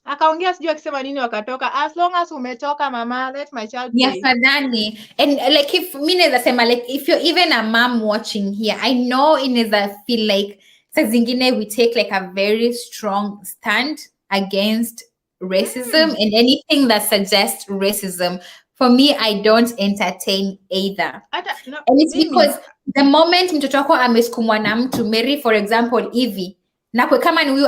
Akaongea sijui akisema nini, wakatoka. As long as umetoka mama, let my child play. Yafadhani. And like if mimi naweza sema like if you're even a mom watching here, I know inaweza feel like saa zingine we take like a very strong stand against racism and anything that suggests racism. For me, I don't entertain either. And it's because the moment mtoto wako amesukumwa na mtu, Mary for example hivi, na kwa kama ni huyu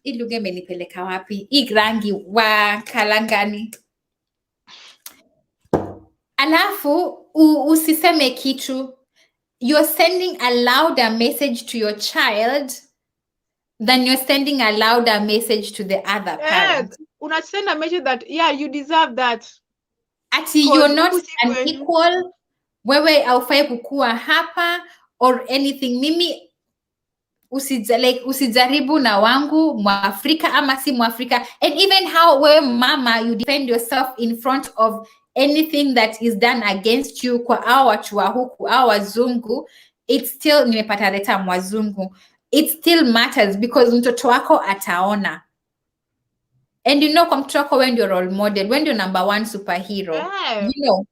hii lugha imenipeleka wapi? Hii rangi wa kalangani. Alafu usiseme kitu. You're sending a louder message to your child than you're sending a louder message to the other parent. Una send a message that you deserve that. Ati you're not an equal. Wewe haufai kukua hapa or anything. Mimi usijaribu na wangu Mwafrika ama si Mwafrika. And even how wewe mama you defend yourself in front of anything that is done against you kwa hao watu wa huku hao wazungu, it's still, nimepata the term wazungu, it still matters because mtoto wako ataona. And you know kwa mtoto wako wewe ndio role model, wewe ndio number one superhero. You know.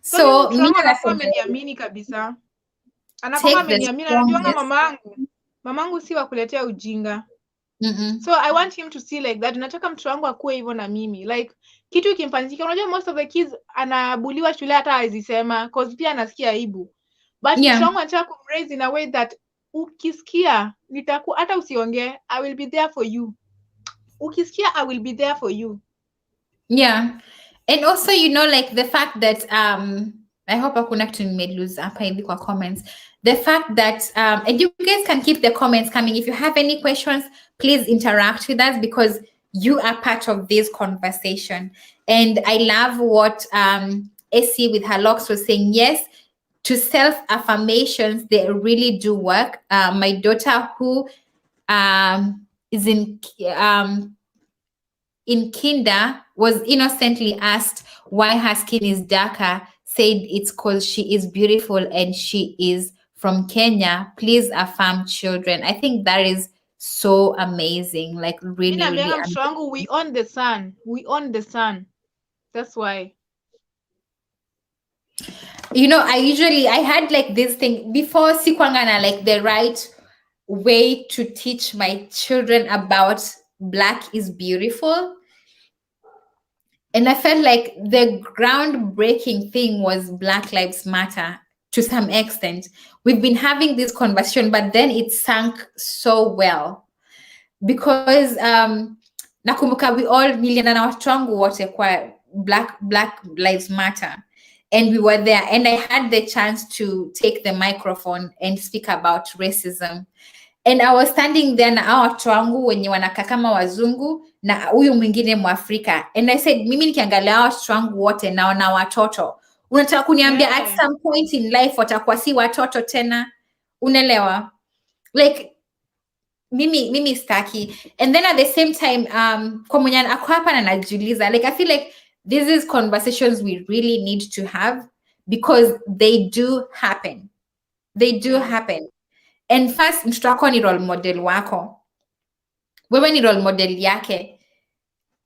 So mimi anakuwa ameniamini kabisa. Anakuwa ameniamini, anajua mamangu si wa kuletea ujinga. So I want him to see like that. Nataka mtoto wangu akue hivyo na mimi. Like kitu ikimfanyika, unajua most of the kids anabuliwa shule hata haizisema cause pia anasikia aibu. But mtoto wangu anataka kumraise in a way that ukisikia hata usiongee, I will be there for you. Ukisikia I will be there for you. Yeah. And also, you know, like the fact that I hope hakuna kitu nimelose hapa hivi kwa comments. The fact that and you guys can keep the comments coming. If you have any questions, please interact with us because you are part of this conversation. And I love what Essie with her locks was saying. Yes, to self-affirmations, they really do work. My daughter who is in kinder was innocently asked why her skin is darker, said it's because she is beautiful and she is from Kenya. Please affirm children. I think that is so amazing. Like really, really amazing. We own the sun. We own the sun. That's why. You know, I had like this thing before Sikwangana, like the right way to teach my children about Black is beautiful. And I felt like the groundbreaking thing was Black Lives Matter to some extent. We've been having this conversation, but then it sank so well because nakumbuka we all nilienda na watu wangu wote kwa Black Lives Matter, and we were there, and I had the chance to take the microphone and speak about racism. And I was standing there na hao watu wangu wenye wanakaa kama wazungu na huyu mwingine Mwafrika, and I said, mimi nikiangalia hao watu wangu wote naona watoto. Unataka kuniambia at some point in life watakuwa si watoto tena? Unaelewa? Like mimi staki. And then at the same time kwa mwenye ako hapa na najiuliza, like I feel like this is conversations we really need to have because they do happen. They do happen. And first, mtoto wako ni role model wako. Wewe ni role model yake.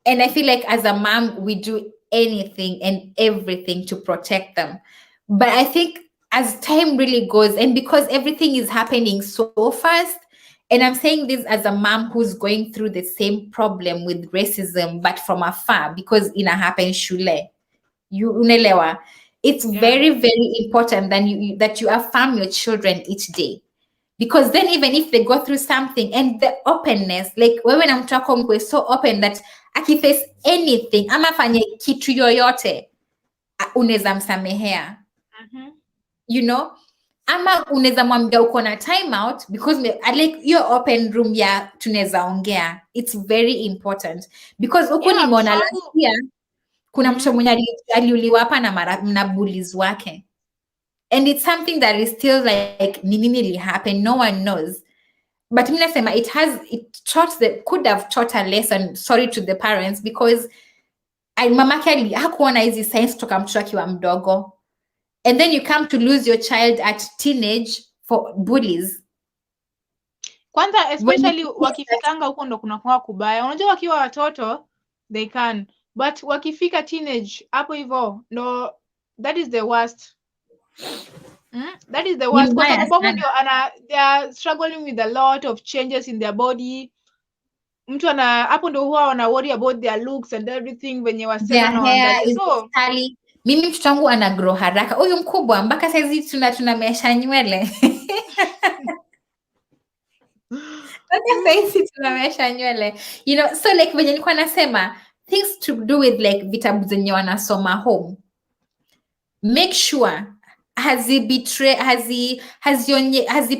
And I feel like as a mom, we do anything and everything to protect them. But I think as time really goes, and because everything is happening so fast, and I'm saying this as a mom who's going through the same problem with racism, but from afar, because ina happen shule. You unelewa. It's very, very important that you affirm your children each day. Because then even if they go through something, and the openness, like wewe na mtu wako mkwe so open that akiface anything ama fanye kitu yoyote unaweza msamehea. You know, ama unaweza mwambia uko na time out because like your open room ya tunaweza ongea. It's very important because huko nimeona last year kuna mtu mwenye aliuliwa hapa na bullies wake. And it's something that is still like nini happen, no one knows. But mimi nasema could have taught a lesson, sorry to the parents, because mamake hakuona hizi signs kutoka mtoto akiwa mdogo. And then you come to lose your child at teenage for bullies. Kwanza especially wakifikanga huko ndo kunakuwa kubaya. Unajua wakiwa watoto they can, but wakifika teenage hapo hivyo no, that is the worst. That is the worst. Kwa sababu ndio they are struggling with a lot of changes in their body. Mtu hapo ndio huwa wana worry about their looks and everything venye wasichana na wangalia. So mimi mtoto wangu ana grow haraka. Huyu mkubwa mpaka saizi tunamesha nywele. Tunamesha nywele. You know, so like venye nilikuwa nasema things to do with like vitabu zenye wanasoma home. Make sure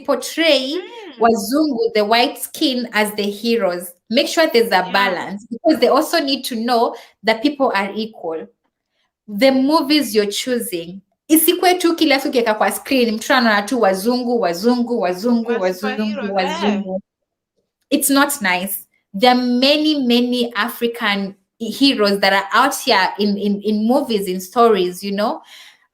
portray wazungu, the white skin, as the heroes. Make sure there's a balance because they also need to know that people are equal. The movies you're choosing, isikwe tu kila siku kieka kwa screen mtu anaona tu wazungu. It's not nice. There are many African heroes that are out here in movies, in stories, you know.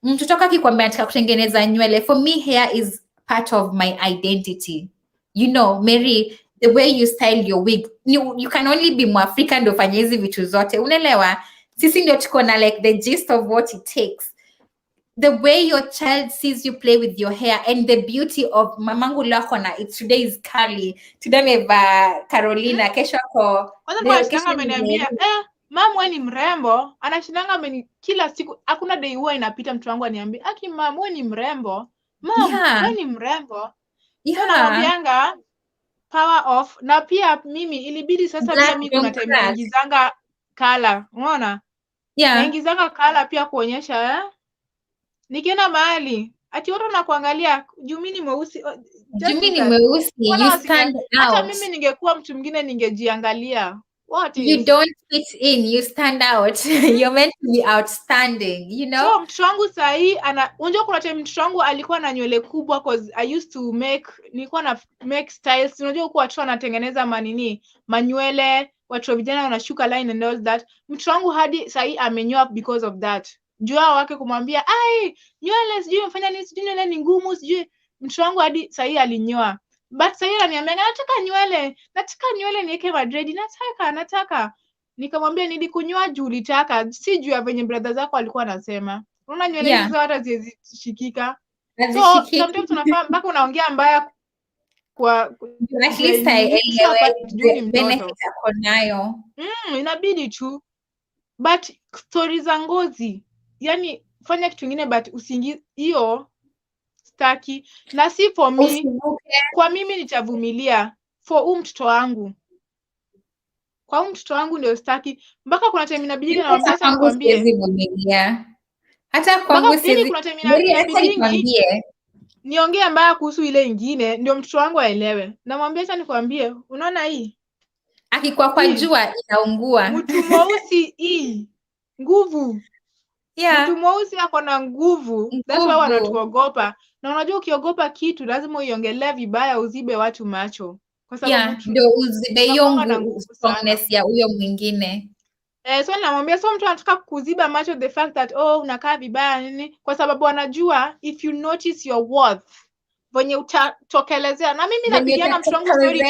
Mtoto akikwambia nataka kutengeneza nywele, for me hair is part of my identity. You know, Mary, the way you style your wig, you can only be Mwafrika ndio fanye hizi vitu zote. Unaelewa? Sisi ndio tuko na like the gist of what it takes. The way your child sees you play with your hair and the beauty of mamangu lako na today is curly, today meva Carolina, kesho ko. Kwanza ameniambia mama wewe ni mrembo, anashindanga kila siku, hakuna day huwa inapita mtu wangu aniambie aki mama wewe ni mrembo, mama wewe ni mrembo. So naambianga power off. Na pia mimi ilibidi sasa pia mimi kuna time naingizanga color, unaona? Naingizanga color pia kuonyesha nikienda mahali ati watu nakuangalia juu mimi ni mweusi. You stand out. Hata mimi ningekuwa mtu mwingine ningejiangalia. You don't fit in, you stand out. You're meant to be outstanding, you know. So mtoto wangu sahi unajua kuna time mtoto wangu alikuwa na nywele kubwa cause I used to nilikuwa na make styles. Unajua huko watu wanatengeneza manywele, watu vijana wanashuka line and all that. Mtoto wangu hadi sahi amenyoa because of that. Jua wake kumwambia nywele sijui umefanya nini, sijui nywele ni ngumu, sijui. Mtoto wangu hadi sahi alinyoa. But sahi ananiambia nataka nywele niweke madredi, nataka. Nikamwambia nilikunyoa juu ulitaka, si juu ya venye brother zako alikuwa anasema. Unaona nywele hizo hata zishikika. So sometimes tunafaa mpaka unaongea mbaya kwa at least I elewe benefit ako nayo. Inabidi tu. but story za ngozi, yani fanya kitu kingine but usiingi hiyo staki, na si for me. Usivuke. Kwa mimi nitavumilia for mtoto wangu, kwa mtoto wangu ndio staki. Mpaka kuna time inabidi namwambia Hata acha kwangu nikwambie, siwezi vumilia. Hata mpaka kwangu yani siwezi. kuna time Mary, acha inabidingi nikwambie. niongee mbaya kuhusu ile ingine ndio mtoto wangu aelewe. Namwambia acha nikwambie, unaona hii Akikuwa kwa hii jua inaungua. mtu mweusi hii nguvu, mtu Yeah, mweusi ako na nguvu, that's why nguvu. wanatuogopa. Na unajua ukiogopa kitu lazima uiongelee vibaya, uzibe watu macho, kwa sababu Yeah, ndio uzibe hiyo tunakuanga na nguvu sana. strongness ya huyo mwingine. So namwambia, so mtu anataka kuziba macho the fact that unakaa vibaya nini, kwa sababu anajua if you notice your worth venye utatokelezea. Na mimi napigianga mtoto wangu story tu,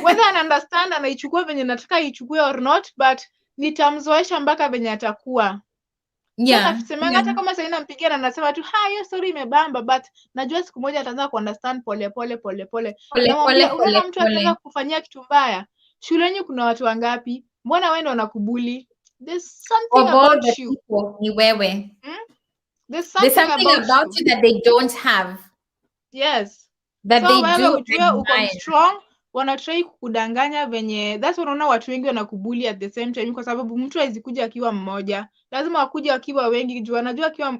whether ana understand anaichukua venye nataka ichukue or not, but nitamzoesha mpaka venye atakuwa. Yeah, Nasemanga hata kama sasa nampigia na nasema tu hiyo story imebamba, but najua siku moja ataanza kuunderstand pole pole. Namwambia, unaona mtu akianza kufanyia kitu mbaya, shuleni kuna watu wangapi? Mbona wewe ndo unakubuli? There's something about you. Ni wewe. There's something about you that they don't have. Yes. That so they wewe do ujue uko strong, wanatrai kukudanganya venye. That's unaona watu wengi wanakubuli at the same time, kwa sababu mtu hawezi kuja akiwa mmoja, lazima wakuja akiwa wengi, juu anajua akiwa.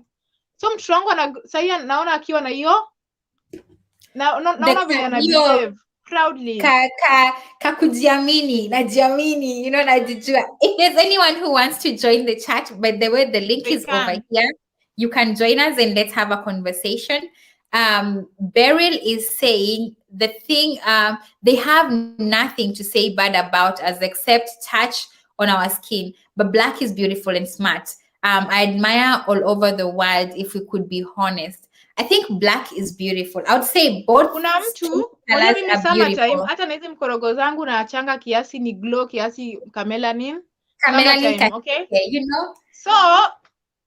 So mtoto wangu sasa naona akiwa na hiyo naona venye ana behave proudly, kujiamini, najiamini, najijua. If there's anyone who wants to join the chat, by the way, the link is over here. You can join us and let's have a conversation. Beryl is saying the thing, they have nothing to say bad about us except touch on our skin, but black is beautiful and smart. I admire all over the world. If we could be honest, I think black is beautiful. I would say both. Kuna mtu mwenye mimi summertime, hata na hizi mkorogo zangu na achanga kiasi ni glow kiasi kamelanin. Okay? Yeah, So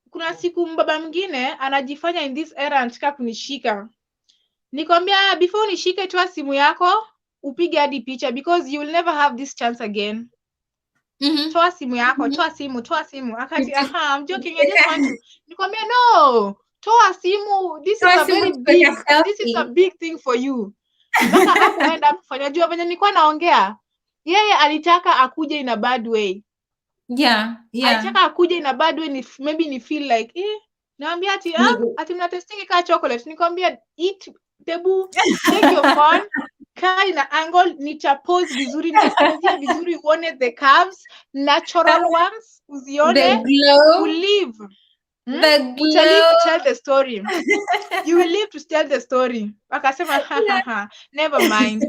kuna siku mbaba mwingine anajifanya in this era anataka kunishika. Nikwambia, before unishike, toa simu yako upige hadi picha, because you will never have this chance again. Toa simu yako, toa simu. Akati I'm joking, I just want to. Nikwambia, no, toa simu. This is a big thing for you. Mpaka hakuenda kufanya, jua venye nilikuwa naongea, yeye alitaka akuje in a bad way. Yeah. Alitaka akuje in a bad way, maybe ni feel like naambia ati mna testing ka chocolate. Nikwambia, eat tebu, take your phone, kaa ina angle, nitapose vizuri, nitakuanzia vizuri, uone the curves, natural ones, uzione, you live. The glow. Utalive to tell the story. You will live to tell the story. Akasema never mind.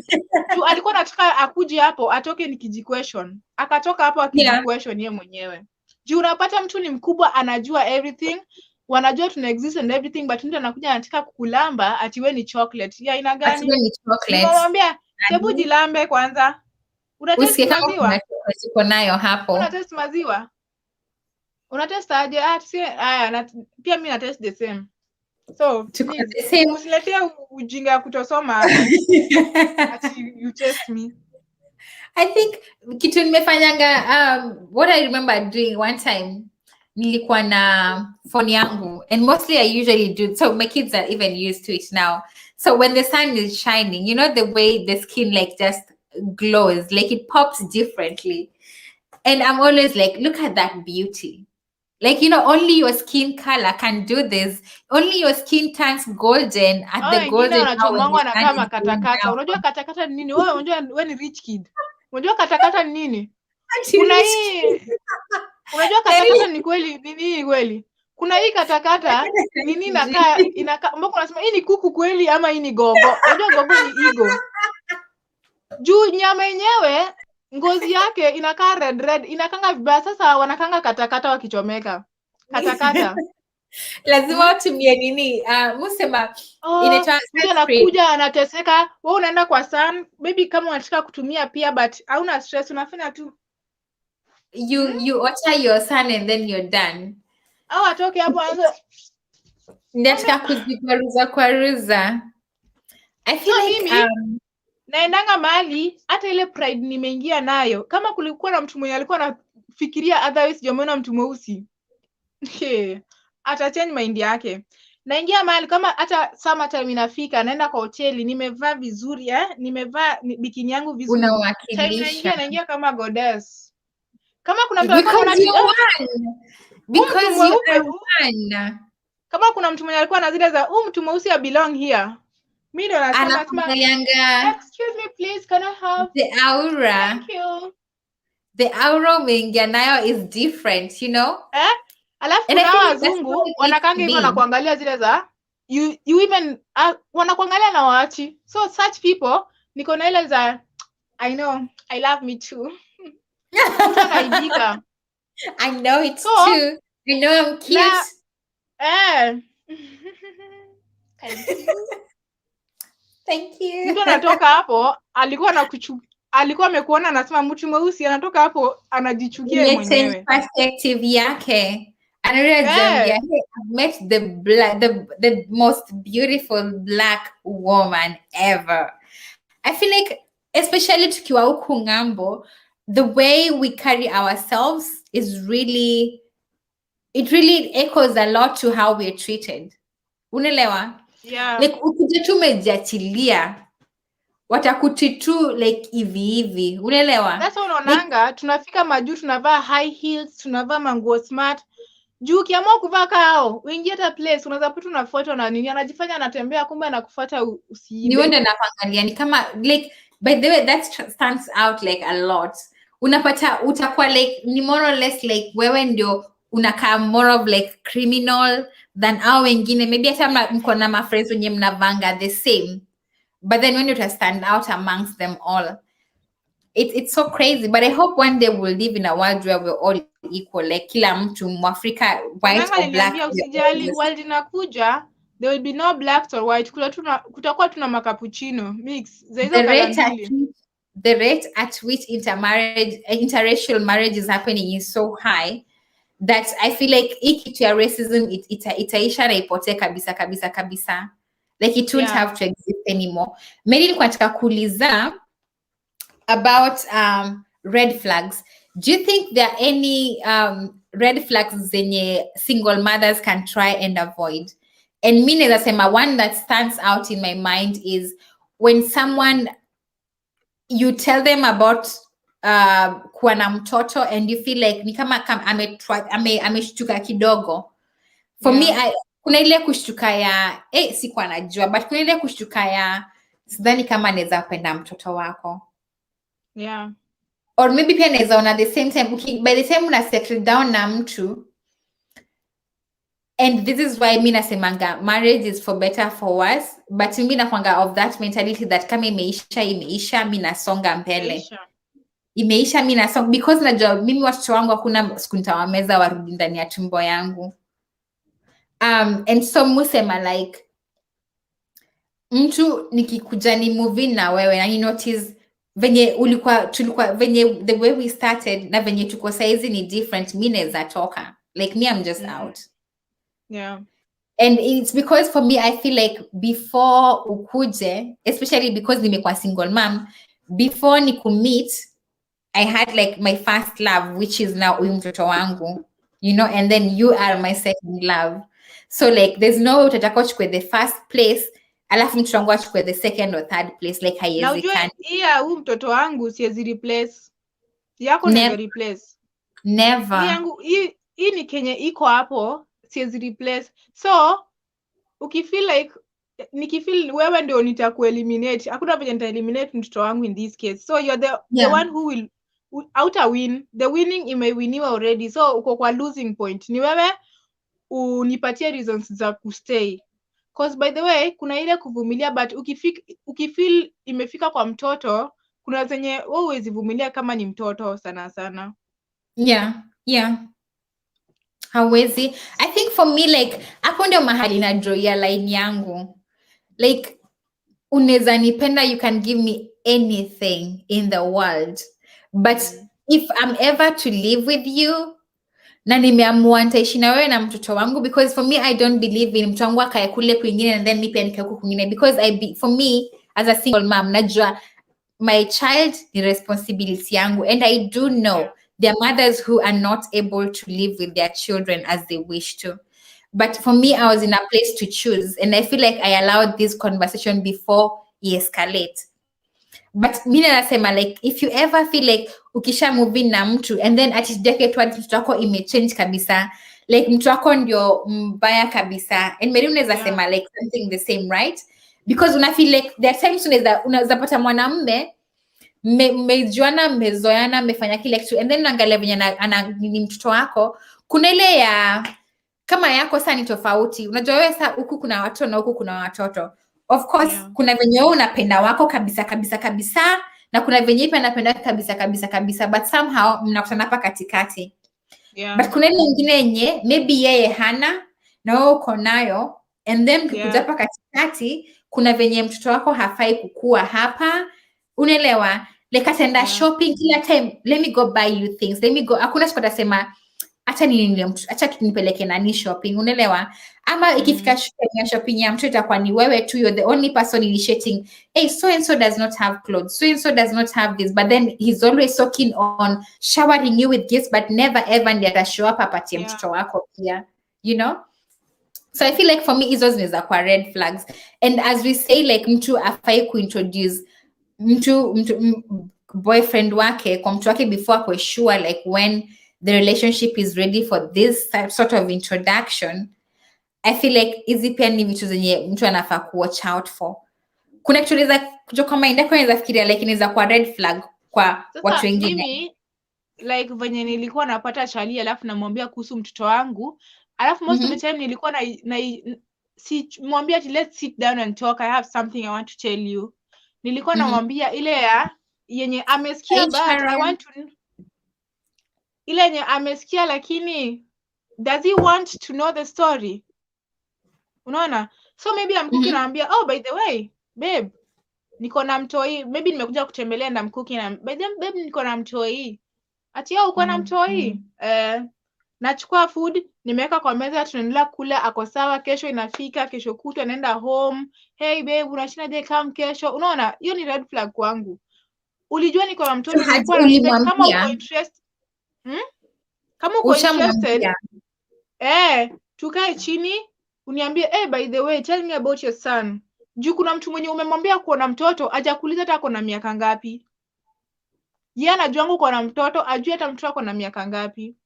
Tu alikuwa nataka akuje hapo atoke nikijiquestion. Akatoka hapo akijiquestion yeye mwenyewe. Juu unapata mtu ni mkubwa, anajua everything, wanajua tuna exist and everything, but mtu anakuja anataka kukulamba ati wewe ni chocolate. Ya ina gani? Ati wewe ni chocolate. Nimwambia, hebu jilambe kwanza. Una test maziwa? Uko nayo hapo. Una test maziwa? Una test aje? Pia mimi na test the same. So, usiletea ujinga ya kutosoma hapo. Ati you test me. I think kitu nimefanyanga, what I remember doing one time, nilikuwa na phone yangu, and mostly I usually do, so my kids are even used to it now. So when the sun is shining, the way the skin like just glows, like it pops differently. And I'm always like, look at that beauty. Like, only your skin color can do this. Only your skin turns golden at the golden hour. Anakama katakata. Unajua katakata ni nini? Wewe ni rich kid. Unajua katakata ni nini? Kuna hii. Unajua katakata ni kweli, nini kweli? Kuna hii katakata nini inakaa mbona unasema hii ni kuku kweli ama hii ni gogo? Unajua gogo ni ego. Juu nyama yenyewe ngozi yake inakaa red, inakanga vibaya. Sasa wanakanga katakata wakichomeka. Katakata. Lazima utumie nini? Musema inaitwa anakuja anateseka, wewe unaenda kwa sun, maybe kama unataka kutumia pia, but hauna stress, unafanya tu. You water your sun and then you're done. Au atoke hapo anza. Nataka kuzikwaruza. I feel like naendanga mahali hata ile pride nimeingia nayo. Kama kulikuwa na mtu mwenye alikuwa kufikiria otherwise ndio umeona mtu mweusi. Ata change mind yake. Naingia mahali kama hata summer time inafika, naenda kwa hoteli, nimevaa vizuri nimevaa bikini yangu vizuri. Time Unawakilisha. naingia kama goddess. Kama kuna mtu alikuwa Because anaona you won. Because you are one. kama kuna mtu mwenye alikuwa na zile za mtu mweusi ya belong here. Mimi ndo nasema excuse me please, can I have the aura? Thank you. The aura umeingia nayo is different, you know? Alafu kuna wazungu wanakanga hivyo na kuangalia zile za you even wanakuangalia na waachi. So such people niko na ile za I know I love me too. Anaibika. I know it too. I know I'm cute. Thank you. Mtu anatoka hapo alikuwa amekuona anasema mtu mweusi, anatoka hapo anajichukia mwenyewe. Perspective yake. Hey, I've met the most beautiful black woman ever. I feel like, especially tukiwa huku ngambo, the way we carry ourselves is really, it really echoes a lot to how we're treated. Unaelewa? Yeah. Like ukija tu umejiachilia, watakutitu like hivi. Unaelewa? That's unaonanga, tunafika majuu tunavaa high heels, tunavaa manguo smart. Juu kiamua kuvaa kao, uingie hata place unaweza pata unafuatwa na nini, anajifanya anatembea kumbe anakufuata usiibe. Ni wende napangalia ni kama like by the way that stands out like a lot. Unapata utakuwa like ni more or less like wewe ndio unakaa more of like criminal than au wengine, maybe hata mko na ma friends wenye mnavanga the same, but then when you stand out amongst them all, it's so crazy. But I hope one day we'll live in a world where we're all equal, like kila mtu Mwafrika, white or black. Usijali, world inakuja, there will be no blacks or white, kutakuwa tuna makapuchino mix. The rate at which interracial marriage is happening is so high that I feel like kitu ya racism itaisha na ipotee kabisa. Like it won't have to exist anymore. Maybe nilikuwa nataka kuuliza about red flags. Do you think there are any red flags zenye single mothers can try and avoid? And me naweza sema one that stands out in my mind is when someone, you tell them about kuwa na mtoto and you feel like ni kama ameshtuka kidogo. For me, kuna ile kushtuka ya sikuwa najua, but kuna ile kushtuka ya sidhani kama naweza penda mtoto wako. Yeah. Or maybe pia naweza ona the same time, by the time una settle down na mtu, and this is why mi nasemanga marriage is for better for worse, but mi nakwanga of that mentality that kama imeisha mi nasonga mbele. Imeisha mi nasonga, because najua mimi watoto wangu hakuna siku nitawameza warudi ndani ya tumbo yangu. And so musema like mtu nikikuja ni movie na wewe na you notice venye tulikuwa venye the way we started na venye tuko saizi ni different, mi naweza toka, like me I'm just out. Yeah. And it's because for me I feel like before ukuje, especially because nimekuwa single mom, before nikumeet I had like my first love, which is now huyu mtoto wangu, you know, and then you are my second love. So like there's no way utataka uchukue the first place alafu mtoto wangu achukue the second or third place, like haiwezekani. Na huyu mtoto wangu siwezi replace. Yako never replace. Never. Yangu hii ni Kenya iko hapo, siwezi replace. So ukifeel like nikifeel wewe ndio nitakueliminate, hakuna venye nitaeliminate mtoto wangu in this case. So you're the one who will win. The winning imewiniwa already, so uko kwa losing point. Ni wewe unipatie reasons za kustay. Cause by the way kuna ile kuvumilia, but ukifeel imefika kwa mtoto, kuna zenye wewe huwezi vumilia kama ni mtoto sana. Yeah. Hawezi. I think for me like hapo ndio mahali na draw ya line yangu. Like unaweza nipenda, you can give me anything in the world, but if I'm ever to live with you na nimeamua nitaishi na wewe na mtoto wangu, because for me I don't believe in mtu wangu akae kule kwingine and then nipe nikae huko kwingine, because for me as a single mom najua my child ni responsibility yangu, and I do know There are mothers who are not able to live with their children as they wish to. But for me, I was in a place to choose, and I feel like I allowed this conversation before he escalate. But mi nasema like if you ever feel like ukisha move in na mtu and then atijake tu mtoto wako imechange kabisa, like mtu wako ndio mbaya kabisa, and maybe unaweza sema like something the same, right? Because una feel like there are times unaweza pata mwanamume mmejuana, mmezoeana, mmefanya kile kitu, and then unaangalia venye ni mtoto wako, kuna ile ya kama yako sasa ni tofauti. Unajua wewe sasa huku kuna watoto na huku kuna watoto. Of course, kuna venye wewe unapenda wako kabisa kabisa kabisa, na kuna venye ipi anapenda kabisa kabisa kabisa, but somehow mnakutana hapa katikati. But kuna ile nyingine yenye maybe yeye hana na wewe uko nayo, and then kukuja hapa katikati, kuna venye mtoto wako hafai kukua hapa. Unaelewa? Like atenda shopping kila time, let me go buy you things, let me go. Hakuna siku atasema acha nipeleke nani shopping, unaelewa? Ama ikifika shopping ya mtu itakuwa ni wewe tu, you're the only person initiating. Hey, so and so does not have clothes, so and so does not have this, but then he's always so keen on showering you with gifts, but never ever ndiye atashow up apatie mtoto wako pia, you know? So I feel like for me hizo zinaweza kuwa red flags, and as we say like mtu afai kuintroduce mtu boyfriend wake kwa mtu wake before akwe sure like when the relationship is ready for this sort of introduction. I feel like hizi pia ni vitu zenye mtu anafaa ku watch out for. Kuna kitu inaweza kutoka mind yako, inaweza fikiria like inaweza kuwa red flag kwa watu wengine. Mimi like venye nilikuwa napata chali alafu namwambia kuhusu mtoto wangu, alafu most of the time nilikuwa si mwambia let's sit down and talk, I have something I want to tell you. Nilikuwa namwambia ile ya yenye amesikia, but I want to ile yenye amesikia lakini does he want to know the story? Unaona? So maybe I'm cooking naambia, oh by the way babe, niko na mtoi, maybe nimekuja kutembelea na mkuki na babe niko na mtoi. Ati uko na mtoi? Nachukua food nimeweka kwa meza, tunaendelea kula, ako sawa, kesho inafika, kesho kutwa naenda home. Hey babe, unashinda je come kesho? Unaona? Hiyo ni red flag kwangu. Ulijua niko na mtoto, nilikuwa na expect kama uko interested. Kama uko interested, tukae chini uniambie, hey by the way tell me about your son. Juu kuna mtu mwenye umemwambia kuona mtoto hajakuuliza hata ako na miaka ngapi. Yeye anajua uko na mtoto, ajui hata mtoto ako na miaka ngapi.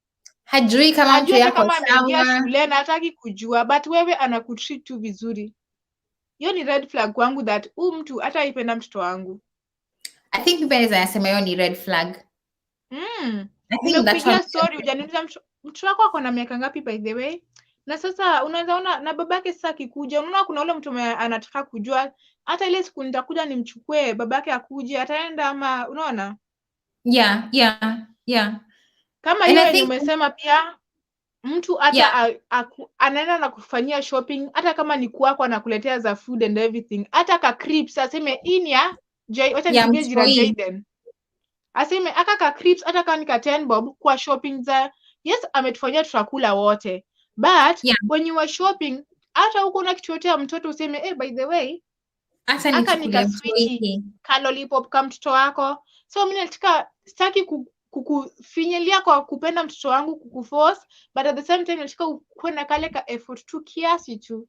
Hajui kama mtu yako sawa, ameingia shule na hataki kujua, but wewe anakutreat tu vizuri. Hiyo ni red flag kwangu, that mtu hata ipenda mtoto wangu. I think people anasema hiyo ni red flag. Nimekupigia story hujaniuliza mtoto wako ako na miaka ngapi by the way. Na sasa unaweza ona na babake sasa akikuja, unaona kuna ule mtu anataka kujua hata ile siku nitakuja nimchukue babake akuje ataenda ama, unaona? Yeah. Kama hiyo yenye umesema pia mtu hata anaenda na kufanyia shopping, hata kama ni kwako anakuletea za food and everything, hata ka crips aseme inia wacha nipigie jina Jaden, aseme aka ka crips hata kama ni ka 10 bob kwa shopping za yes ametufanyia tutakula wote, but when you are shopping hata uko na kitu yote ya mtoto useme by the way hata ni ka lollipop kama mtoto wako. So mimi nataka sitaki kukufinyilia kwa kupenda mtoto wangu, kukuforce, but at the same time nataka ukuwe na kale ka effort tu kiasi tu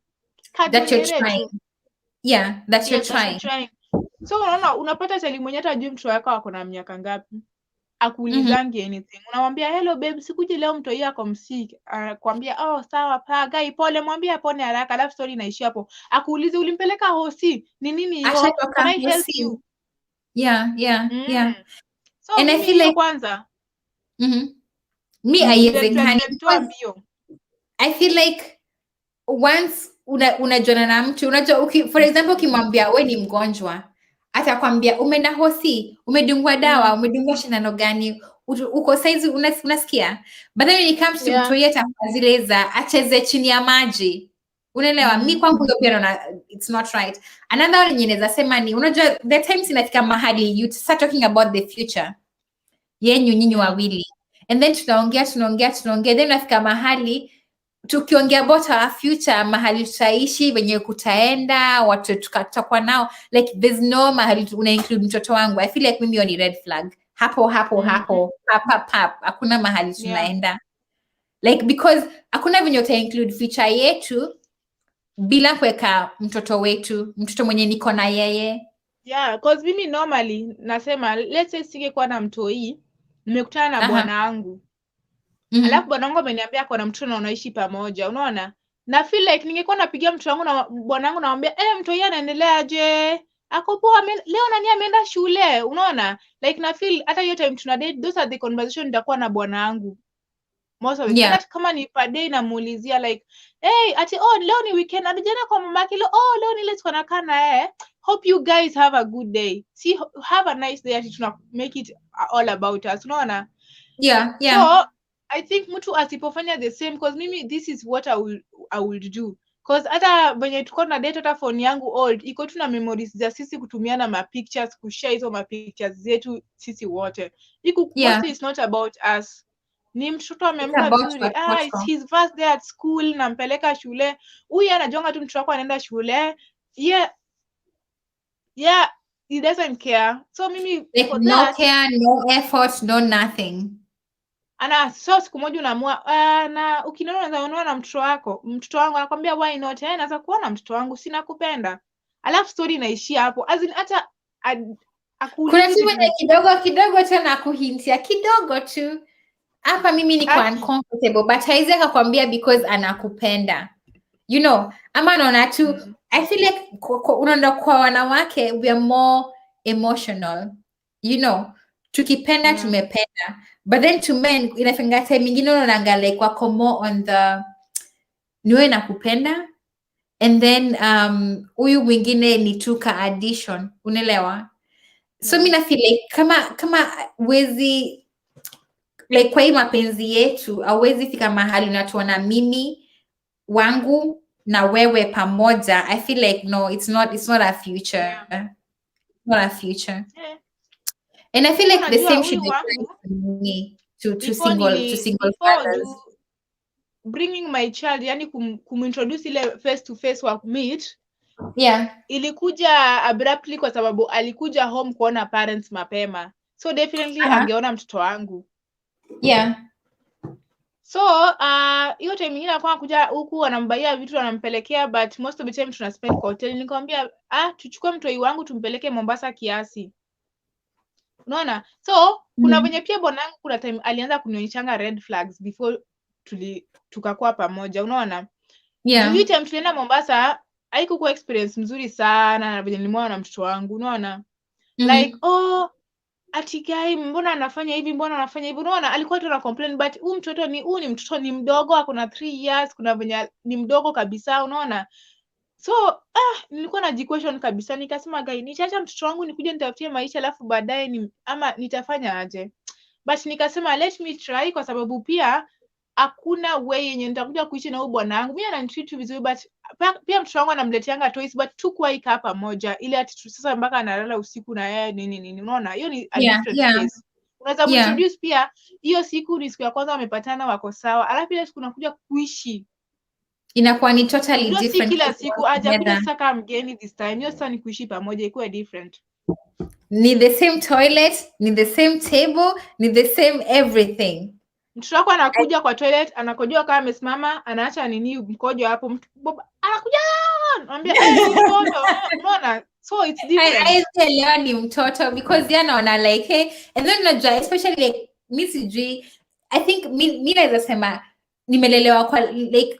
that you're trying. That you're trying. So unaona unapata chali mwenye hata ajui mtoto wako ako na miaka ngapi, akuulizangi anything. Unamwambia hello babe, sikuje leo mtoto yako msiki, anakuambia sawa pa gai pole, mwambie apone haraka, alafu story inaishia hapo. Akuulize ulimpeleka hosi ni nini hiyo, can I help you? Yeah. So and I feel like kwanza me I feel like once unajona na mtu, unajua for example ukimwambia we ni mgonjwa, atakwambia umeenda hosi, umedungwa dawa, umedungwa shindano gani, uko saizi unasikia, but then when it comes to mtu yeta zile za acheze chini ya maji, unaelewa? Mi kwangu hiyo pia naona it's not right. Another one yenye naweza sema ni, unajua the times inafika mahali you start talking about the future yenyu nyinyi wawili, and then tunaongea then nafika mahali tukiongea about our future, mahali tutaishi, venye kutaenda, watu tutakuwa nao, like there's no mahali una include mtoto wangu. I feel like mimi ni red flag hapo hapo hapo pap hakuna mahali tunaenda like because hakuna venye uta include feature yetu bila kuweka mtoto wetu, mtoto mwenye niko na yeye. Cause mimi normally nasema let's say singekuwa na mtoi, nimekutana na bwana wangu alafu bwana wangu ameniambia ako na mtoto na unaishi pamoja, unaona, na feel like ningekuwa napigia mtoto wangu na bwana wangu namwambia mtoi anaendelea aje, ako poa, leo nani ameenda shule, unaona, like na feel hata hiyo time tuna date, those are the conversation nitakuwa na bwana wangu most of it. Hata kama ni per day namuulizia like ati leo ni weekend, anajana kwa mamake leo leo ni let's kona na hope you guys have a good day, see have a nice day, ati tuna make it all about us, unaona. So I think mtu asipofanya the same, because mimi this is what I would do, because hata venye tuko na date, hata phone yangu old iko tu na memories za sisi kutumiana ma pictures, kushare hizo ma pictures zetu sisi wote. It's not about us, ni mtoto amemka vizuri, it's his first day at school, nampeleka shule, huyu anajonga tu mtoto wako anaenda shule, he doesn't care. So mimi like no care, no effort, no nothing. So siku moja unaamua na ukiniona unaona na mtoto wangu anakwambia why not, naweza kuona mtoto wangu, sina kupenda, alafu story inaishia hapo, as in hata kuna tu kidogo tena kuhintia kidogo tu hapa, mimi niko uncomfortable, but haizi akakwambia because anakupenda, you know, ama naona tu I feel like unaenda kwa wanawake we are more emotional, you know, tukipenda tumependa, but then to men inafika time nyingine unaanga like wako more on the niwe nakupenda, and then huyu mwingine ni tuka addition, unaelewa. So mimi na feel like kama wezi like kwa hii mapenzi yetu hauwezi fika mahali unatuona mimi wangu na wewe pamoja. I feel like no, it's not a future. It's not a future. And I feel like the same should be me to single fathers. Bringing my child, yani kumintroduce ile face to face wa meet, ilikuja abruptly kwa sababu alikuja home kuona parents mapema, so definitely angeona mtoto wangu. So hiyo time nyingine alikuwa kuja huku anambaia vitu anampelekea, but most of the time tuna spend kwa hotel. Nikamwambia tuchukue mtoi wangu tumpeleke Mombasa kiasi, unaona. So kuna venye pia bwanangu kuna time alianza kunionyeshanga red flags before tukakuwa pamoja, unaona. Hiyo time tulienda Mombasa haikuwa experience mzuri sana na venye nilimwona na mtoto wangu, unaona. Like ati guy mbona anafanya hivi, unaona. Alikuwa tu ana complain, but huyu mtoto ni mtoto ni mdogo, akona 3 years, kuna venye ni mdogo kabisa, unaona. So nilikuwa na question kabisa, nikasema guy, nitaacha mtoto wangu nikuje nitafutie maisha alafu baadaye ama nitafanya aje? But nikasema let me try, kwa sababu pia hakuna way yenye nitakuja kuishi na huyu bwana wangu. Mimi ananitreat vizuri, but pia mtoto wangu anamleteanga toys, but tukua ikaa pamoja ile ati sasa mpaka analala usiku na yeye nini, unaona. Hiyo ni a different case. Unaweza introduce pia hiyo siku ni siku ya kwanza wamepatana wako sawa, alafu ile siku nakuja kuishi inakuwa ni totally different. Kila siku aje kuja sasa kama mgeni this time, hiyo sasa ni kuishi pamoja, ikuwe different. Ni the same toilet, ni the same table, ni the same everything. Mtoto wako anakuja kwa toilet, anakojoa kama amesimama, anaacha nini mkojo hapo, anakuja anambia mtoto, unaona. So it's different. I ni mtoto because anaona like hey, and then unajua especially like mimi sijui, I think mimi naweza sema nimelelewa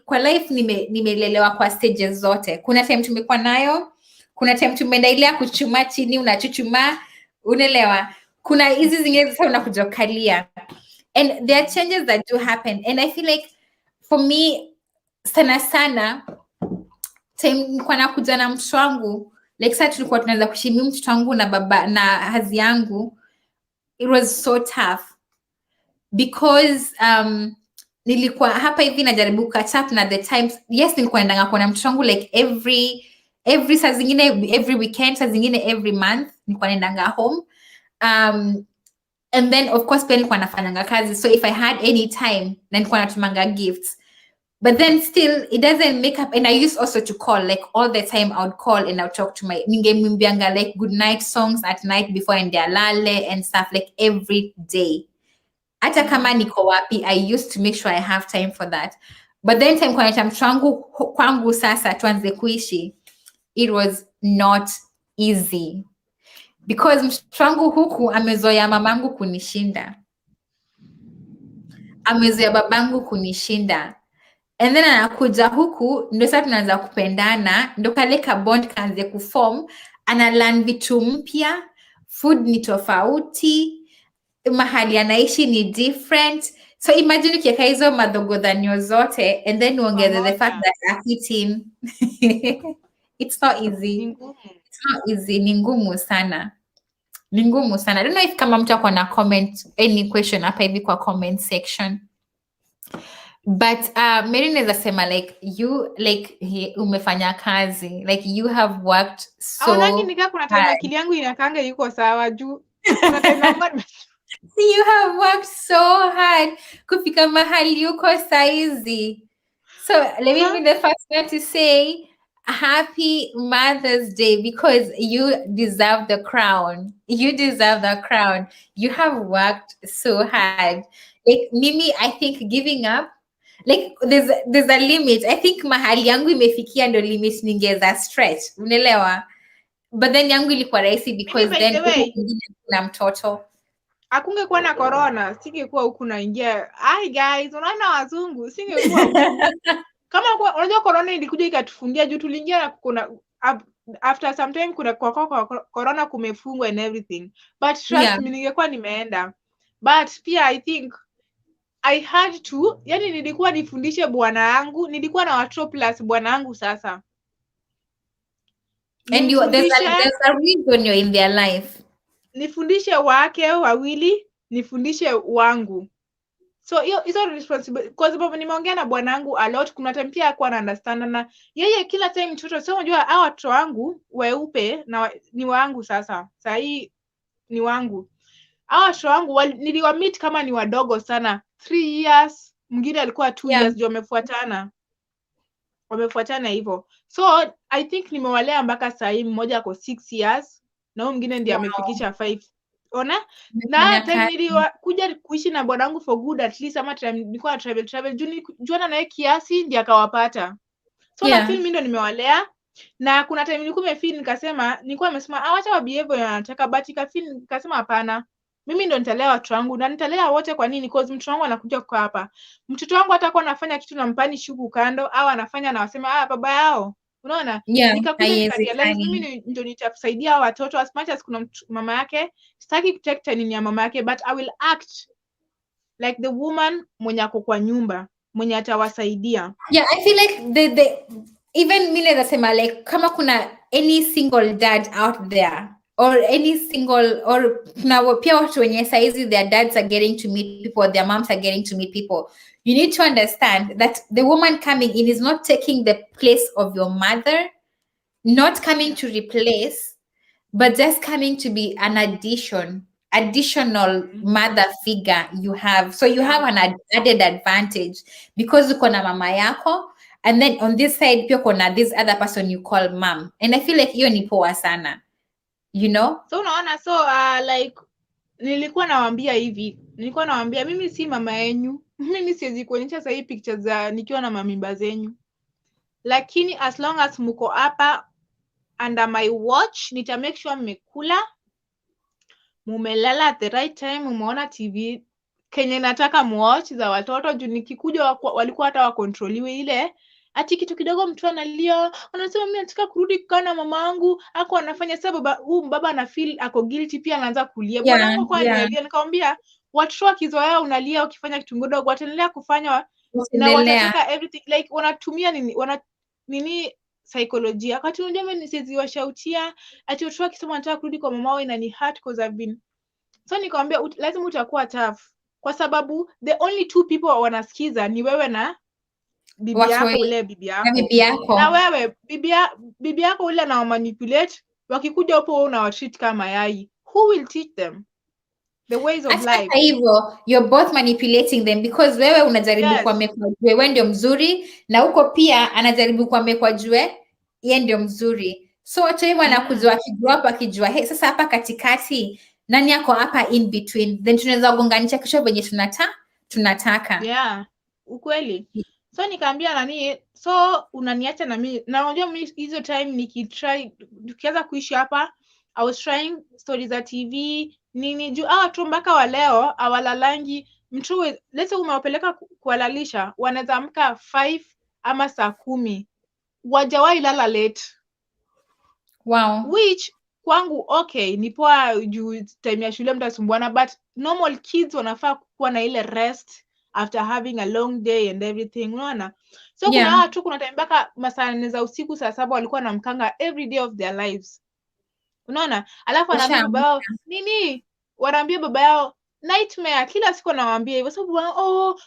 kwa life, nimelelewa kwa stages zote. Kuna time tumekuwa nayo, kuna time tumeenda ile ya kuchuma chini, unachuchuma, unaelewa. Kuna hizi zingine sasa unakujokalia, and there are changes that do happen, and I feel like for me sana time nilikuwa nakuja na mtoto wangu, like sasa tulikuwa tunaanza kushimia mtoto wangu na baba na hazi yangu. It was so tough because nilikuwa hapa hivi najaribu catch up na the times. Yes, nilikuwa naenda kwa mtoto wangu like every saa zingine every weekend, saa zingine every month nilikuwa naenda home, and then of course pia nilikuwa nafanyanga kazi, so if I had any time na nilikuwa natumanga gifts. But then still it doesn't make up. And I used also to call, like all the time I would call and I'll talk to my ningemwimbianga like good night songs at night before and lale and stuff, like every day. Hata kama niko wapi, I used to make sure I have time for that. But then time kwa mtoto wangu kwangu sasa tuanze kuishi, it was not easy because mtoto wangu huku amezoea mamangu kunishinda, amezoea babangu kunishinda, and then anakuja huku ndo sasa tunaanza kupendana, ndo kale ka bond kaanze kuform, ana learn vitu mpya, food ni tofauti, mahali anaishi ni different. So imagine ukiweka hizo madhogodhanyo zote and then uongeze the fact Pamoja. that akitin it's not easy. Ni ngumu. It's not easy. Ni ngumu sana. Ni ngumu sana. I don't know if kama mtu ako na comment any question hapa hivi kwa comment section. But Mary naweza sema like you like umefanya kazi, like you have worked so Aonangi nikaa kuna time hard. akili yangu inakanga yuko sawa juu. Kuna time naomba You have worked so hard kufika mahali yuko saizi. So let me be the first one to say happy Mother's Day because you deserve the crown. You deserve the crown. You have worked so hard. Like Mimi, I think giving up, like there's a limit. I think mahali yangu imefikia ndo limit ningeza stretch. Unaelewa? But then yangu ilikuwa rahisi because by then the way, huku kwingine kuna mtoto. akungekuwa na corona, singekuwa huku naingia. Hi guys, unaona wazungu, singekuwa huku. Kama unajua corona ilikuja ikatufungia juu tuliingia kuna after some time kuna kwa corona kumefungwa and everything. But trust me, ningekuwa nimeenda. But pia I think I had to, yani nilikuwa nifundishe bwana yangu, nilikuwa na watoto plus bwana yangu sasa. And there's a reason you're in their life. Nifundishe wake wawili, nifundishe wangu. So hizo responsible kwa sababu nimeongea na bwanangu a lot. Kuna time pia alikuwa understand na yeye kila time mtoto. So unajua hao watoto wangu weupe na ni wangu sasa. Sasa hii ni wangu. Hao watoto wangu niliwameet kama ni wadogo sana. 3 years, mwingine alikuwa 2 years ndio wamefuatana hivyo. So I think nimewalea mpaka sasa hii mmoja ako 6 years na huyo mwingine ndiye amefikisha 5. Ona? Na time nilikuja kuishi na bwanangu for good at least ama time nilikuwa travel juana naye kiasi ndiye akawapata. So na feel mimi ndo nimewalea na kuna time nilikuwa nimefeel nilikuwa nimesema acha wa behave wanataka but nikasema hapana. Mimi ndo nitalea watu wangu na nitalea wote. Kwa nini? Because mtoto wangu anakuja kwa hapa. Mtoto wangu atakuwa anafanya kitu na mpani shuku kando au anafanya na wasema baba yao. Unaona? Nikakuja nikarealize mimi ndio nitasaidia watoto as much as kuna mama yake. Sitaki kutake time ya mama yake but I will act like the woman mwenye ako kwa nyumba, mwenye atawasaidia. Yeah, I feel like the even mimi naweza sema like kama kuna any single dad out there or any single or kuna pia watu wenye saizi their dads are getting to meet people, their moms are getting to meet people. You need to understand that the woman coming in is not taking the place of your mother, not coming to replace, but just coming to be an additional mother figure you have. So you have an added advantage because uko na mama yako, and then on this side pia uko na this other person you call mom. And I feel like hiyo ni poa sana. You know? So unaona, so like nilikuwa nawaambia mimi si mama yenu. Mimi siwezi kuonyesha sasa hii pictures za nikiwa na mamimba zenyu. Lakini as long as mko hapa under my watch, nita make sure mmekula, mumelala at the right time, mumeona TV kenye nataka muwatch za watoto juu nikikuja walikuwa hata wakontroliwe ile ati kitu kidogo mtu analia anasema mimi nataka kurudi kukaa na mama yangu ako anafanya sababu baba ana feel ako guilty pia anaanza kulia. Bwanangu kwa analia, nikamwambia watoto wakizoea unalia ukifanya kitu kidogo wataendelea kufanya na watataka everything like wanatumia nini psychology. Wakati unajua mimi nisizi washautia ati watoto wakisema nataka kurudi kwa mama wao inani hurt because I've been. So nikamwambia lazima utakuwa tough kwa sababu the only 2 people wanasikiza ni wewe na bibi yako ule bibi yako. Na wewe bibi yako ule na manipulate wakikuja hapo una treat kama yai. Who will teach them? the ways of Hata life. hivyo you're both manipulating them because wewe unajaribu Yes. kuwamekwa jue wewe ndio mzuri na huko pia anajaribu kuwamekwa jue yeye ndio mzuri. So watu hivyo anakuja akigrow up akijua hey, sasa hapa katikati nani yako hapa in between, then tunaweza kuunganisha kisha venye tunataka. Yeah, ukweli. So nikaambia nani, so unaniacha na mimi. Na unajua mimi hizo time nikitry tukianza kuishi hapa, I was trying stories za TV nini juu watu mpaka wa leo awalalangi mtu. Let's say umewapeleka kuwalalisha, wanaweza amka 5 ama saa 10, wajawahi lala late. Wow. Which kwangu okay ni poa juu time ya shule mtasumbuana, but normal kids wanafaa kuwa na ile rest after having a long day and everything, unaona. So kuna watu kuna time mpaka masaa 4 za usiku saa 7 walikuwa na mkanga every day of their lives, unaona. Alafu anaambia baba yao nini, wanaambia baba yao nightmare kila siku, anawaambia hivyo sababu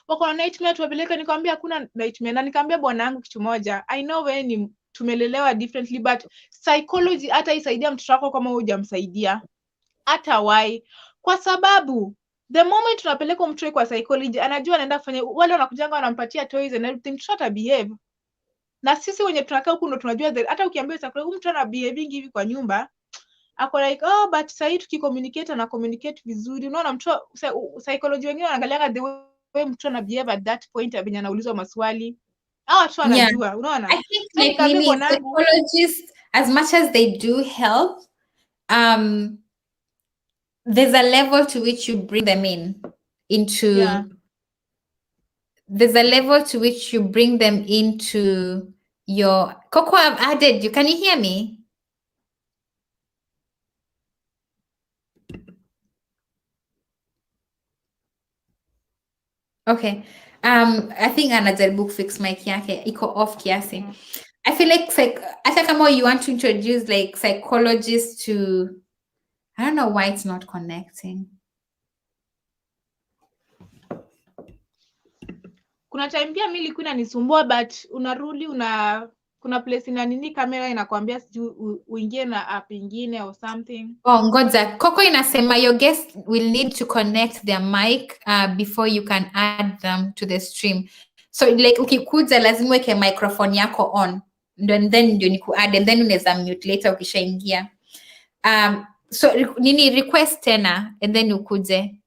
wako na nightmare tuwapeleke. Nikamwambia hakuna nightmare, na nikamwambia bwana wangu kitu moja, I know wewe ni tumelelewa differently, but psychology hata isaidia mtoto wako kama hujamsaidia hata why, kwa sababu the moment tunapeleka mtoto kwa psychology anajua anaenda kufanya, wale wanakujanga wanampatia toys and everything, mtoto behave. Na sisi wenye tunakaa huku ndo tunajua hata ukiambia psychology mtu ana behaving hivi kwa nyumba ako like but sasa tukicommunicate na communicate vizuri, unaona. Mtu psychology wengine wanaangalia the way mtu ana behave at that point abenya anaulizwa maswali watu wanajua, unaona. I think so like psychologists as much as they do help, there's a level to which you bring them into there's a level to which you bring them into your Coco. I've added you. Can you hear me? Okay. I think anajaribu fix mic yake iko off kiasi. I feel like hata kama you want to introduce like psychologists to, I don't know why it's not connecting. Kuna time pia mimi ilikuwa inanisumbua, but unarudi kuna place ina nini kamera inakwambia uingie na app ingine or something. Ngoja. Coco inasema your guest will need to connect their mic before you can add them to the stream. So like ukikuja lazima weke microphone yako on. Then ndio niku-add and then unaweza mute later ukishaingia. So nini request tena and then ukuje.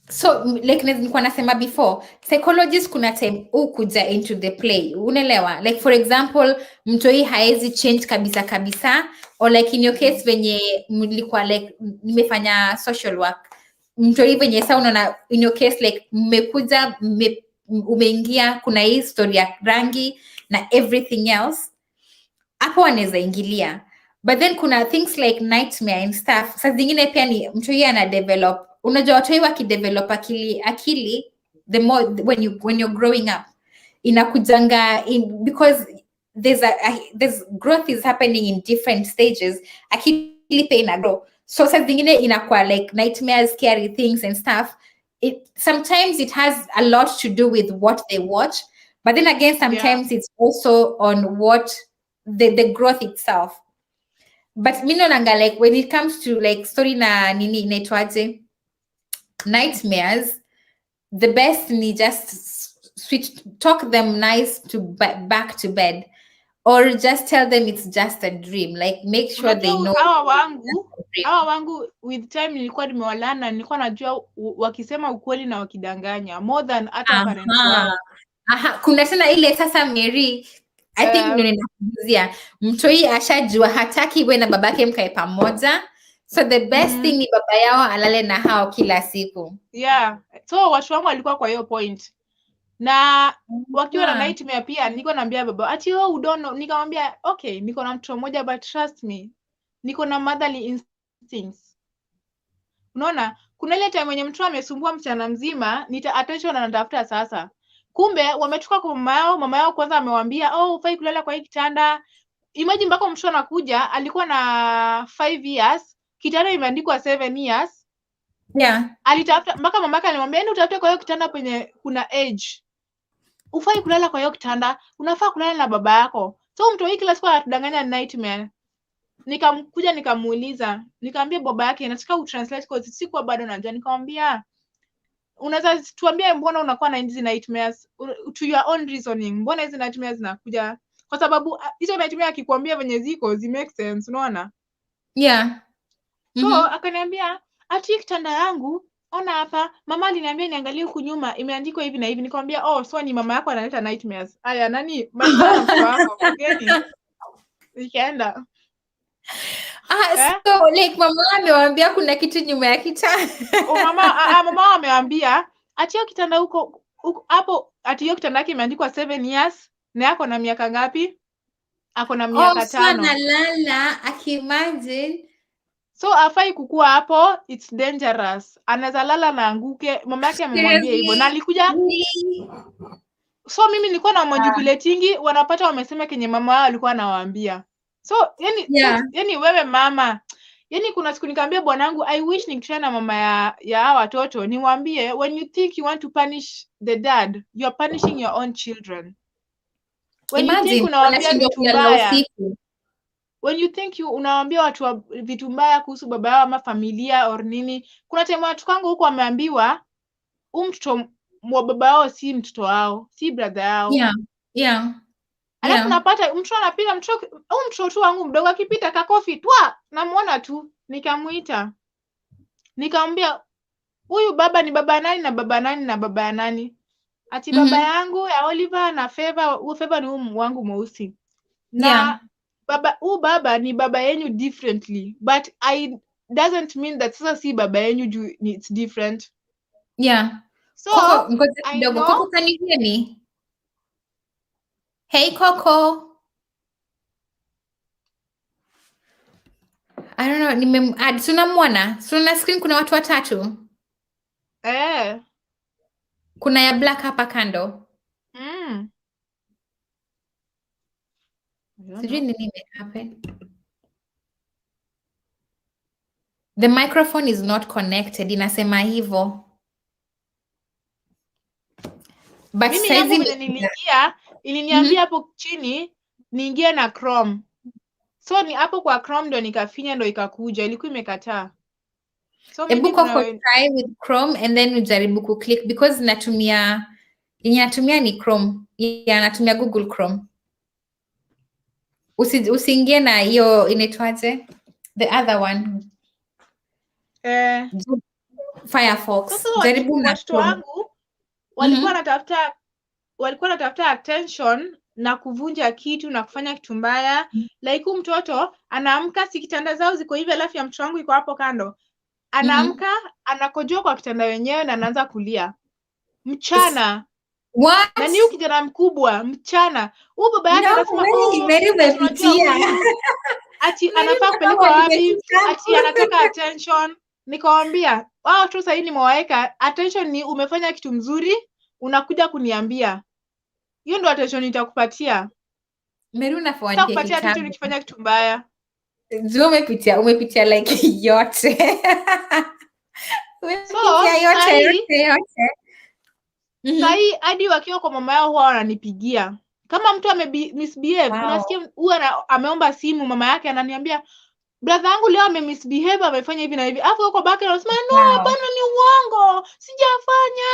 So like nilikuwa nasema before, psychologists kuna time ukuja into the play, unaelewa. Like for example mtoi haezi change kabisa or like in your case venye mlikuwa like nimefanya social work, mtoi venye sasa unaona in your case like mmekuja umeingia kuna hii story ya rangi na everything else, hapo anaweza ingilia. But then kuna things like nightmare and stuff, saa zingine pia ni mtoi ana develop. Unajua watu hiwa kidevelop akili the more when you're growing up inakujanga because there's growth is happening in different stages, akili pia ina grow. So saa zingine inakuwa like nightmares, scary things and stuff. Sometimes it has a lot to do with what they watch, but then again sometimes it's also on what the growth itself. But mimi naona like when it comes to like story na nini inaitwaje nightmares, the best ni just talk them nice to back to bed, or just tell them it's just a dream. Like make sure they know. Hawa wangu with time nilikuwa nimewalana, nilikuwa najua wakisema ukweli na wakidanganya more than hata parents wao. Kuna tena ile sasa Mary, I think ndio ninakuzia mtoi ashajua hataki wewe na babake mkae pamoja. So the best thing ni baba yao alale na hao kila siku. So watu wangu walikuwa kwa hiyo point. Na wakiwa na nightmare pia niko naambia baba ati you don't know, nikamwambia okay niko na mtoto mmoja but trust me niko na motherly instincts. Unaona kuna ile time mwenye mtoto amesumbua mchana mzima attention anatafuta sasa. Kumbe wametoka kwa mama yao kwanza amewambia ufai kulala kwa hii kitanda. Imagine mpaka mtoto anakuja alikuwa na 5 years, kitanda imeandikwa 7 years. Alitafuta mpaka mamake alimwambia enda utafute kwa hiyo kitanda penye kuna age. Ufai kulala kwa hiyo kitanda, unafaa kulala na baba yako. So mtu hiki kila siku anatudanganya nightmare. Nikamkuja nikamuuliza, nikamwambia baba yake nataka utranslate cause sikuwa bado najua. Nikamwambia unaweza tuambie mbona unakuwa na hizi nightmares to your own reasoning, mbona hizi nightmares zinakuja? Kwa sababu hizo nightmares akikwambia venye ziko zi make sense, unaona? Yeah. So akaniambia ati kitanda yangu, ona hapa mama aliniambia niangalie huku nyuma imeandikwa hivi na hivi. Nikamwambia oh, so ni mama yako analeta nightmares. Aya, nani malizana na mtoto wako mgeni. Nikaenda So like mama amewaambia kuna kitu nyuma ya kitanda. Mama amewaambia ati hiyo kitanda huko hapo, ati hiyo kitanda yake imeandikwa 7 years na yako na miaka ngapi? Ako na miaka 5. So analala akimagine. So afai kukua hapo, it's dangerous. Anaweza lala na anguke. Mama yake amemwambia hivyo na alikuja. So mimi nilikuwa na manipulatingi, wanapata wamesema kenye mama wao alikuwa anawaambia. So yani wewe mama, yani kuna siku nikamwambia bwanangu, I wish nikutane na mama ya hawa watoto niwaambie, when you think you want to punish the dad, you are punishing your own children. When you think unawaambia vitu mbaya, when you think unawaambia watu vitu mbaya kuhusu baba yao ama familia or nini, kuna time watu kangu huko wameambiwa mtoto wa baba yao si mtoto wao, si brother yao. Alafu napata mtu anapiga mtoto wangu mdogo akipita kakofi twa, namuona tu, nikamuita. Nikamwambia huyu baba ni baba nani na baba nani na baba nani? Ati baba yangu ya Oliver na Favor, Favor ni wangu mweusi. Na baba ni baba yenu differently, but I doesn't mean that sasa si baba yenu it's different. So I know. Coco, can you hear me? Hey Coco. I don't know, nimem-add. Tunamwona? Tuna screen kuna watu watatu? Kuna ya black hapa kando. Sijui nini imehappen. The microphone is not connected. Inasema hivyo. But mimi yangu vile niliingia iliniambia hapo chini niingie na Chrome. So ni hapo kwa Chrome ndo nikafinya ndo ikakuja, ilikuwa imekataa. So maybe try with Chrome and then ujaribu ku click because natumia ni Chrome. Natumia Google Chrome. Usiingie na hiyo inaitwaje? The other one. Firefox. Jaribu na watoto wangu walikuwa natafuta attention na kuvunja kitu na kufanya kitu mbaya. Like mtoto anaamka, si kitanda zao ziko hivi, alafu ya mtoto wangu iko hapo kando. Anaamka, anakojoa kwa kitanda wenyewe na anaanza kulia. Mchana. What? Na ni kijana mkubwa mchana. Huyu baba yake anasema ati anafaa kupelekwa wapi? Ati anataka attention. Nikamwambia, wao tu sasa hivi nimewaweka attention, ni umefanya kitu mzuri, unakuja kuniambia. Hiyo ndio attention nitakupatia. Meru unafanya nitakupatia attention nikifanya kitu mbaya. Umepitia like yote. Yote. Sahi hadi wakiwa kwa mama yao huwa wananipigia. Kama mtu misbehave, unasikia huwa ameomba simu, mama yake ananiambia brother yangu leo misbehave, amefanya hivi na hivi. Alafu uko baki anasema no, hapana ni uongo, sijafanya.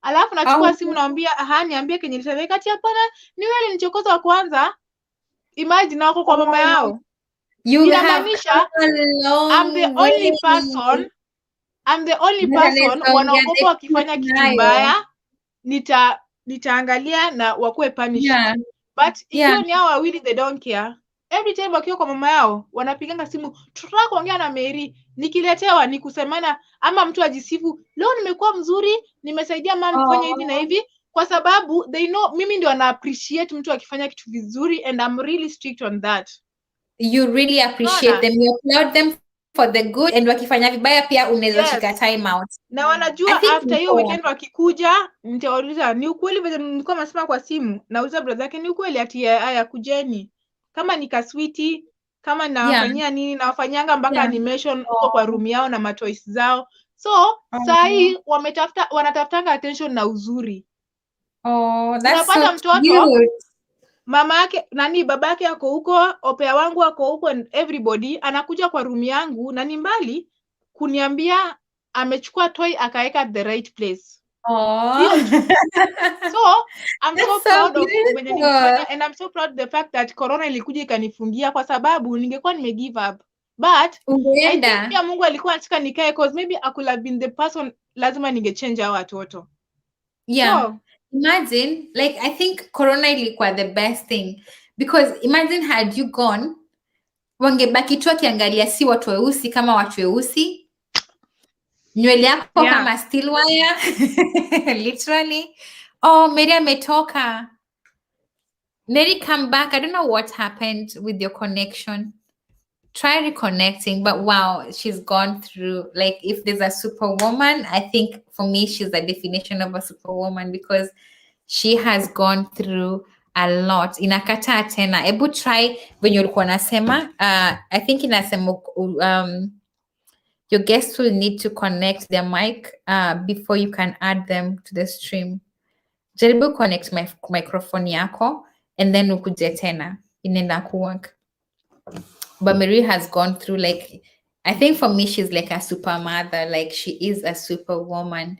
Alafu nachukua simu naambia niambie kenye nitaweka ati hapana, ni wewe ulinichokoza wa kwanza. Imagine wako kwa mama yao. Inamaanisha I'm the only person wanaogopa wakifanya kitu mbaya nitaangalia na wakuwe punished. But ikiwa ni hao wawili they don't care. Every time wakiwa kwa mama yao wanapiganga simu, tutaka kuongea na Mary, nikiletewa ni kusemana ama mtu ajisifu, leo nimekuwa mzuri, nimesaidia mama kufanya hivi na hivi, kwa sababu they know mimi ndio na appreciate mtu akifanya kitu vizuri and I'm really strict on that. You really appreciate them, you applaud them for the good, and wakifanya vibaya pia unaweza shika time out. Na wanajua after hiyo weekend wakikuja nitawauliza ni ukweli vile nilikuwa nasema kwa simu, nauliza brother yake ni ukweli ati haya kujeni. Kama ni kaswiti, kama nawafanyia nini, nawafanyanga mpaka animation huko kwa room yao na matoys zao. So sahi wanatafutanga attention na uzuri. That's so mtoto mama yake nani, baba yake ako huko, opea wangu ako huko, and everybody anakuja kwa room yangu na ni mbali kuniambia amechukua toy akaweka at the right place. Hiyo Oh, tu. So I'm so that's so proud of venye beautiful. nilifanya, and I'm so proud of the fact that corona ilikuja ikanifungia, kwa sababu ningekuwa give up. But I think Ungeenda. pia Mungu alikuwa anataka nikae, cause maybe I could have been the person, lazima ningechange hao watoto. Yeah. So Imagine, like, I think Corona ilikuwa the best thing because imagine had you gone, wangebaki tu akiangalia si watu weusi kama watu weusi, nywele yako yeah, kama steel wire literally. Oh, Mary ametoka. Mary, come back. I don't know what happened with your connection. Try reconnecting, but wow, she's gone through, like, if there's a superwoman, I think for me she's the definition of a superwoman because she has gone through a lot. Inakataa tena. Ebu try venye ulikuwa nasema. I think inasema your guests will need to connect their mic before you can add them to the stream. Jaribu connect my microphone yako and then ukuje tena. Inaenda kuwork. But Marie has gone through, like, I think for me she's like a super mother, like she is a superwoman,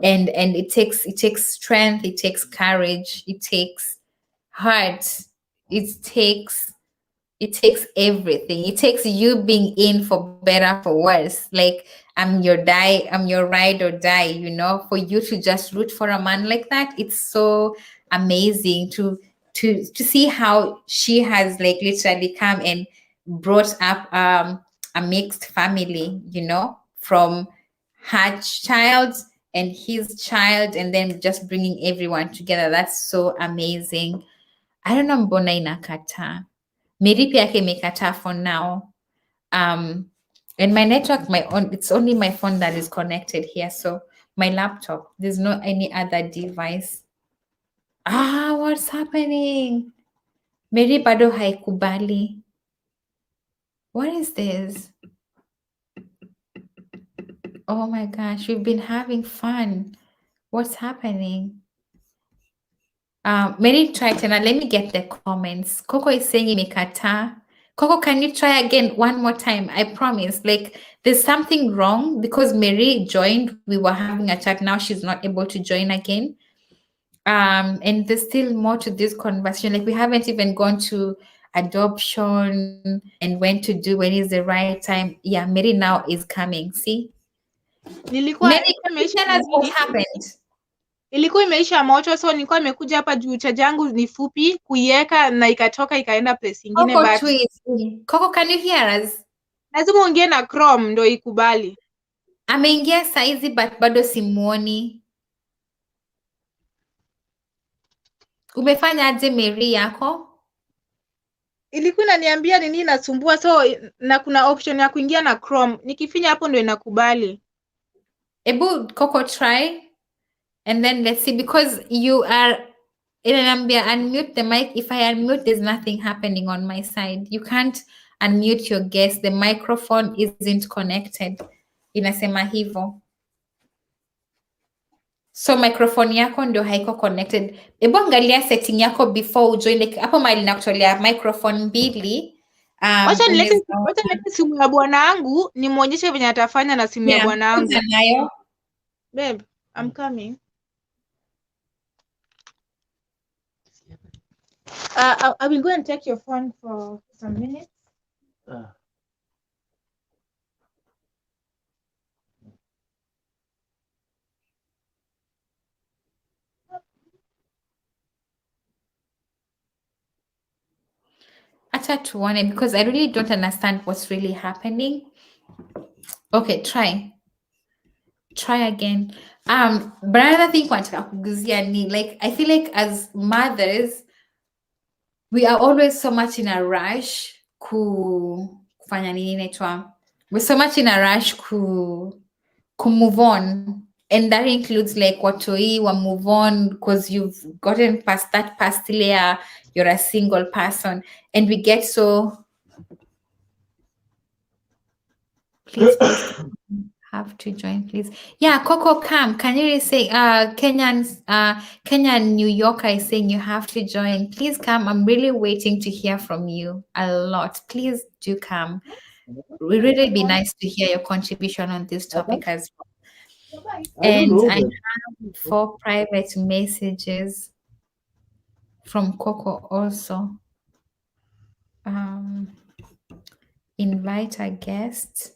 and it takes strength, it takes courage, it takes heart, it takes everything. It takes you being in for better, for worse. Like, I'm your ride or die, for you to just root for a man like that. It's so amazing to see how she has, like, literally come and brought up a mixed family, from her child and his child, and then just bringing everyone together. That's so amazing. I don't know mbona inakataa. Maybe pia yake imekataa for now. And my network, it's only my phone that is connected here. So my laptop, there's no any other device. What's happening? Mary bado haikubali. What is this? Oh my gosh, we've been having fun. What's happening? Mary, try tena. Let me get the comments. Coco is saying imekata. Coco, can you try again one more time? I promise. Like, there's something wrong because Mary joined. We were having a chat. Now she's not able to join again. And there's still more to this conversation. Like, we haven't even gone to adoption and when to do, when is the right time. Yeah, Mary now is coming. See? nilikuwa Mary, can you tell us what happened? ilikuwa imeisha moto, so nilikuwa nimekuja hapa juu chaja yangu ni fupi kuiweka na ikatoka ikaenda place ingine, Coco, but twist. Coco, can you hear us? lazima uingie na Chrome ndo ikubali. Ameingia saizi but bado simuoni. Umefanya aje Mary yako? Ilikuwa inaniambia nini inasumbua, so na kuna option ya kuingia na Chrome, nikifinya hapo ndo inakubali. Ebu Coco try and then let's see, because you are inaniambia unmute the mic. If I unmute, there's nothing happening on my side. You can't unmute your guest. The microphone isn't connected. Inasema hivyo. So microphone yako ndio haiko connected. Ebu angalia setting yako before ujoin, like hapo mahali nakutolea microphone mbili. Wacha nilete simu ya bwana wangu nimuonyeshe venye atafanya na simu ya bwana wangu. Nayo. Babe, I'm coming. I will go and take your phone for some minutes. Acha tuone, because I really don't understand what's really happening. Okay, try again. But another thing nataka kuguzia ni, like, I feel like as mothers we are always so much in a rush kufanya nini inaitwa, we're so much in a rush ku move on, and that includes like watoi wa move on because you've gotten past that past layer, you're a single person, and we get so please have to join, please. Yeah, Coco Cam, can you say Kenyan New Yorker is saying you have to join. Please come. I'm really waiting to hear from you a lot. Please do come. It would really be nice to hear your contribution on this topic as well. I don't And know, I but have 4 private messages from Coco also. Invite a guest.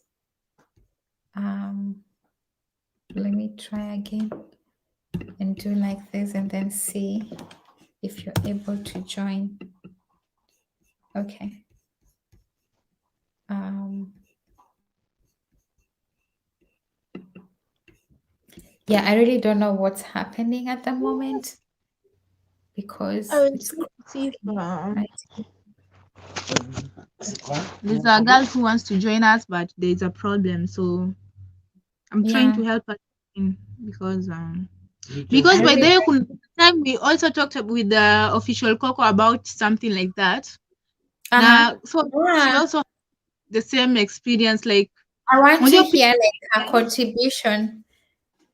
Let me try again and do like this and then see if you're able to join. Okay. Yeah, I really don't know what's happening at the moment because it's see right. there's a girl who wants to join us, but there's a problem, so I'm trying to Yeah, help her in because I by really the time we also talked with the official Coco about something like that. Now, so she yeah, also had the same experience, like I want to unajua hear like her contribution.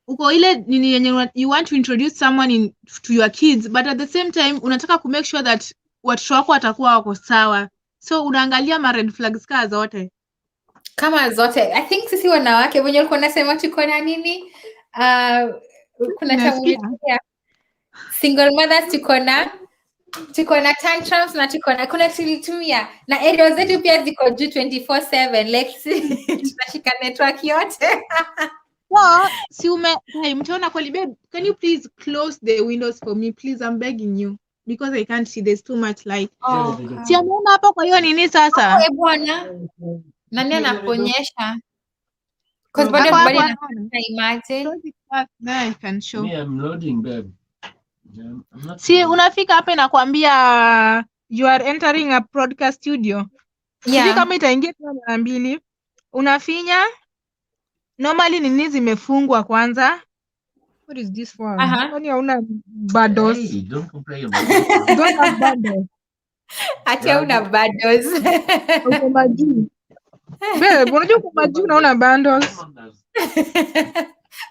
uko ile nini yenye you want to introduce someone to your kids, but at the same time unataka ku make sure that watoto wako watakuwa wako sawa, so unaangalia ma red flags kaa zote Kama zote. I think sisi wanawake wenye ulikuwa unasema tuko na nini? Kuna cha nasikia ulitumia. Single mothers tuko na tantrums na kuna tulitumia na area zetu pia ziko juu 24/7 like tunashika network yote. so si hey, mtaona kweli babe, can you please close the windows for me please, I'm begging you because I can't see, there's too much light. Si ameona hapo, kwa hiyo nini sasa Bwana nani anakuonyesha? Because bado hapo everybody hapo anafanya imagine. close it first, then I can show. me, I'm loading, babe. I'm not Si unafika hapa inakwambia you are entering a broadcast studio. Sijui Yeah. kama itaingia tena mara mbili. Unafinya normally nini zimefungwa kwanza. What is this for? Kwani hauna bundles? Hey, don't complain about You don't have bundles. Ati hauna bundles. Uko majuu. Babe, unajua uko majuu unaona bundles.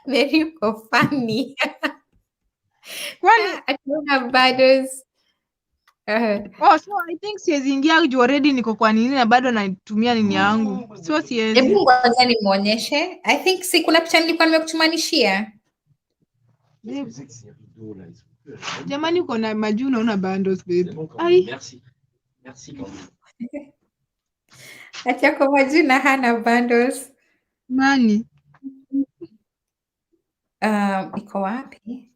Very funny. Kwani Ati hauna bundles. oh, so I think siwezi ingia juu already niko kwa nini na bado natumia nini yangu. So siwezi. Hebu ngoja nimuonyeshe. I think si kuna picha nilikuwa nimekutumanishia. Jamani uko na majuu unaona bundles babe. Ai. Merci. Merci. Ati ako majuu na hana bundles. Nani? Iko wapi?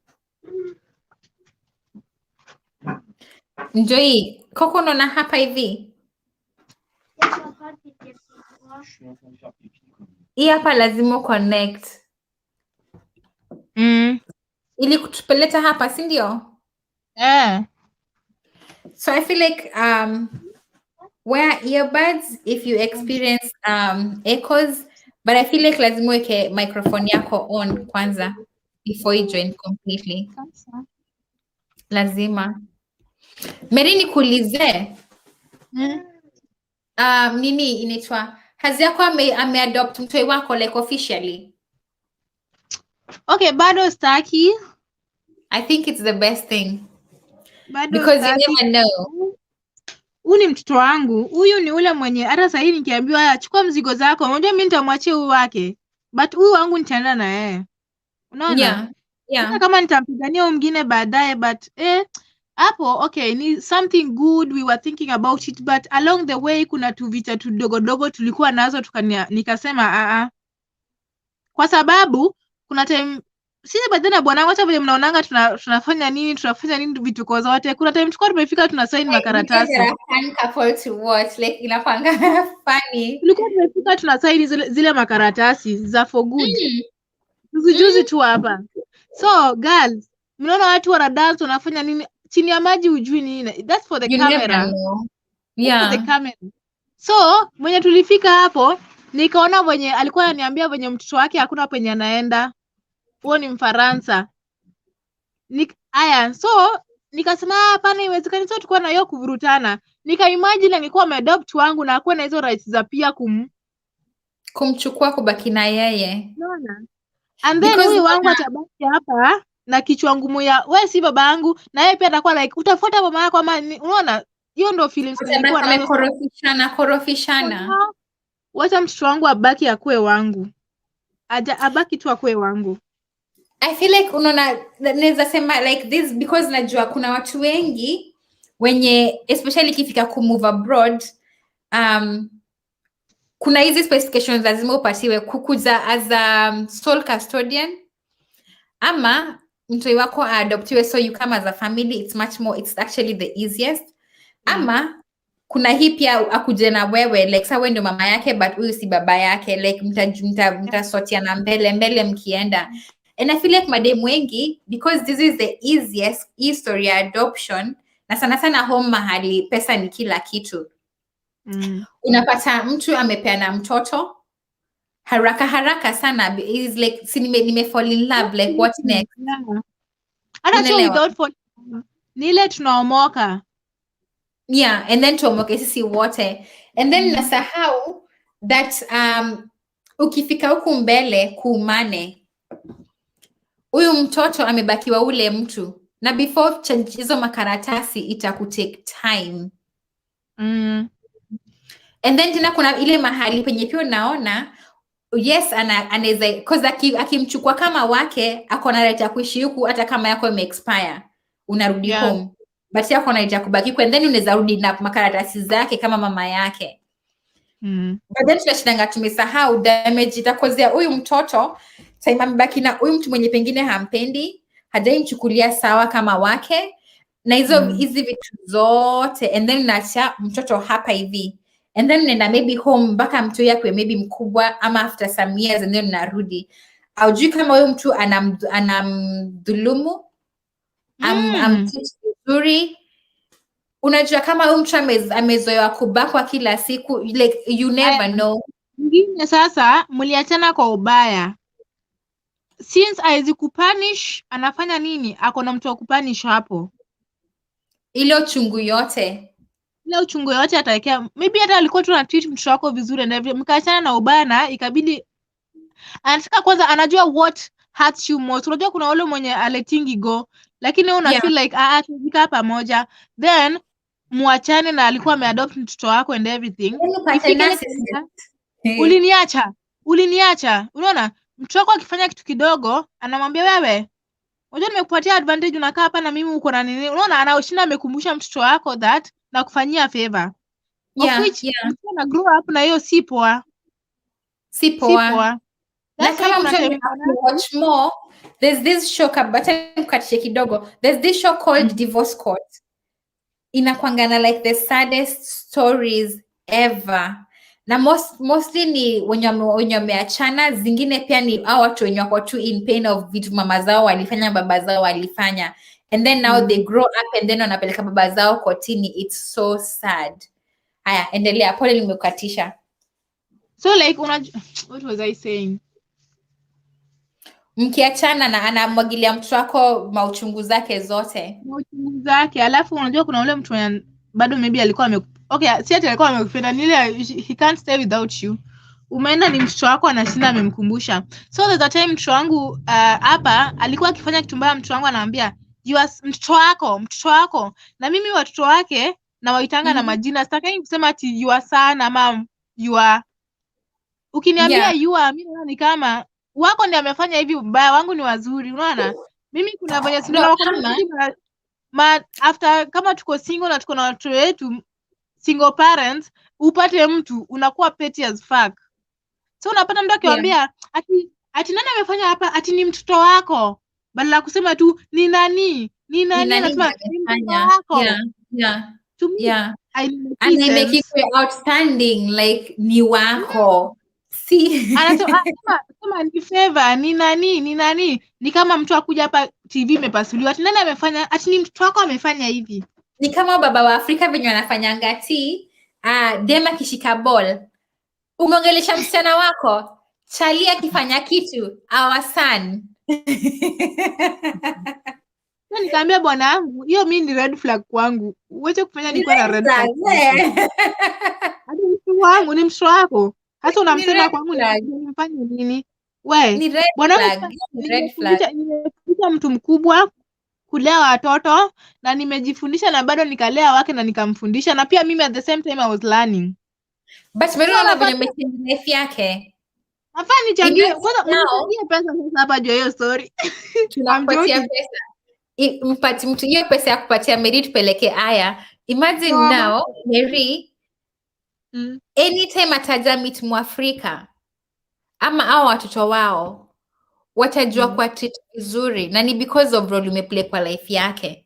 Njoi, Coco unaona hapa hivi? Hii hapa lazima connect. Ili kutupeleta hapa, si ndio? So I feel like wear earbuds if you experience echoes, but I feel like lazima weke microphone yako on kwanza before you join completely. Lazima. Mary nikuulize. Nini inaitwa? Hazi yako ameadopt mtoi wako like officially? Okay, bado staki. I think it's the best thing. Bado because staki. you never know. Huyu ni mtoto wangu. Huyu ni ule mwenye hata sasa hivi nikiambiwa haya chukua mzigo zako, unajua mimi nitamwachia huyu wake. But huyu wangu nitaenda na yeye. Unaona? Yeah. Kama nitampigania huyu mwingine baadaye, but hapo okay, ni something good we were thinking about it, but along the way kuna tu vita tu dogo tulikuwa nazo nikasema kwa sababu kuna time sisi baadaye na bwana wangu hata vile mnaonanga tunafanya nini vituko zote, kuna time tulikuwa tumefika tuna sign makaratasi. Like, fun couple to watch like inakuanga funny. Tulikuwa tumefika tuna sign zile makaratasi za for good. Juzi tu hapa. So girls, mnaona watu wana dance wanafanya nini chini ya maji ujui nini. That's for the you camera. Never know. Yeah. For the camera. So, mwenye tulifika hapo, nikaona mwenye alikuwa ananiambia mwenye mtoto wake hakuna penye anaenda. Huo ni Mfaransa. So nikasema hapana, iwezekani sio tulikuwa na hiyo kuvurutana. Nika imagine nilikuwa ameadopt wangu na hakuwa na hizo rights za pia kumchukua kubaki na yeye Unaona? And then because huyu wangu atabaki hapa na kichwa ngumu ya wewe si baba yangu, na yeye pia atakuwa like utafuata mama yako ama unaona, hiyo ndio feelings nilikuwa nazo. wamekorofishana. Wacha mtoto wangu abaki akue wangu, abaki tu akue wangu. I feel like unaona, naweza sema like this because najua kuna watu wengi wenye especially ikifika kumove abroad, kuna hizi specifications lazima upatiwe kukuza as a sole custodian ama mtoi wako aadoptiwe, so you come as a family, it's actually the easiest. Ama kuna hii pia akuje na wewe like sa wewe ndio mama yake but huyu si baba yake, like mtasotiana mbele mkienda. And I feel like madem wengi, because this is the easiest history ya adoption, na sana home mahali pesa ni kila kitu. Unapata mtu amepeana mtoto haraka sana, is like nime fall in love, like what next? Hata sio without fall, ni ile tunaomoka. Yeah, and then tuomoke sisi wote, and then nasahau that ukifika huku mbele kuumane, huyu mtoto amebakiwa ule mtu, na before change hizo makaratasi itakutake time. And then tena kuna ile mahali penye pia naona yes anaweza, because akimchukua kama wake akona right ya kuishi huku hata kama yako expire, unarudi home, but yako na right ya kubaki huku, and then unaweza rudi na makaratasi zake kama mama yake. But then tunashindanga tumesahau damage itakozea huyu mtoto time amebaki na huyu mtu mwenye pengine hampendi, hajaimchukulia sawa kama wake, na hizi vitu zote, and then naacha mtoto hapa hivi, and then nenda maybe home mpaka mtu yake maybe mkubwa ama after some years, and then narudi aujui kama huyu mtu anamdhulumu vizuri. Unajua kama huyu mtu amezoea kubakwa kila siku, like you never know. Ngine sasa mliachana kwa ubaya, since aizi kupunish, anafanya nini? Ako na mtu wa kupunish hapo, ile uchungu yote atawekea. Maybe hata alikuwa tu anatreat mtoto wako vizuri na mkaachana na ubaya, na ikabidi anataka kwanza, anajua what hurts you most. Unajua kuna wale mwenye aletingi go, lakini una feel like tuzika pamoja, then muachane, na alikuwa ameadopt mtoto wako and everything. Uliniacha. Unaona, mtoto wako akifanya kitu kidogo anamwambia wewe, unajua nimekupatia advantage, unakaa hapa na mimi uko na nini? Unaona, anaoshinda amekumbusha mtoto wako that na kufanyia favor, of which na grow up na hiyo si poa. Na kama mtu watch more, there's this show kidogo, there's this show called Divorce Court. Inakwangana like the saddest stories ever, na mostly ni wenye wameachana, zingine pia ni hao watu wenye wako tu in pain of vitu mama zao walifanya, baba zao walifanya, and then now they grow up and then wanapeleka baba zao kotini. It's so sad. Haya, endelea, pole nimekukatisha. So like what was I saying? Mkiachana na anamwagilia mtoto wako mauchungu zake zote. Alafu unajua kuna ule mtu bado maybe alikuwa si ati alikuwa amekupenda, nile he can't stay without you. Umeenda ni mtoto wako anashinda amemkumbusha. So there's a time mtoto wangu hapa alikuwa akifanya kitu mbaya, mtoto wangu anaambia mtoto wako, na mimi watoto wake na waitanga na majina. Sitaki kusema ati you are son ama you are, ukiniambia you are, mimi ni kama wako ndiye amefanya hivi ubaya, wangu ni wazuri. Unaona, mimi kuna venye after kama tuko single na tuko na watoto wetu single parents, upate mtu unakuwa petty as fuck. So unapata mtu akiwaambia ati nani amefanya hapa, ati ni mtoto wako, badala ya kusema tu ni nani anasema ni mtoto wako. And they make it outstanding, like ni wako. Anasema ni favor, ni nani, ni kama mtu akuja hapa TV imepasuliwa, ati nani amefanya, ati ni mtoto wako amefanya hivi. Ni kama baba wa Afrika venye wanafanyanga dema kishika ball, umeongelesha msichana wako, chali akifanya kitu our son. Nikaambia bwana wangu, hiyo mimi ni red flag kwangu, uache kufanya nilikuwa na red flag. Hadi mtu wangu ni mtoto wako. Hasa Ni unamsema red kwangu flag. nimfanye nini? We, Ni red bwanangu flag. Hiyo ni red flag. nimefundisha mtu mkubwa kulea watoto na nimejifundisha na bado nikalea wake na nikamfundisha na pia mimi at the same time I was learning. But So unaona venye nafaa umechange life yake. nafaa nichangie kwanza, Imagine now mnichangie pesa sasa hapa juu ya hiyo story. I'm tunakupatia joking. pesa. Mpati mtu hiyo pesa ya kupatia Mary tupeleke Aya. Imagine Mama. now Mary Mm. anytime ataja meet Mwafrika ama hao watoto wao watajua kwa treat vizuri na ni because of role umeplay kwa life yake.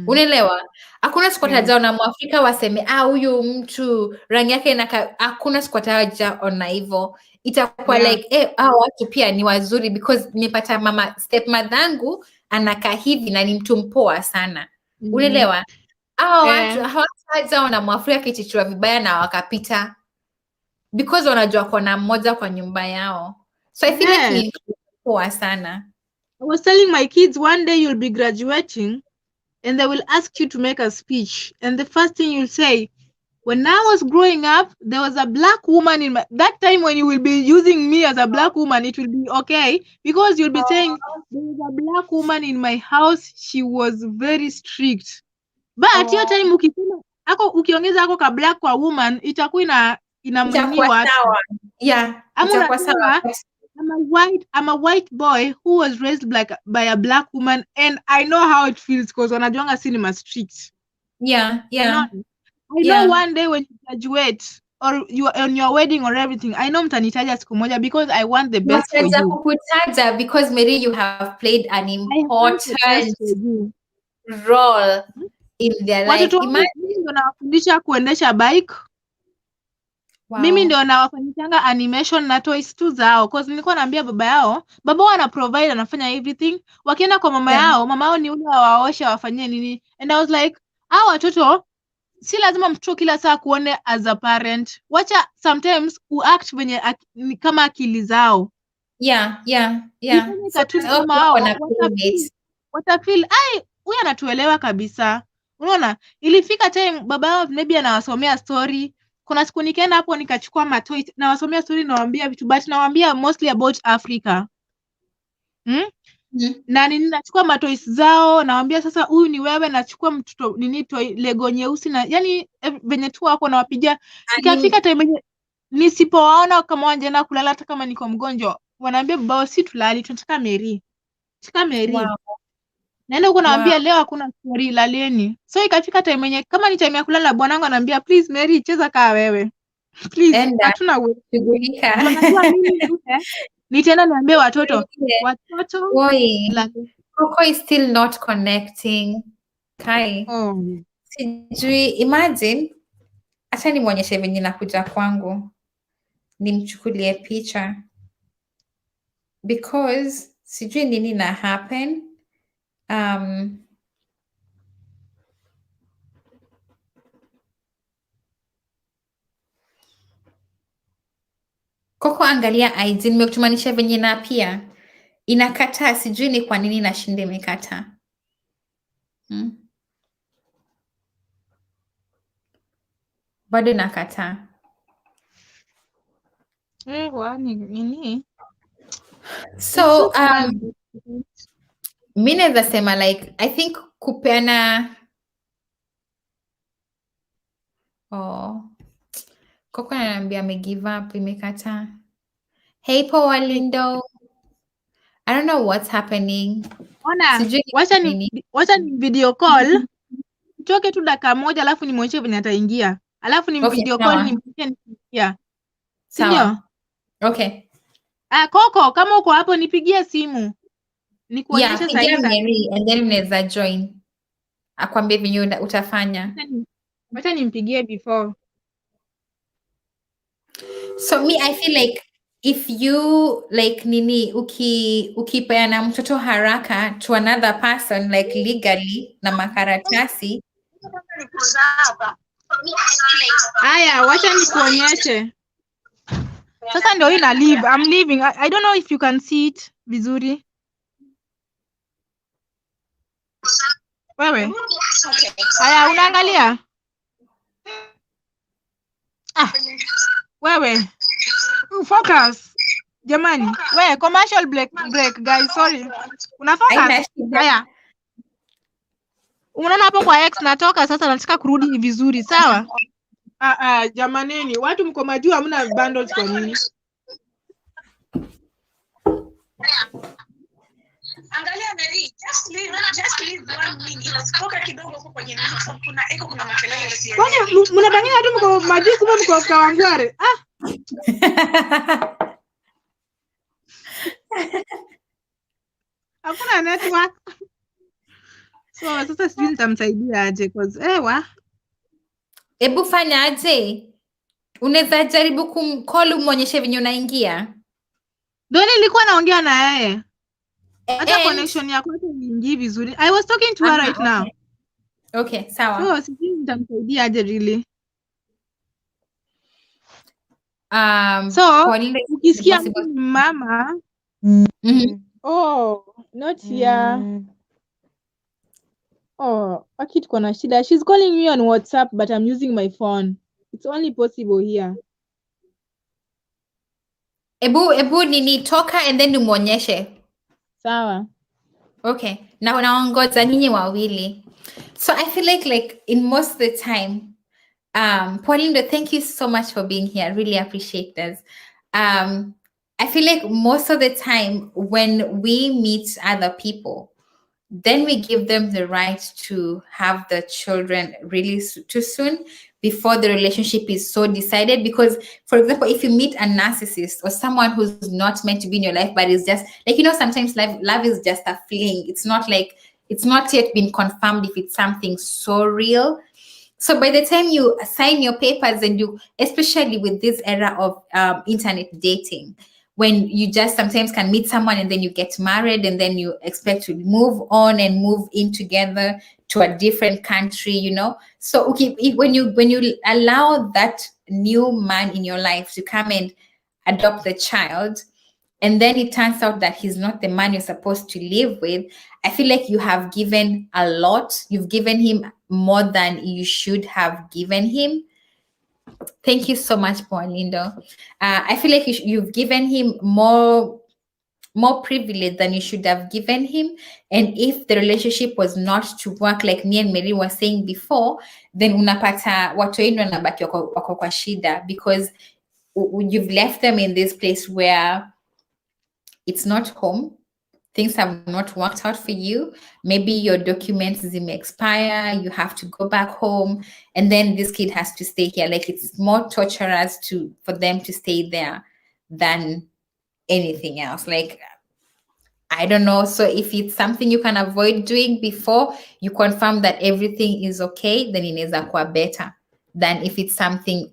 Unaelewa? Hakuna siku atajaona Mwafrika waseme huyu mtu rangi yake hakuna siku atajaona hivyo. Itakuwa like hao watu pia ni wazuri because nimepata stepmother yangu anakaa hivi na ni mtu mpoa sana. Unaelewa? Hao watu hawatajaona Mwafrika akichichwa vibaya na wakapita because wanajua kona mmoja kwa nyumba yao. So I feel like ni mtu mpoa sana. I was telling my kids one day you'll be graduating and they will ask you to make a speech and the first thing you'll say, when I was growing up there was a black woman in that time. When you will be using me as a black woman it will be okay because you'll be saying there was a black woman in my house, she was very strict, but hiyo time ukisema ukiongeza ako ka black kwa woman itakuwa inamwiniwa. Yeah, itakuwa sawa. I'm a white boy who was raised by a black woman and I know how it feels because wanajuanga cinema strict. Yeah. I know one day when you graduate or you on your wedding or everything, I know mtanitaja siku moja because I want the best for you. Kukutaja because Mary you have played an important role in their life. Mimi ndio nawafundisha kuendesha bike. Wow. Mimi ndio nawafanyishanga animation na toys tu zao cause nilikuwa naambia baba wao ana provide, anafanya everything. Wakienda kwa mama yao ni ule waosha wafanyie nini, and I was like watoto si lazima mtoto kila saa kuone as a parent, wacha sometimes uact venye kama akili zao. So kama hao watafeel huyu anatuelewa kabisa. Unaona, ilifika time baba yao maybe anawasomea story. Kuna siku nikaenda hapo nikachukua matoys nawasomea story, nawaambia vitu but nawaambia mostly about Africa. Na ninachukua matoys zao nawaambia sasa huyu ni wewe, nachukua mtoto toy Lego nyeusi na yani venye tu hapo nawapigia. Ikafika time nisipowaona kama wanjana kulala hata kama niko mgonjwa, wanaambia baba si tulali, tunataka Mary. Wow. Naenda huko naambia leo hakuna story, laleni. So ikafika time yenye kama ni time ya kulala bwanangu anaambia please Mary cheza kaa wewe. Please hatuna wewe. Nitaenda niambie watoto. Coco is still not connecting. Kai. Sijui, imagine acha nimuonyeshe venye nakuja kwangu. Nimchukulie picha. Because sijui nini na happen. Coco angalia ID, nimekutumanisha venye na pia inakataa, sijui ni kwa nini nashinda imekataa. Bado nakataa. So mimi naweza sema like I think kupeana Coco ananiambia ame give up, imekataa. Hey poa Lindo. I don't know what's happening. Ona, wacha ni video call. Toke tu dakika moja alafu nimuonyeshe venye ataingia. Alafu ni video call nimuonyeshe nikiingia. Sawa. Okay. Coco, kama uko hapo nipigie simu. Nikuonyeshe sasa hivi and then unaweza join. Akwambie venye utafanya. Wacha nimpigie before. So me I feel like if you like nini ukipeana mtoto haraka to another person like legally na makaratasi. Aya, wacha nikuonyeshe. Sasa ndio hii na leave. I'm leaving. I don't know if you can see it vizuri. Wewe. Aya, unaangalia? Wewe. Focus. Jamani. We, commercial break guys, sorry. Una focus? Haina shida. Haya. Unaona hapo kwa X natoka sasa, nataka kurudi vizuri, sawa? Jamaneni, watu mko majuu hamna bundles kwa nini? Angalia Nelly, just leave 1 minute. Toka kidogo huko kwenye mixer, kuna makelele sio. Kwani mnadanganya tu mko majuu kumbe mko Kawangware? Hakuna network. So sasa sijui nitamsaidia aje cause Ebu fanya aje? Unaweza jaribu kumcall umwonyeshe venye unaingia. Ndio nilikuwa naongea na yeye. Hata And- connection yako iingii vizuri. I was talking to her right now. Okay, sawa. So sijui nitamsaidia aje really. So Pauline, ukisikia possible. mtu ni mama, not here. Aki tuko na shida. She's calling me on WhatsApp but I'm using my phone. It's only possible here. Ebu nini toka and then umwonyeshe. Sawa. Okay. Na unaongoza nyinyi wawili. So I feel like in most of the time, Pauline, thank you so much for being here. I really appreciate this. I feel like most of the time when we meet other people, then we give them the right to have the children really too soon before the relationship is so decided. Because, for example, if you meet a narcissist or someone who's not meant to be in your life, but it's just like, sometimes love is just a feeling. It's not yet been confirmed if it's something so real. So by the time you sign your papers and you, especially with this era of internet dating, when you just sometimes can meet someone and then you get married and then you expect to move on and move in together to a different country, So when you allow that new man in your life to come and adopt the child, and then it turns out that he's not the man you're supposed to live with, I feel like you have given a lot. You've given him more than you should have given him. Thank you so much, Paulindo. I feel like you've given him more privilege than you should have given him. And if the relationship was not to work, like me and Mary were saying before, then unapata watu wenu wanabaki wako kwa shida, because you've left them in this place where it's not home. Things have not worked out for you. Maybe your documents may expire, you have to go back home, and then this kid has to stay here. Like, it's more torturous for them to stay there than anything else. Like, I don't know. So if it's something you can avoid doing before you confirm that everything is okay, then inaweza kuwa better than if it's something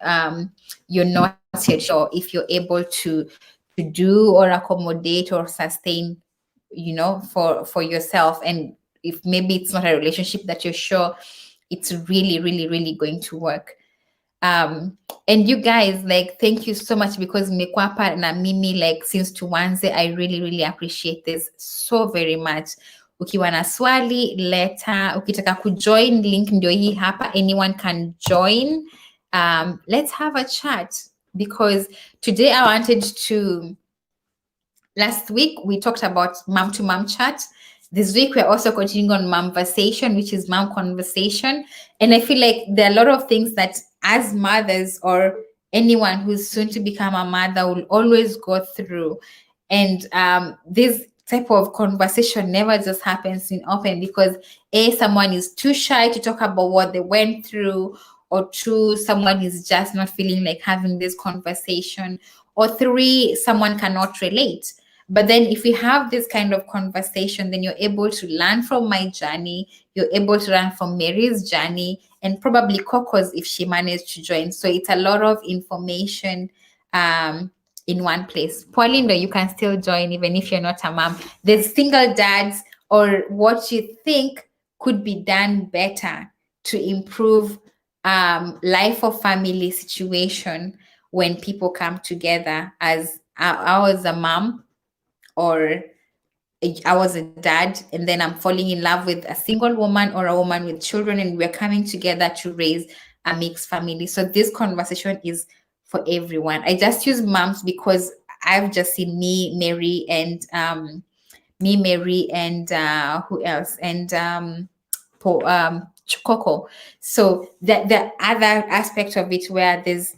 you're not yet sure if you're able to do or accommodate or sustain, for yourself. And if maybe it's not a relationship that you're sure it's really, really, really going to work. And you guys, like, thank you so much, because mmekuwa hapa na mimi like since tuanze. I really, really appreciate this so very much. Ukiwa na swali, leta. Ukitaka kujoin, link ndio hii hapa. Anyone can join. Let's have a chat, because today I wanted to. Last week we talked about mom to mom chat. This week we're also continuing on Momversation, which is mom conversation. And I feel like there are a lot of things that as mothers or anyone who's soon to become a mother will always go through. And this type of conversation never just happens in open, because someone is too shy to talk about what they went through, or two, someone is just not feeling like having this conversation, or three, someone cannot relate. But then if we have this kind of conversation, then you're able to learn from my journey, you're able to learn from Mary's journey, and probably Coco's if she managed to join. So it's a lot of information in one place. Paulindo, you can still join even if you're not a mom. There's single dads, or what you think could be done better to improve life or family situation when people come together. As I was a mom, or I was a dad, and then I'm falling in love with a single woman or a woman with children, and we're coming together to raise a mixed family. So this conversation is for everyone. I just use moms because I've just seen me, Mary, and who else? And Coco. So the other aspect of it where there's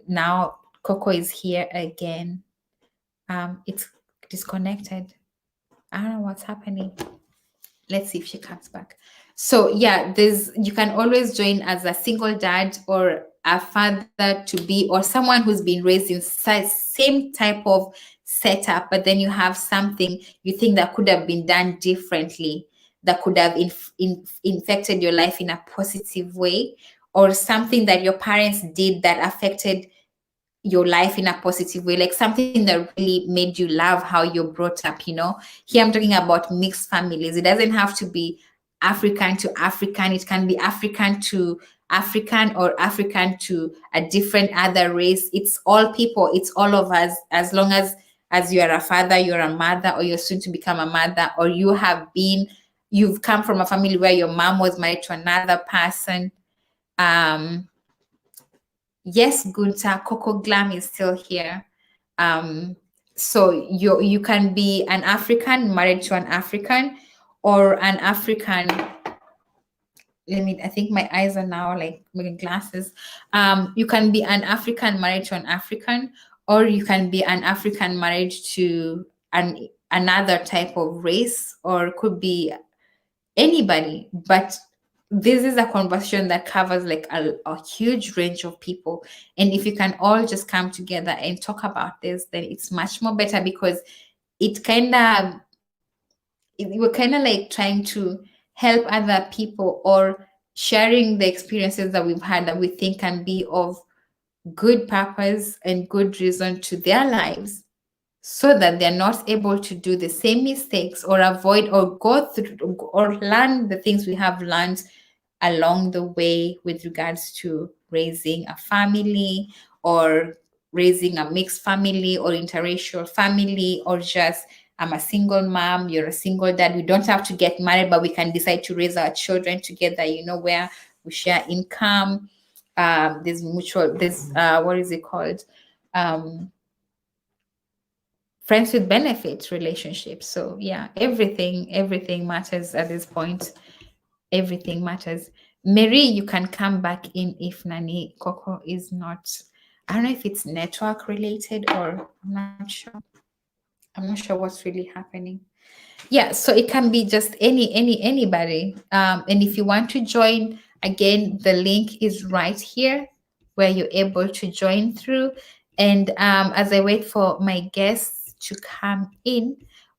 now Coco is here again. It's disconnected. I don't know what's happening. Let's see if she comes back. So yeah, there's you can always join as a single dad or a father to be or someone who's been raised in same type of setup, but then you have something you think that could have been done differently, that could have infected your life in a positive way, or something that your parents did that affected your life in a positive way, like something that really made you love how you're brought up. Here I'm talking about mixed families. It doesn't have to be African to African. It can be African to African or African to a different other race. It's all people, it's all of us, as long as you are a father, you're a mother, or you're soon to become a mother, or you've come from a family where your mom was married to another person. Yes, Gunta, Coco Glam is still here. Um, so you can be an African married to an African, or an African. I think my eyes are now like making glasses. You can be an African married to an African, or you can be an African married to another type of race, or could be anybody. But this is a conversation that covers like a huge range of people, and if you can all just come together and talk about this, then it's much more better, because it kind of we're kind of like trying to help other people, or sharing the experiences that we've had that we think can be of good purpose and good reason to their lives, so that they're not able to do the same mistakes, or avoid or go through or learn the things we have learned along the way with regards to raising a family, or raising a mixed family, or interracial family, or just I'm a single mom, you're a single dad. We don't have to get married, but we can decide to raise our children together, where we share income. There's what is it called? Friends with benefits relationships. So yeah, everything matters at this point. Everything matters. Mary, you can come back in if Nani Coco is not. I don't know if it's network related, or I'm not sure what's really happening. Yeah, so it can be just anybody. And if you want to join, again, the link is right here where you're able to join through. And as I wait for my guests to come in,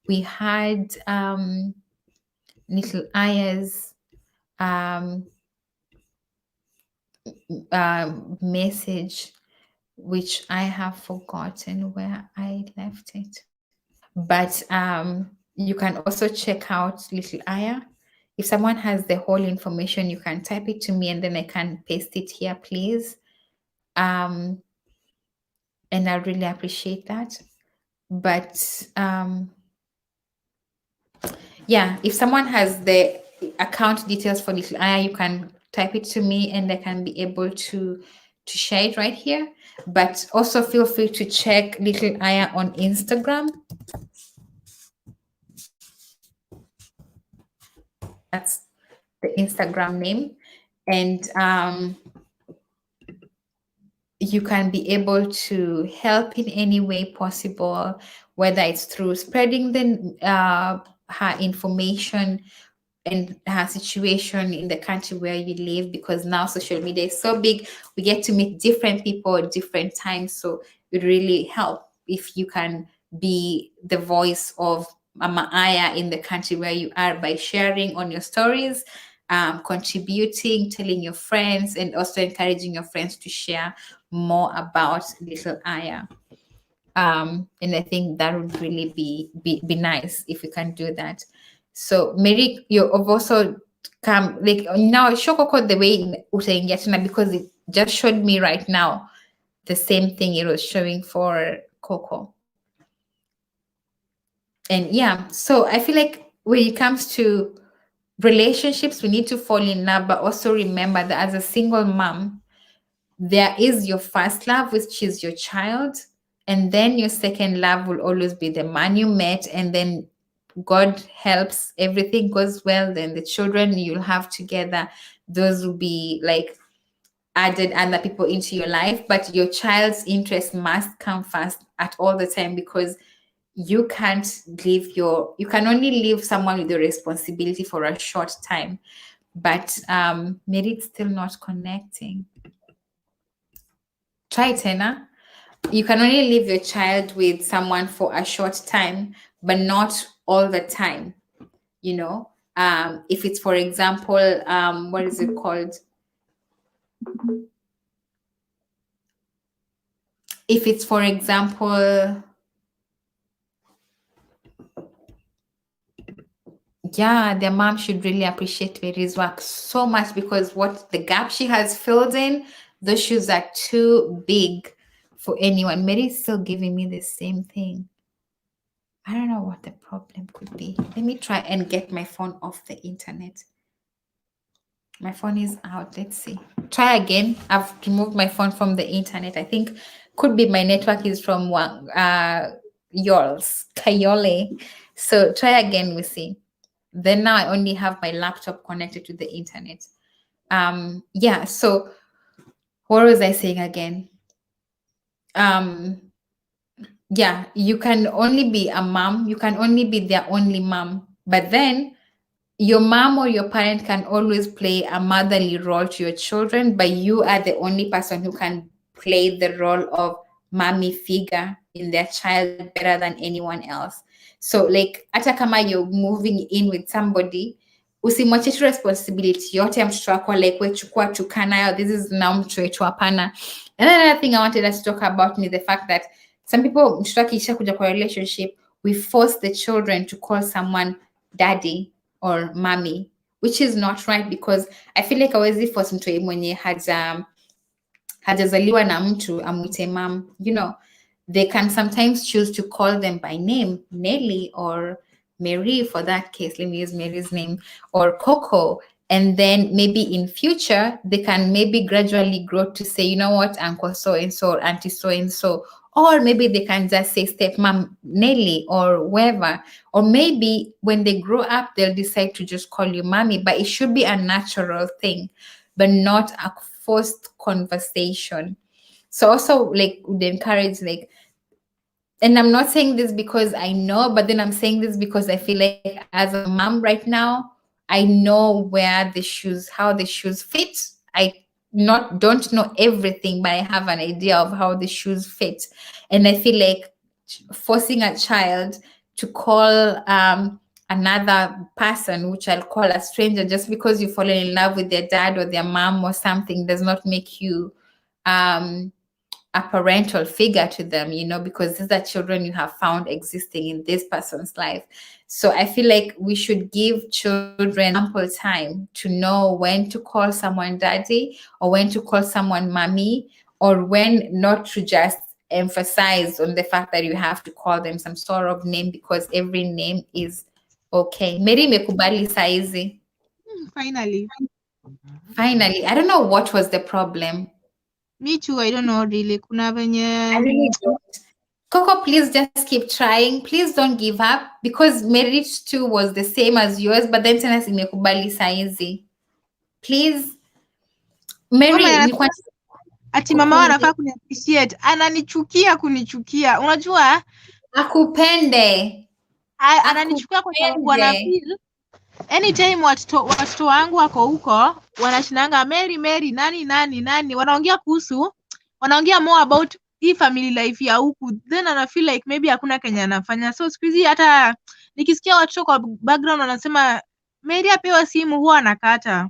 we had little Aya's um, message, which I have forgotten where I left it. But you can also check out Little Aya. If someone has the whole information, you can type it to me and then I can paste it here, please. And I really appreciate that. But yeah, if someone has the account details for Little Aya, you can type it to me and I can be able to share it right here. But also feel free to check Little Aya on Instagram. That's the Instagram name. And you can be able to help in any way possible, whether it's through spreading her information and her situation in the country where you live, because now social media is so big, we get to meet different people at different times. So it really help if you can be the voice of Mama Aya in the country where you are, by sharing on your stories, contributing, telling your friends, and also encouraging your friends to share more about Little Aya. And I think that would really be nice if we can do that. So Mary, you've also come like now show Coco the way utaingia tena, because it just showed me right now the same thing it was showing for Coco. And yeah, so I feel like when it comes to relationships, we need to fall in love, but also remember that as a single mom, there is your first love, which is your child, and then your second love will always be the man you met, and then God helps, everything goes well, then the children you'll have together, those will be like added other people into your life, but your child's interest must come first at all the time, because you can't leave you can only leave someone with the responsibility for a short time. But maybe it's still not connecting. Try tena. You can only leave your child with someone for a short time, but not all the time, you know. If it's, for example, what is it called, if it's, for example, yeah, their mom should really appreciate Mary's work so much, because what the gap she has filled in, those shoes are too big for anyone. Mary's still giving me the same thing. I don't know what the problem could be. Let me try and get my phone off the internet. My phone is out. Let's see. Try again. I've removed my phone from the internet. I think could be my network is from one yours, Kayole. So try again, we see. Then now I only have my laptop connected to the internet. Yeah, so what was I saying again? Um, yeah, you can only be a mom, you can only be their only mom, but then your mom or your parent can always play a motherly role to your children, but you are the only person who can play the role of mommy figure in their child better than anyone else. So like hata kama you're moving in with somebody, usimwache tu responsibility yote ya mtoto wako, like we chukua tukana, this is now mtoto wetu, hapana. And then another thing I wanted us to talk about is the fact that some people, mtoto akisha kuja kwa relationship, we force the children to call someone daddy or mommy, which is not right, because I feel like hawezi force mtu mwenye hajazaliwa na mtu amwite mam, you know. They can sometimes choose to call them by name, Nelly or Mary, for that case, let me use Mary's name, or Coco. And then maybe in future, they can maybe gradually grow to say, you know what, Uncle so-and-so or Auntie so-and-so. Or maybe they can just say stepmom Nelly or whoever. Or maybe when they grow up, they'll decide to just call you mommy. But it should be a natural thing, but not a forced conversation. So also like would encourage like, and I'm not saying this because I know, but then I'm saying this because I feel like as a mom right now, I know where the shoes, how the shoes fit. I not don't know everything, but I have an idea of how the shoes fit. And I feel like forcing a child to call another person, which I'll call a stranger, just because you fall in love with their dad or their mom or something, does not make you a parental figure to them, you know, because these are children you have found existing in this person's life. So I feel like we should give children ample time to know when to call someone daddy or when to call someone mommy, or when not to just emphasize on the fact that you have to call them some sort of name, because every name is okay. Mary mekubali saizi. Finally. Finally, I don't know what was the problem. Me too, I don't know really. Kuna I venye really don't. Coco, please just keep trying. Please don't give up, because marriage too was the same as yours, but then tena imekubali saizi. Please, mama Mary, anasema nilikuwa ati mama wao anafaa kuni appreciate, ananichukia kunichukia. Unajua akupende. ananichukia kwa sababu ana feel anytime watoto wangu wako huko wanashinanga Mary nani wanaongea more about hii family life ya huku, then ana feel like maybe hakuna Kenya anafanya. So siku hizi hata nikisikia watoto kwa background wanasema Mary apewa simu, huwa anakata.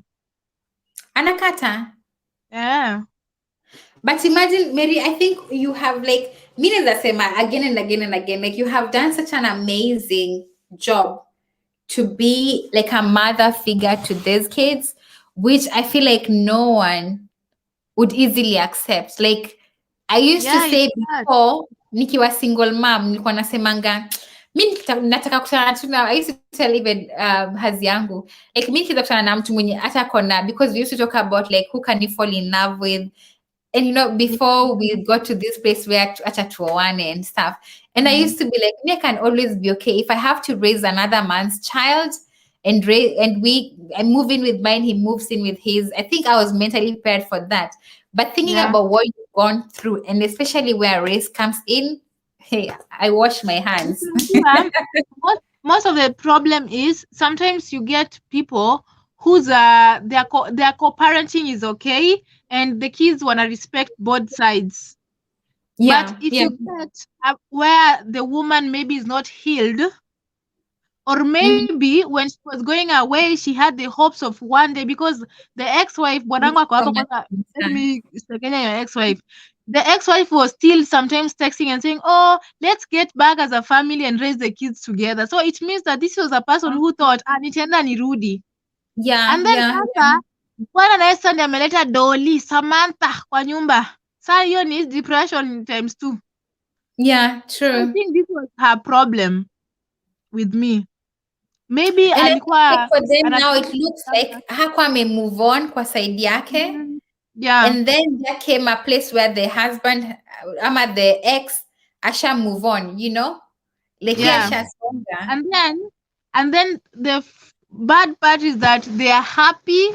Yeah. But imagine, Mary, I think you have like, mi naeza sema again and again and again, like you have done such an amazing job to be like a mother figure to these kids, which I feel like no one would easily accept. Like I used to say before, nikiwa single mom, nilikuwa nasemanga, mi nataka kutana tu na, I used to tell even hazi yangu, like mi nikitaka kutana na mtu mwenye hata kona, because we used to talk about like who can you fall in love with, And before we got to this place where acha tuoane and stuff, and I used to be like, me, I can always be okay if I have to raise another man's child and I move in with mine, he moves in with his. I think I was mentally prepared for that. But thinking Yeah. about what you've gone through, and especially where race comes in, hey, I wash my hands. Yeah. Most of the problem is sometimes you get people whose their co-parenting is okay and the kids wanna respect both sides. But Yeah, if yeah. you get where the woman maybe is not healed, or Mhm. maybe when she was going away, she had the hopes of one day, because the ex-wife, bwanangu ako So hapa much kwanza, let concern. me sekenya your ex-wife. The ex-wife was still sometimes texting and saying, oh, let's get back as a family and raise the kids together. So it means that this was a person who thought, nitaenda nirudi. Yeah, And then yeah, sasa, bwana naye sasa ndiye ameleta Dolly, Samantha kwa nyumba. Saa hiyo ni depression times 2. yeah, I true. think this was her problem with me. Maybe And I think like alikuwa for them now, it anatamani looks sasa. like hakuwa move on kwa side yake. Yeah, And then there came a place where the husband, ama the ex, asha move on, Like he yeah. asha songa. And then the bad part is that they are happy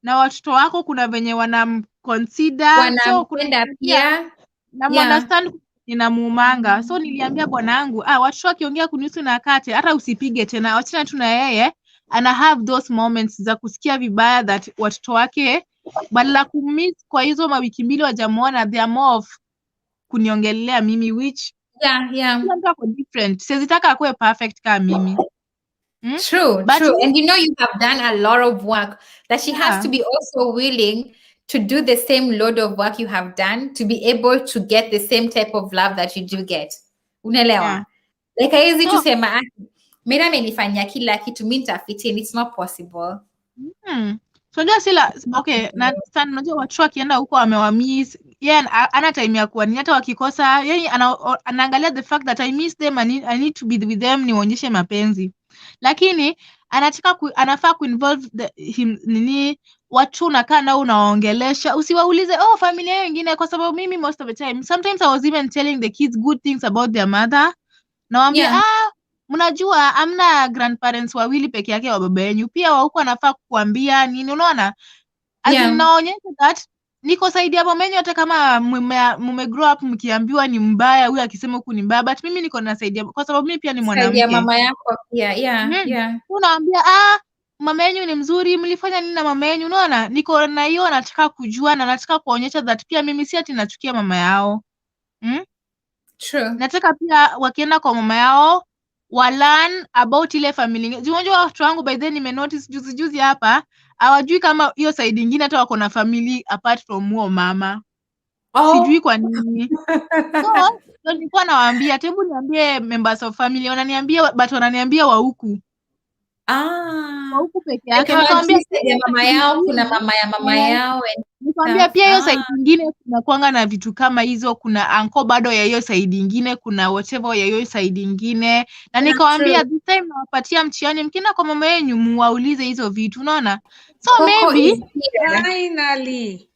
na watoto wako kuna venye wanamconsider, so kuna Wanampenda pia pia. Yeah, namuunderstand inamuumanga. So niliambia bwanangu, watoto wakiongea kunihusu na kate, hata usipige tena, wachana tu na yeye, ana have those moments za kusikia vibaya that watoto wake badala kumiss kwa hizo mawiki mbili wajamuona, they are more of kuniongelea mimi, which yeah. kila mtu ako different. Siwezitaka akuwe perfect kama mimi. True, But true. And you have done a lot of work that she has yeah, to be also willing to do the same load of work you have done to be able to get the same type of love that you do get. yeah. Unaelewa? Like haiwezi tu So sema Mira amenifanyia kila kitu mi nitafit in. It's not possible. so unajua okay, na understand, unajua watu akienda huko amewamiss, ana time ya kuwa ni hata wakikosa, yeye anaangalia the fact that I miss them, I need to be with them, niwaonyeshe mapenzi, lakini anataka anafaa kuinvolve nini watu unakaa nao unawaongelesha, usiwaulize familia hiyo ingine, kwa sababu mimi most of the time sometimes I was even telling the kids good things about their mother. Nawaambia Yeah, mnajua amna grandparents wawili peke yake wa baba yenu, pia wa huko anafaa kukuambia nini, unaona, as in yeah. naonyesha that niko saidi ya mama yenu, hata kama mume grow up mkiambiwa ni mbaya, huyu akisema huku ni mbaya, but mimi niko na saidi, kwa sababu mimi pia ni Saidia mwanamke. mama yako pia. Yeah. Unaambia mama yenu ni mzuri, mlifanya nini na mama yenu, unaona, niko na hiyo, nataka kujua na nataka kuonyesha that pia mimi si ati nachukia mama yao. True. Nataka pia wakienda kwa mama yao wa learn about ile family. Unajua watu wangu by then nimenotice juzi hapa hawajui kama hiyo side nyingine hata wako na family apart from huo mama. Sijui kwa nini. So nilikuwa nawaambia, hebu niambie members of family, wananiambia but wananiambia wa huku. Wa huku peke yake. Nikamwambia Saidia mama yao, kuna mama ya mama yao and nikwambia pia hiyo side nyingine kuna kuanga na vitu kama hizo, kuna anko bado ya hiyo side nyingine, kuna whatever ya hiyo side nyingine, na nikamwambia this time nawapatia mtihani, mkienda kwa mama yenu muwaulize hizo vitu, unaona. So Coco maybe is here. Finally.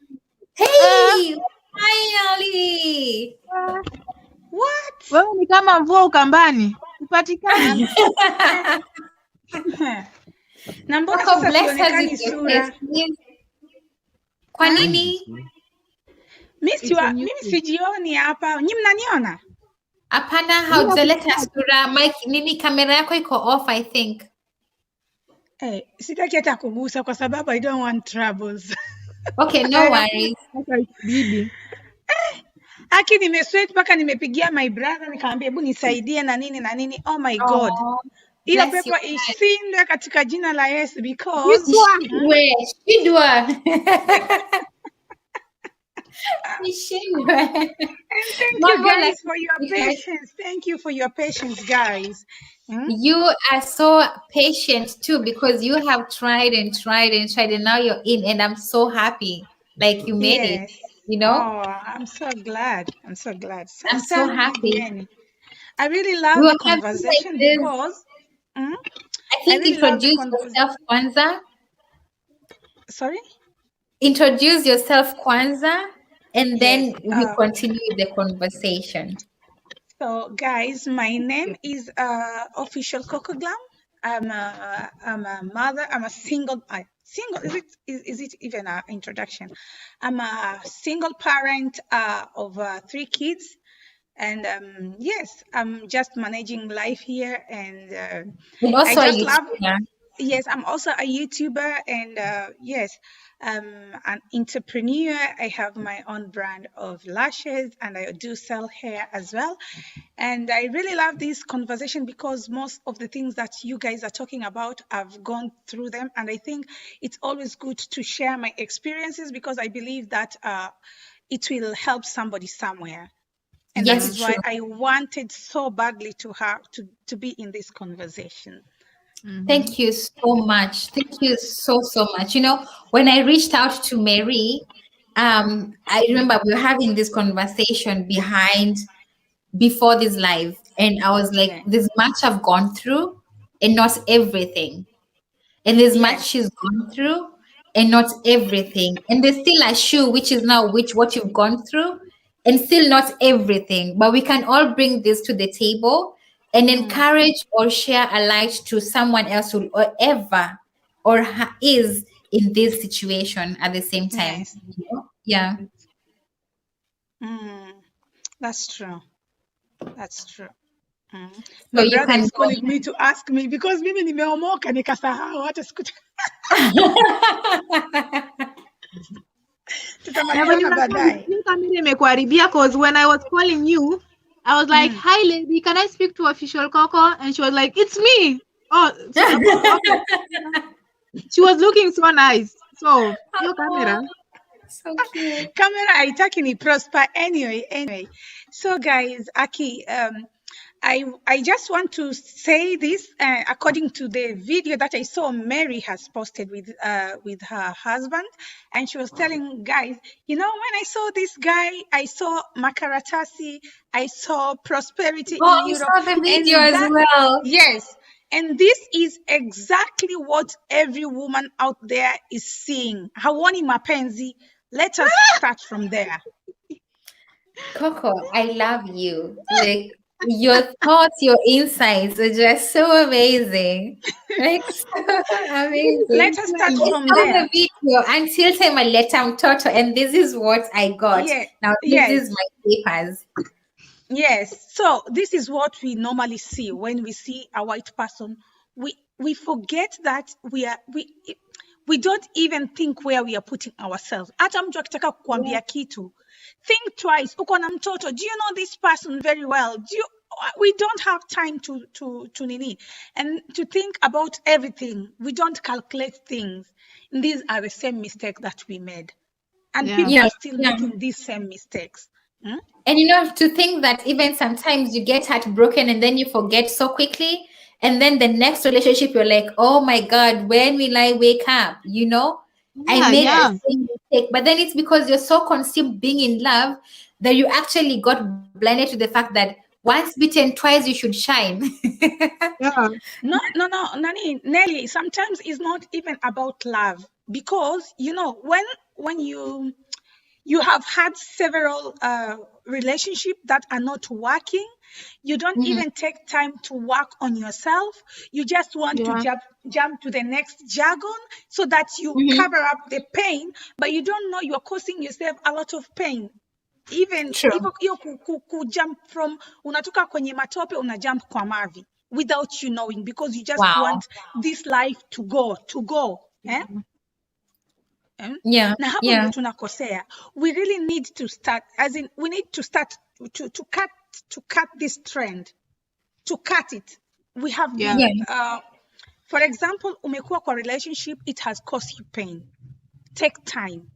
Hey, finally. What? Wewe ni kama mvua ukambani upatikani. Na mbona Coco, sasa bless us sionekani with your sura? face, please. Kwa nini? Mimi sijioni hapa. Nyinyi mnaniona? Hapana, haujaleta sura. Mike, nini kamera yako iko off, I think. Sitaki hata kugusa kwa sababu I don't want troubles. Okay, no worries. Bibi. Haki nimesweat mpaka nimepigia my brother nikamwambia hebu nisaidie na nini na nini. Oh my God. Ila Bless you, pepo ishinde katika jina la Yesu because Shidwa. Ishindwe. And thank you guys for your patience. Thank you for your patience, guys. You are so patient too because you have tried and tried and tried and now you're in and I'm so happy. Like you made it, you know? Oh, I'm so glad. I'm so glad. I'm so happy. I really love the conversation because I think really introduce yourself Kwanza. Sorry? Introduce yourself Kwanza. and Yes. then we continue the conversation. So, guys, my name is Official Coco Glam. I'm a mother. I'm a single. Single. Is it even an introduction? I'm a single parent of 3 kids, and yes, I'm just managing life here, and And I also a just love. YouTuber. Yes, I'm also a YouTuber, and yes, an entrepreneur. I have my own brand of lashes, and I do sell hair as well. And I really love this conversation because most of the things that you guys are talking about, I've gone through them. And I think it's always good to share my experiences because I believe that it will help somebody somewhere. And that Yes, is true. why I wanted so badly to have to be in this conversation. Thank you so much. Thank you so much. When I reached out to Mary, I remember we were having this conversation before this live, and I was like, Yeah. "There's much I've gone through, and not everything." And there's much Yes. she's gone through and not everything. And there's still a shoe, which is now which what you've gone through, and still not everything. But we can all bring this to the table and Mm. encourage or share a light to someone else who or ever or is in this situation at the same time. Yes. Yeah. Mm. That's true. That's true. Mm. So My you brother can is go calling me to ask me because mimi nimeomoka nikasahau hata tutamalizana baadaye. Kamera imekuharibia cause when I was calling you, I was like, "Hi lady, can I speak to Official Coco?" And she was like, "It's me." Oh, so okay. She was looking so nice. So, your camera. so cute. Camera haitaki ni prosper anyway. So guys, Aki, I just want to say this according to the video that I saw Mary has posted with her husband, and she was telling guys, when I saw this guy, I saw Makaratasi, I saw prosperity Oh, in I Europe, saw the video and as that well. yes. And this is exactly what every woman out there is seeing. Hawani mapenzi. Let us start from there. Coco, I love you. Like your thoughts, your insights are just so amazing. Like so Let amazing. us start I from saw there. the video until time I let him toto, and this is what I got. Yeah. Now this Yes. is my papers. Yes. So this is what we normally see when we see a white person. We forget that we don't even think where we are putting ourselves. Hata mtu akitaka kukuambia kitu, think twice. Uko na mtoto. Do you know this person very well? We don't have time to nini and to think about everything. We don't calculate things. And these are the same mistakes that we made. And people Yeah, are still yeah. making these same mistakes. Hmm? And to think that even sometimes you get heartbroken and then you forget so quickly. And then the next relationship, you're like, oh my God, when will I wake up? I made the same mistake. But then it's because you're so consumed being in love that you actually got blinded to the fact that once bitten, twice you should shine. No, Nani, Nelly, sometimes it's not even about love because, when you have had several relationships that are not working, you don't Mhm. even take time to work on yourself. You just want to jump to the next jargon so that you Mhm. cover up the pain, but you don't know you're causing yourself a lot of pain. Even True. hiyo jump from unatoka kwenye matope una jump kwa mavi without you knowing because you just Wow. want this life to go eh? Yeah. Na hapo ndio Yeah. tunakosea. We really need to start, as in we need to start to cut this trend, to cut it. We have been Yeah. for example, umekuwa kwa relationship, it has caused you pain. Take time.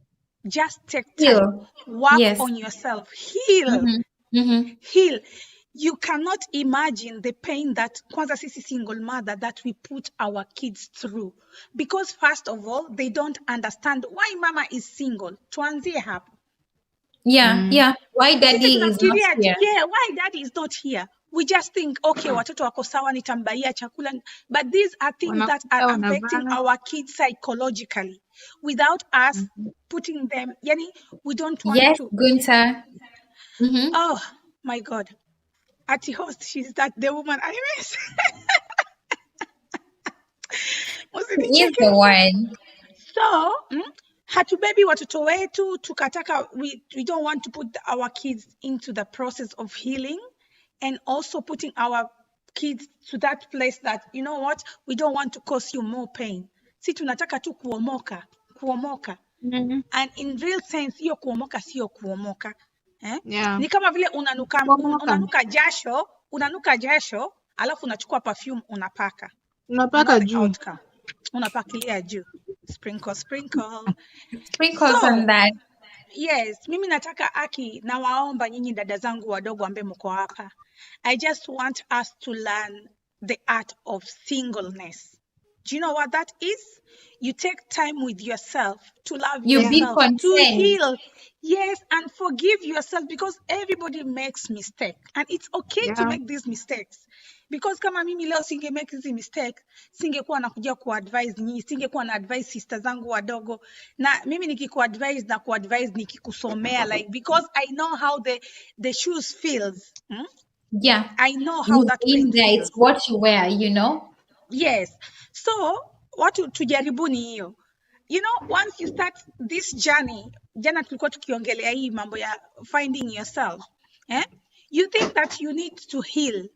Just take time. Heal. Work Yes. on yourself. Heal. Mm-hmm. Mm-hmm. Heal. You cannot imagine the pain that kwanza sisi single mother that we put our kids through, because first of all they don't understand why mama is single. Tuanzie hapo. Yeah. Yeah. Why Sisi daddy is not tunafikiria here? yeah, why daddy is not here. we just think, okay, watoto wako sawa, nitambaia chakula. But these are things that are Wanakula, affecting wanavaa. our kids psychologically without us putting them, yani, we don't want Yes, to. Gunta. Mm-hmm. Oh my God. Ati host, she's that the woman I miss. He is the one. So, hatubebi watoto wetu tukataka, we don't want to put our kids into the process of healing and also putting our kids to that place that, you know what, we don't want to cause you more pain. Si tunataka tu kuomoka. And in real sense, hiyo kuomoka sio kuomoka. Yeah. Ni kama vile unanuka jasho, alafu unachukua perfume unapaka. Unapaka The juu. outcome. Unapakilia juu. Sprinkle. Sprinkles on that. Yes, mimi nataka nawaomba nyinyi dada zangu wadogo ambaye mko hapa. I just want us to learn the art of singleness. Do you know what that is? You take time with yourself to love You be yourself, to content. heal. Yes, and forgive yourself because everybody makes mistakes and it's okay to make these mistakes. Because kama mimi leo singe make hizi mistake, singekuwa nakuja kuadvise nyinyi, singekuwa na advise sister zangu wadogo. Na mimi kuadvise nikikusomea, like, because I know how the shoes feels. Yeah. I know how that In pain there, feels. it's what you wear, you know? Yes. So, watu tujaribuni hiyo. You know, once you start this journey, jana tulikuwa tukiongelea hii mambo ya finding yourself. You think that you need to heal.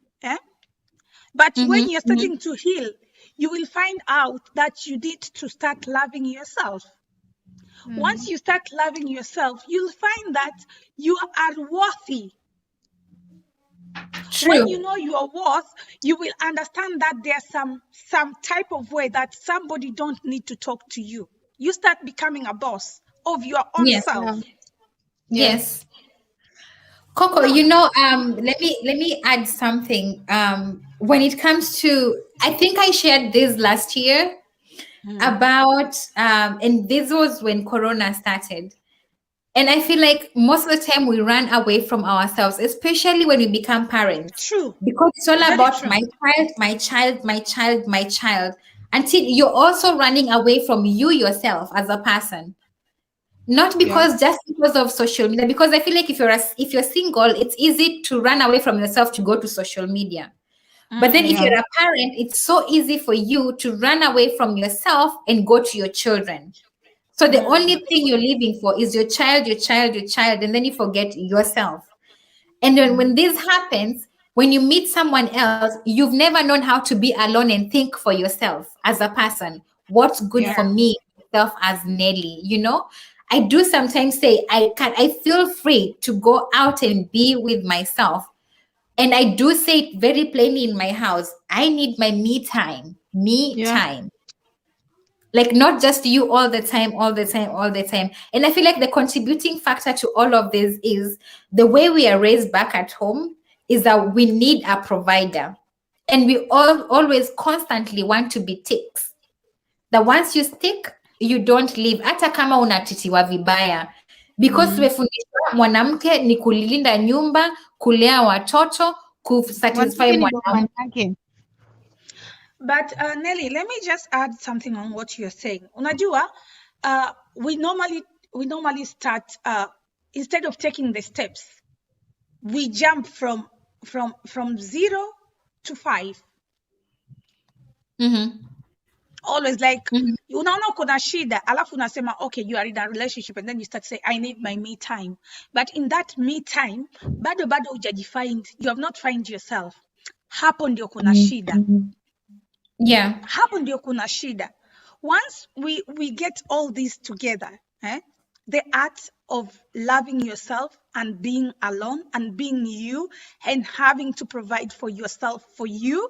But when you're starting to heal, you will find out that you need to start loving yourself. Once you start loving yourself, you'll find that you are worthy. True. When you know your worth, you will understand that there's some type of way that somebody don't need to talk to you. You start becoming a boss of your own Yes. self. Yes. Coco, you know, let me add something. When it comes to, I think I shared this last year about, and this was when Corona started. And I feel like most of the time we run away from ourselves, especially when we become parents. True. Because it's all Very about true. my child, until you're also running away from you yourself as a person. Not because just because of social media, because I feel like if you're single, it's easy to run away from yourself to go to social media. But then if you're a parent, it's so easy for you to run away from yourself and go to your children. So the only thing you're living for is your child, and then you forget yourself. And then when this happens, when you meet someone else, you've never known how to be alone and think for yourself as a person. What's good for me, myself as Nelly, you know? I do sometimes say I feel free to go out and be with myself. And I do say it very plainly in my house. I need my me time. Time. Like not just you all the time. And I feel like the contributing factor to all of this is the way we are raised back at home is that we need a provider. And we always constantly want to be ticks. That once you stick, you don't leave. Hata kama unatitiwa vibaya. Because tumefundishwa mwanamke ni kulinda nyumba, kulea watoto, kusatisfy mwanamke. But Nelly, let me just add something on what you're saying. Unajua, we normally start instead of taking the steps, we jump from 0 to 5. Always like, unaona kuna shida, alafu unasema, okay, you are in a relationship, and then you start saying, I need my me time. But in that me time, bado hujajifind, you have not find yourself. Hapo ndio kuna shida. Yeah. Hapo ndio kuna shida. Once we get all this together, the art of loving yourself and being alone and being you and having to provide for yourself for you,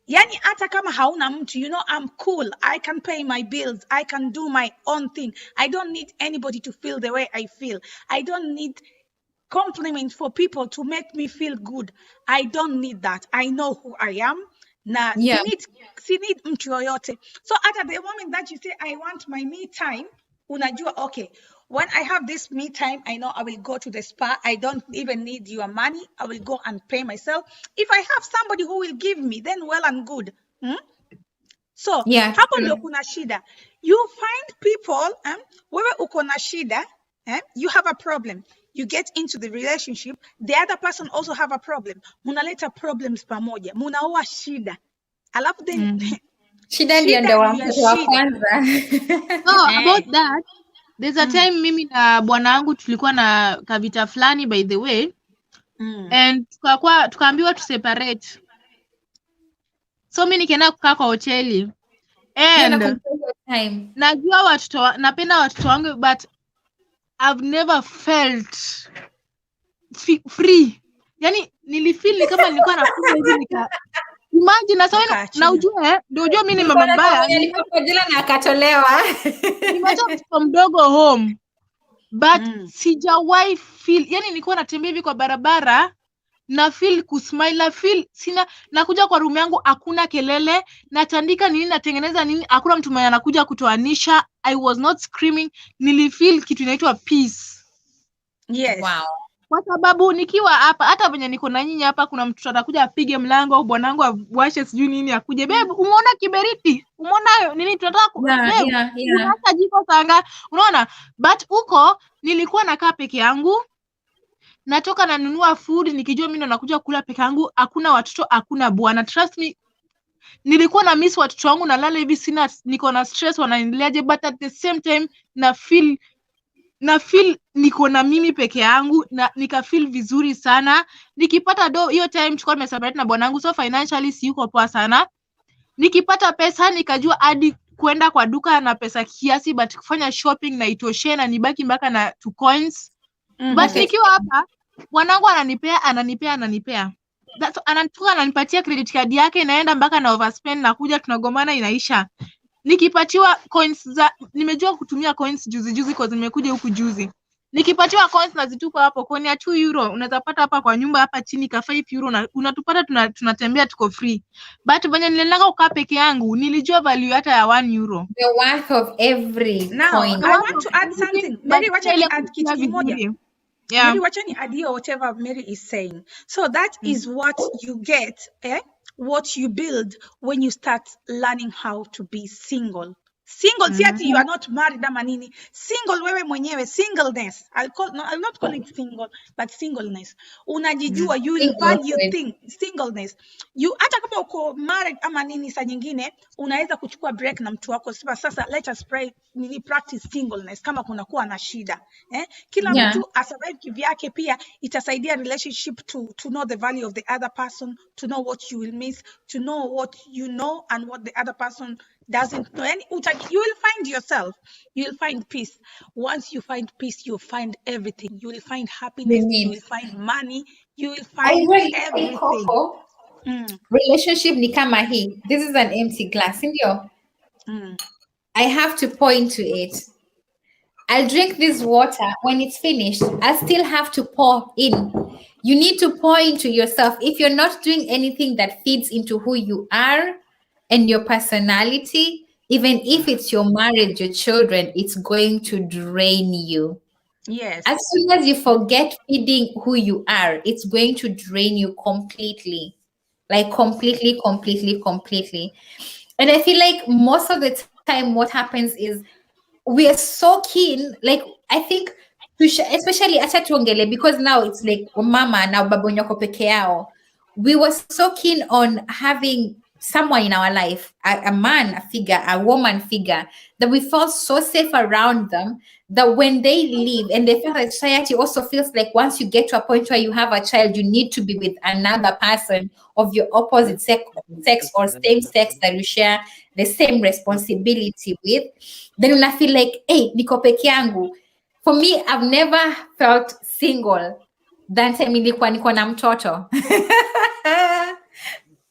yani hata kama hauna mtu, you know, I'm cool, I can pay my bills, I can do my own thing, I don't need anybody to feel the way I feel, I don't need compliments for people to make me feel good, I don't need that, I know who I am. Na si need mtu yoyote. So at the moment that you say I want my me time, unajua okay, When I have this me time, I know I will go to the spa. I don't even need your money. I will go and pay myself. If I have somebody who will give me, then well and good. So Yeah, hapo ndio true. kuna shida. You find people, wewe uko na shida, you have a problem. You get into the relationship, the other person also have a problem. Munaleta problems pamoja. Munaoa shida. Alafu then Shida ndio shida ndoa juu ya mtoto wa shida. kwanza. No, about Eh. that, there's a time mimi na bwana wangu tulikuwa na kavita fulani by the way, and tukaambiwa tu separate. So mimi nikaenda kukaa kwa hoteli Hiyo and nakumbuka hiyo time. najua napenda watoto wangu but I've never felt free. Yani nilifeel ni kama nilikuwa nakuja hivi imagine na sasa na ujue ndio ujue mimi ni mama mbaya. Alikuwa jela na akatolewa. Nimeacha mtoto mdogo home. But sijawahi feel, yani nilikuwa natembea hivi kwa barabara na feel kusmile, na feel sina, nakuja kwa room yangu hakuna kelele, natandika nini, natengeneza nini, hakuna mtu mwenye anakuja kutoanisha. I was not screaming, nilifeel kitu inaitwa peace. Yes. Wow. Kwa sababu nikiwa hapa, hata venye niko na nyinyi hapa, kuna mtu atakuja apige mlango au bwanangu awashe sijui nini akuje, babe umeona kiberiti, umeona nini, tunataka unaacha jiko sanga, unaona. But huko nilikuwa nakaa peke yangu, natoka nanunua food nikijua mimi ndo nakuja kula peke yangu, hakuna watoto, hakuna bwana. Trust me, nilikuwa na miss watoto wangu, nalala hivi sina, niko na stress wanaendeleaje, but at the same time na feel niko na mimi peke yangu na nika feel vizuri sana. Nikipata do hiyo time tulikuwa tumeseparate na bwanangu, so financially si yuko poa sana. Nikipata pesa nikajua hadi kwenda kwa duka na pesa kiasi, but kufanya shopping na itoshe na nibaki mpaka na 2 coins. But nikiwa hapa bwanangu ananipea. That's ananipatia credit card yake, naenda mpaka na overspend, na kuja tunagomana, inaisha. Nikipatiwa coins nimejua kutumia coins juzi kwa nimekuja huku juzi. Nikipatiwa coins nazitupa hapo, coin ya 2 euro unaweza pata hapa kwa nyumba hapa chini ka 5 euro na unatupata tunatembea tuko free. But venye nilienda kukaa peke yangu nilijua value hata ya 1 euro. The worth of every coin. I want to add something. Mary, wacha ni add kitu kimoja. Yeah. Mary, wacha ni add whatever Mary is saying. So that is what you get, what you build when you start learning how to be single. Single, si ati you are not married ama nini. Single wewe mwenyewe, singleness. I'll not call it single, but singleness. Unajijua, you will value singleness. You hata kama uko married ama nini, saa nyingine unaweza kuchukua break na mtu wako. Sasa let us practice singleness kama kuna kuwa na shida. Kila mtu asurvive kivyake, pia itasaidia relationship to know the value of the other person, to know what you will miss, to know what you know and what the other person doesn't know. And you will find yourself, you will find peace. Once you find peace, you'll find everything. You will find happiness, you will find money, you will find everything. Relationship ni kama hii. This is an empty glass, ndio? I have to pour into it. I'll drink this water. When it's finished, I still have to pour in. You need to pour into yourself. If you're not doing anything that feeds into who you are and your personality, even if it's your marriage, your children, it's going to drain you. Yes. As soon as you forget feeding who you are, it's going to drain you completely. Like completely. And I feel like most of the time what happens is we are so keen, like I think especially acha tuongele, because now it's like mama na baba nyoko peke yao. We were so keen on having someone in our life, a man, a figure, a woman figure, that we felt so safe around them that when they leave, and they feel that society also feels like once you get to a point where you have a child, you need to be with another person of your opposite sex or same sex that you share the same responsibility with. Then una feel like, hey, niko peke yangu. For me, I've never felt single than time nilikuwa niko na mtoto.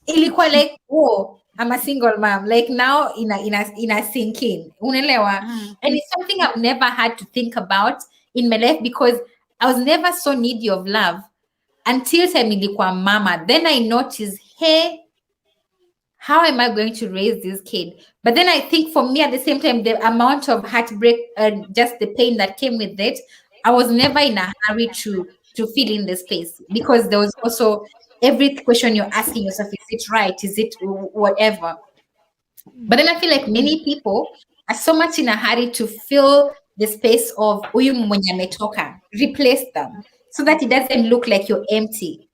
Ilikuwa like, oh, I'm a single mom. Like now in a sinking. Unaelewa? And it's something I've never had to think about in my life because I was never so needy of love until time nilikuwa mama. Then I noticed, hey, how am I going to raise this kid? But then I think for me at the same time, the amount of heartbreak and just the pain that came with it, I was never in a hurry to fill in the space, because there was also every question you're asking yourself, is it right? Is it whatever? But then I feel like many people are so much in a hurry to fill the space of huyu mwenye ametoka, replace them, so that it doesn't look like you're empty.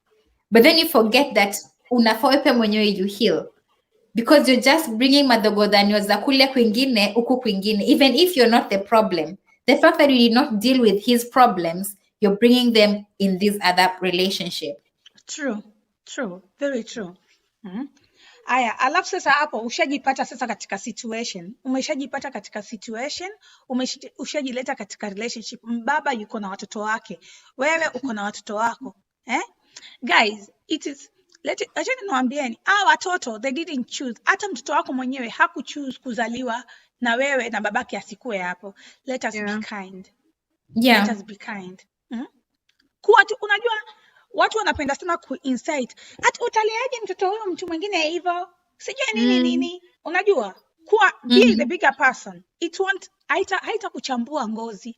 But then you forget that unafaa wewe pia mwenyewe you heal, because you're just bringing madhogodhanyo za kule kwingine huku kwingine, even if you're not the problem. The fact that you did not deal with his problems, you're bringing them in this other relationship. True, very true. Aya, alafu sasa hapo ushajipata sasa katika situation, umeshajipata katika situation, ushajileta katika relationship. Mbaba yuko na watoto wake, wewe uko na watoto wako. Guys, acheni niwaambieni, watoto they didn't choose. Hata mtoto wako mwenyewe hakuchoose kuzaliwa na wewe na babake asikue hapo. Let us be kind. Yeah. Let us be kind. Kuwa tu, unajua watu wanapenda sana kuinsight. Hata utaleaje mtoto huyo mtu mwingine hivyo? Sijui nini. Unajua? Kuwa be the bigger person. It won't haita kuchambua ngozi.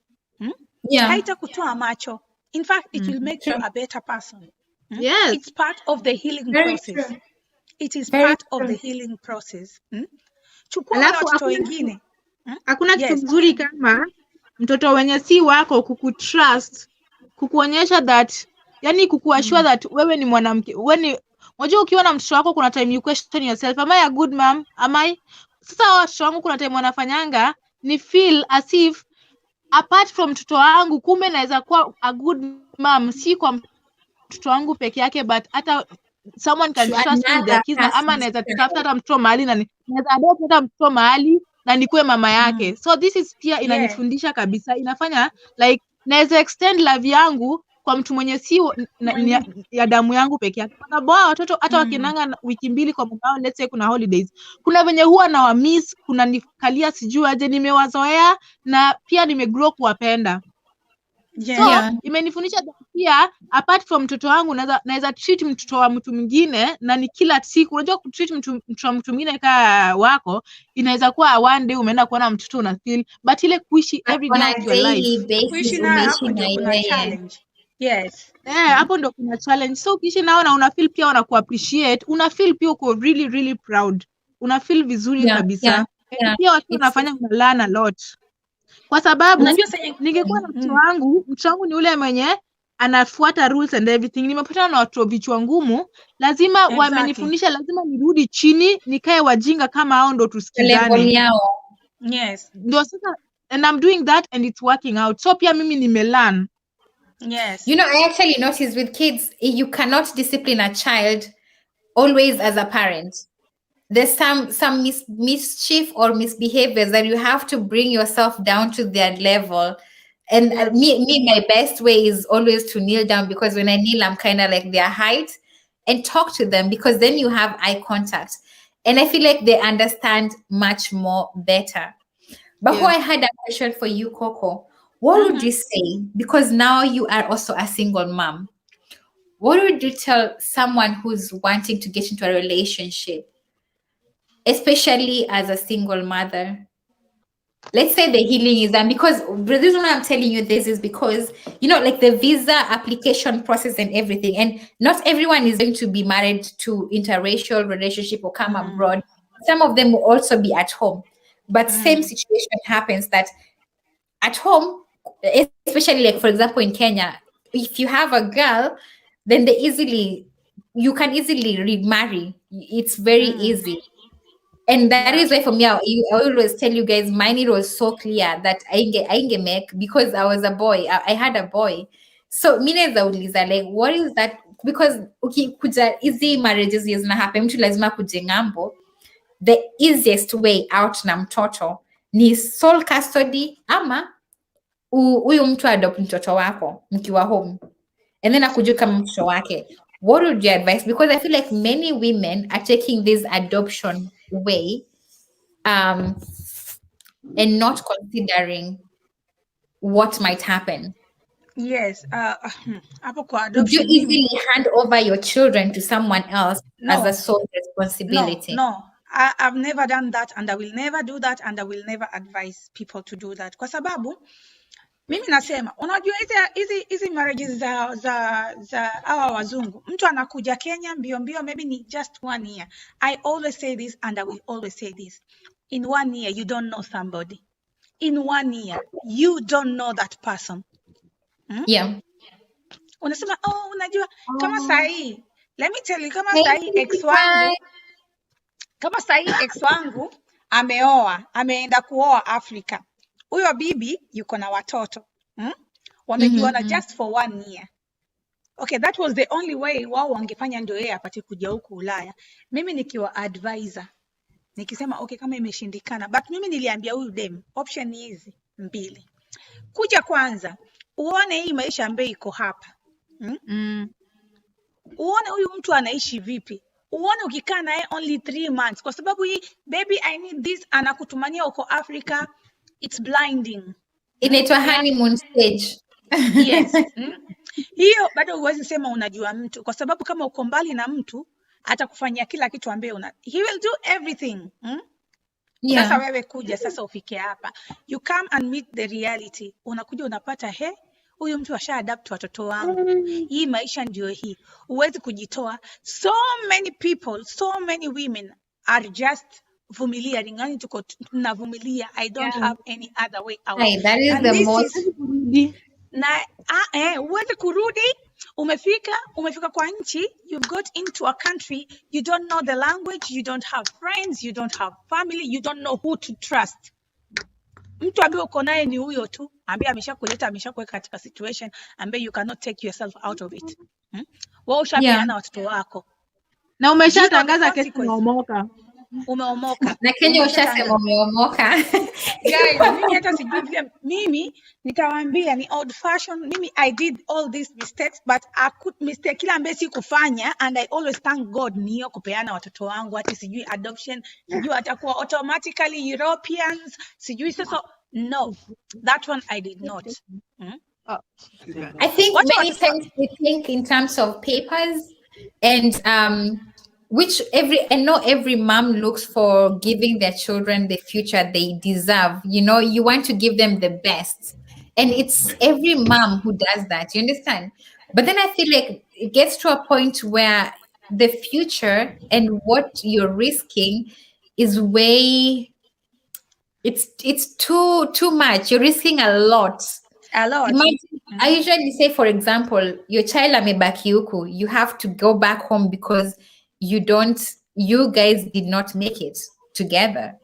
Yeah. Haita kutoa macho. In fact, it will make you a better person. Yes. It's part of the healing Very process. true. It is Very part of true. the healing process. Chukua wale Alafu watoto wengine. hakuna kitu Yes. mzuri kama mtoto wenye si wako kukutrust, kukuonyesha that, yani kukuassure that wewe ni mwanamke. Unajua ukiwa na mtoto wako kuna time you question yourself, am I a good mom? Sasa watoto wangu kuna time wanafanyanga ni feel as if apart from mtoto wangu, kumbe naweza kuwa a good mom, si kwa mtoto wangu peke yake, but hata someone can To trust me with their another kids, na ama person's naweza child. tafuta hata mtoto mahali na naweza adopt hata mtoto mahali na nikuwe mama yake. So this is pia inanifundisha kabisa, inafanya like naweza extend love yangu kwa mtu mwenye si ya damu yangu peke yake. Kwa sababu watoto hata wakinanga wiki mbili kwa mama wao, let's say kuna holidays, kuna venye huwa na miss, kuna nikalia sijui aje, nimewazoea na pia nimegrow kuwapenda. Yes. So imenifundisha pia apart from mtoto wangu naweza treat mtoto wa mtu mwingine, na ni kila siku. Unajua kutreat mtoto wa mtu mwingine kaa wako inaweza kuwa one day umeenda kuona mtoto una feel, but ile kuishi every day On of a your daily life, basis Kuishi nayo umeishi hapo na ndio kuna yeye. challenge. Yes. hapo ndo kuna challenge. So ukiishi nao na una feel pia wanaku appreciate, una feel pia uko really really proud, una feel vizuri kabisa. Pia watu wanafanya learn a lot, kwa sababu Unajua sasa ningekuwa na mtoto wangu ni ule mwenye anafuata rules and everything. Nimepatana na watu vichwa ngumu, lazima wamenifundisha, lazima nirudi chini nikae wajinga kama hao ndo tusikizane. Yes. Ndio sasa, and I'm doing that and it's working out. So pia mimi nimelearn. Yes. You know, I actually noticed with kids, you cannot discipline a child always as a parent. There's some mischief or misbehaviors that you have to bring yourself down to their level. And my best way is always to kneel down, because when I kneel, I'm kind of like their height, and talk to them, because then you have eye contact. And I feel like they understand much more better. But who I had a question for you, Coco. What would you say? Because now you are also a single mom. What would you tell someone who's wanting to get into a relationship, especially as a single mother? Let's say the healing is done, because the reason why I'm telling you this is because, you know, like the visa application process and everything, and not everyone is going to be married to interracial relationship or come abroad. Some of them will also be at home. But same situation happens that at home, especially like, for example, in Kenya, if you have a girl, then you can easily remarry. It's very easy. And that is why for me, I always tell you guys, mine, it was so clear that I ain't make, because I was a boy. I had a boy. So mine zauliza, like, what is that? Because kuja easy marriages zina happen, mtu lazima kuje ngambo. The easiest way out na mtoto ni sole custody, ama huyu mtu adopt mtoto wako mkiwa home, and then akujue kama mtoto wake. What would you advise? Because I feel like many women are taking this adoption way, and not considering what might happen. Yes. Hapo kwa Would you adoption easily hand over your children to someone else as a no, sole responsibility? no. I've never done that and I will never do that and I will never advise people to do that. Kwa sababu mimi nasema unajua hizi marriages za hawa wazungu, mtu anakuja Kenya mbio mbio, maybe ni just 1 year. I always say this and I will always say this. In 1 year you don't know somebody. In 1 year you don't know that person. Yeah. Unasema unajua kama sahi, let me tell you, kama Hey, sahi ex wangu ameenda kuoa Afrika. Huyo bibi yuko na watoto wamejuana just for 1 year. Okay, that was the only way wao wangefanya ndio yeye apate kuja huku Ulaya. Mimi nikiwa advisor nikisema okay, kama imeshindikana, but mimi niliambia huyu dem option ni hizi 2. Kuja kwanza uone hii maisha ambayo iko hapa. Uone huyu mtu anaishi vipi. Uone ukikaa naye only 3 months, kwa sababu hii baby I need this anakutumania uko Africa, it's blinding. Inaitwa honeymoon stage. Yes. Hiyo bado huwezi sema unajua mtu, kwa sababu kama uko mbali na mtu atakufanyia kila kitu ambaye he will do everything. Yeah. Sasa wewe kuja sasa ufike hapa, you come and meet the reality. Unakuja unapata huyu mtu ashaadapt watoto wangu, hii maisha ndio hii, huwezi kujitoa. So many people, so many women are just vumilia, ringani tuko tunavumilia. I don't have any other way out. Hey, that is and the this most is, na huwezi kurudi. Umefika kwa nchi, you've got into a country, you don't know the language, you don't have friends, you don't have family, you don't know who to trust. Mtu ambaye uko naye ni huyo tu ambaye ameshakuweka katika situation ambaye you cannot take yourself out of it. Wewe ushapeana watoto wako na umeshatangaza kesi umeomoka na Kenya ushasema umeomoka. Guys, mimi hata sijui vile, mimi nitawaambia ni old fashion. Mimi I did all these mistakes, but I could mistake kila ambaye sikufanya, and I always thank God niyo kupeana watoto wangu, hata sijui adoption, sijui atakuwa automatically Europeans, sijui sasa. No, that one I did not. I think many times we think in terms of papers, and not every mom looks for giving their children the future they deserve. You know, you want to give them the best, and it's every mom who does that. You understand? But then I feel like it gets to a point where the future and what you're risking is way. It's too much. You're risking a lot. Imagine, I usually say, for example, your child amebaki huku, you have to go back home because you guys did not make it together.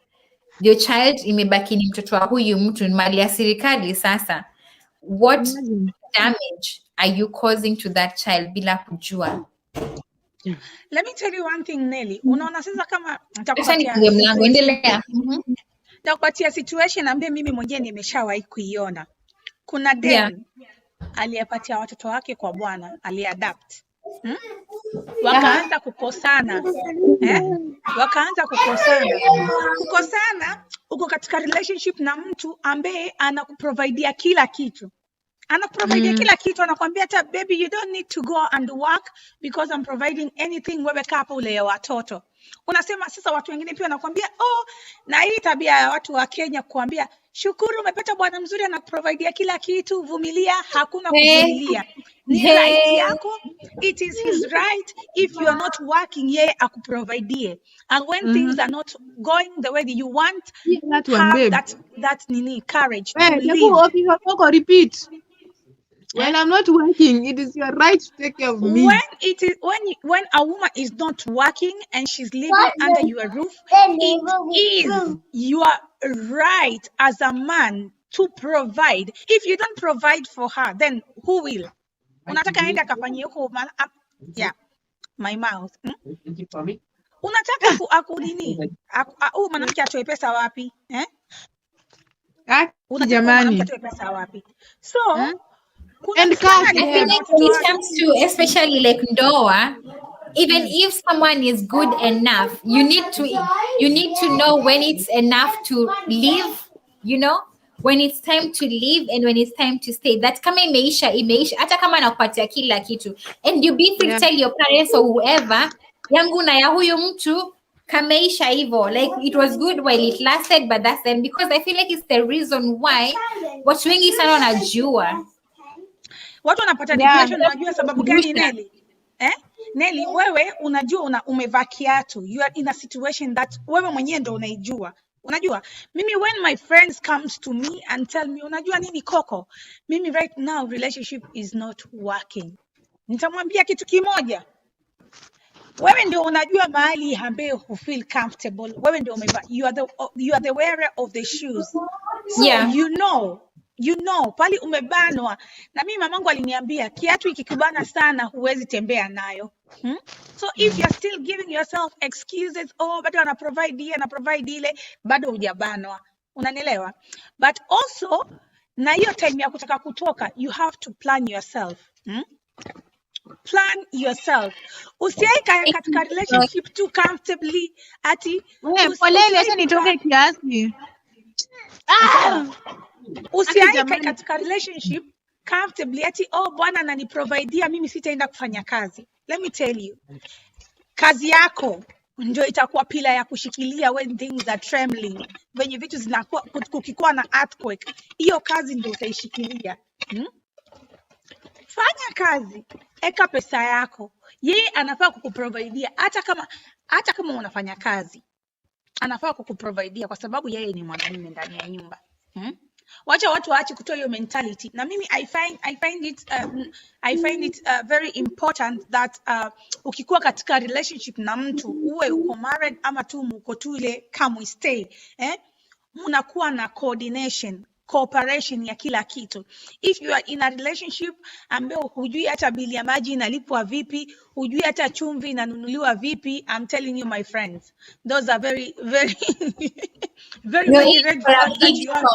Your child imebaki ni mtoto wa huyu mtu, mali ya serikali sasa. What damage are you causing to that child bila kujua? Let me tell you one thing, Nelly. Unaona sasa kama nitakupatia situation ambaye mimi mwenyewe nimeshawahi kuiona. Kuna dem aliyepatia watoto wake kwa bwana, aliadapt. Wakaanza kukosana. Kukosana, uko katika relationship na mtu ambaye anakuprovidea kila kitu. Kila kitu, anakuambia hata baby you don't need to go and work because I'm providing anything, wewe kaa hapa ule watoto. Unasema sasa watu wengine pia wanakuambia na hii tabia ya watu wa Kenya kuambia shukuru umepata bwana mzuri anakuprovidea kila kitu, vumilia. Hakuna kuvumilia. Ni right yako. It is his right. If you are not working, yeye akuprovidie. And when things are not going the way that you want, have that courage to leave. Repeat. When I'm not working, it is your right to take care of me. When a woman is not working and she's living under your roof, it is your right as a man to provide. If you don't provide for her, then who will? Unataka aende akafanyie huko my mouth. Unataka akunini? Mwanamke atoe pesa wapi? Jamani. Atoe pesa wapi? So and I feel like when it comes to especially like ndoa, even if someone is good enough, you need to know when it's enough to leave, you know, when it's time to leave and when it's time to stay. That kama imeisha hata kama nakupatia kila kitu, and you be free to tell your parents or whoever, yangu na ya huyu mtu kameisha hivyo. Like it was good while it lasted, but that's then, because I feel like it's the reason why watu wengi sana wanajua watu wanapata depression. Unajua sababu gani, Nelly? Nelly, wewe unajua umevaa kiatu, you are in a situation that wewe mwenyewe ndo unaijua. Unajua mimi, when my friends comes to me and tell me, unajua nini Coco, mimi right now relationship is not working, nitamwambia kitu kimoja, wewe ndio unajua mahali ambayo you feel comfortable, wewe ndio umevaa, you are the wearer of the shoes, so you know pali umebanwa. Na mimi mamangu aliniambia kiatu ikikubana sana huwezi tembea nayo. So if you're still giving yourself excuses, bado ana provide ile, bado hujabanwa, unanielewa? But also na hiyo time ya kutaka kutoka, you have to plan yourself. Plan yourself. Usiaika katika relationship too comfortably ati poleni, acha nitoke kiasi. Usiaika katika relationship comfortably ati bwana ananiprovidea, mimi sitaenda kufanya kazi. Let me tell you, kazi yako ndio itakuwa pila ya kushikilia when things are trembling, venye vitu zinakuwa, kukikuwa na earthquake, hiyo kazi ndio utaishikilia. Fanya kazi, eka pesa yako, yeye anafaa kukuprovidea. Hata kama unafanya kazi, anafaa kukuprovidea kwa sababu yeye ni mwanamume ndani ya nyumba. Wacha watu waache kutoa hiyo mentality. Na mimi I find it very important that ukikuwa katika relationship na mtu, uwe uko married ama tu mko tu ile come stay, mnakuwa na cooperation ya kila kitu. If you are in a relationship ambayo hujui hata bili ya maji inalipwa vipi, hujui hata chumvi inanunuliwa vipi, I'm telling you my friends, those are very very very red flags that you have.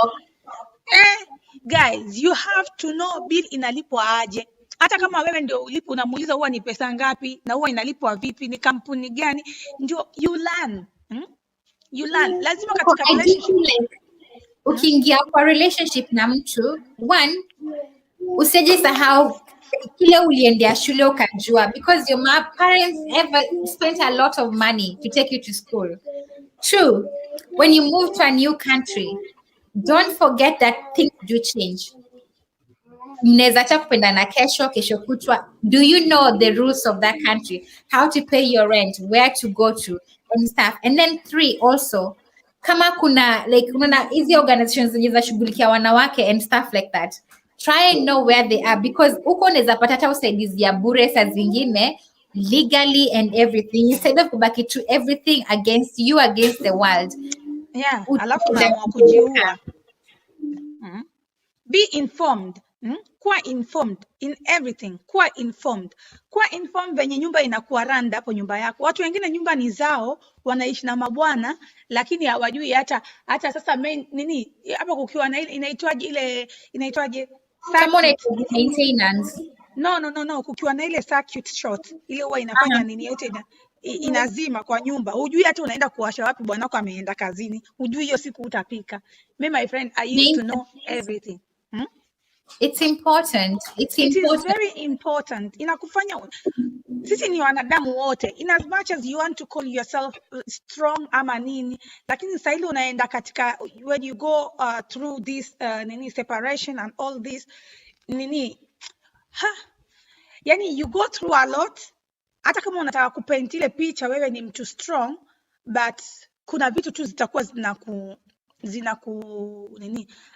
Guys, you have to know bill inalipwa aje. Hata kama wewe ndio ulipo, unamuuliza huwa ni pesa ngapi na huwa inalipwa vipi, ni kampuni gani, ndio you learn. Lazima katika relationship ukiingia kwa relationship na mtu, one, usijisahau kile uliendea shule ukajua, because your parents ever spent a lot of money to take you to school. Two, when you move to a new country, don't forget that things do change. Mnaweza acha kupendana kesho kutwa. Do you know the rules of that country, how to pay your rent, where to go to and stuff? And then three, also kama kuna like unaona hizi organizations zenye zinashughulikia wanawake and stuff like that, try and know where they are, because uko unaweza pata hata usaidizi ya bure saa zingine legally and everything, instead of kubaki to everything against you, against the world. Alafu unaamua kujiua. Be informed. Kuwa informed in everything. Kuwa informed venye nyumba inakuwa run hapo nyumba yako. Watu wengine nyumba ni zao, wanaishi na mabwana, lakini hawajui hata sasa nini hapo kukiwa na ile inaitwaje maintenance. No, kukiwa na ile circuit short ile huwa inafanya nini yote inazima kwa nyumba, hujui hata unaenda kuwasha wapi, bwanako ameenda kazini, hujui hiyo siku utapika. Me, my friend, I used to know everything. It's important. It is very important. Inakufanya sisi ni wanadamu wote, in as much as you want to call yourself strong ama nini, lakini sasa ile unaenda katika, when you go through this separation and all this yani you go through a lot. Hata kama unataka kupaint ile picha wewe ni mtu strong, but kuna vitu tu zitakuwa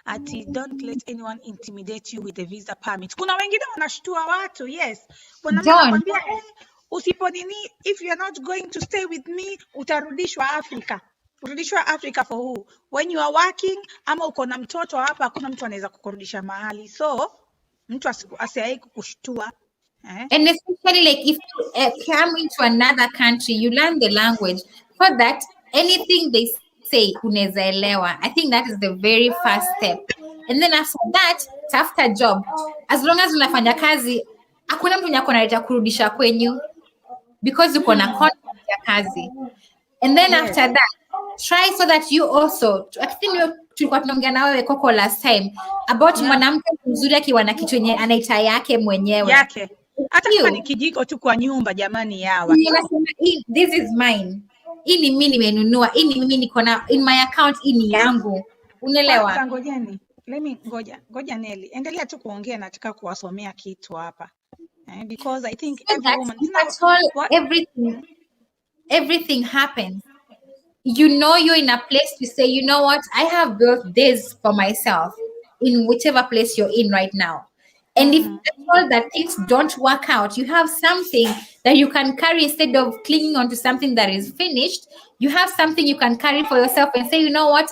ati don't let anyone intimidate you with the visa permit. Kuna wengine wanashtua watu, yes, wanakwambia if you are not going to stay with me, utarudishwa Africa for who? When you are working ama uko na mtoto hapa, hakuna mtu anaweza kukurudisha mahali, so mtu asiai kukushtua. And especially like if you come into another country, you learn the language, for that anything they say unaweza elewa. I think that is the very first step. And then after that, tafuta job. As long as unafanya kazi, hakuna mtu nyako analeta kurudisha kwenyu, because uko na contract ya kazi. And then after that, try so that you also, to tulikuwa tunaongea na wewe Coco last time about Yeah. mwanamke mzuri akiwa na kitu yenye anaita yake mwenyewe. Yake. Hata kama You. ni kijiko tu kwa nyumba jamani yawa. Ninasema this is mine. Hii ni mimi nimenunua. Hii ni mimi niko na in my account, hii ni yangu. Unaelewa? Kwanza ngojeni. Ngoja Nelly. Endelea tu kuongea, nataka kuwasomea kitu hapa. Because I think So every that woman at all, everything happens. You know you're in a place to say, you know what, I have built this for myself in whichever place you're in right now. And if at all that things don't work out, you have something that you can carry instead of clinging onto something that is finished. You have something you can carry for yourself and say, you know what,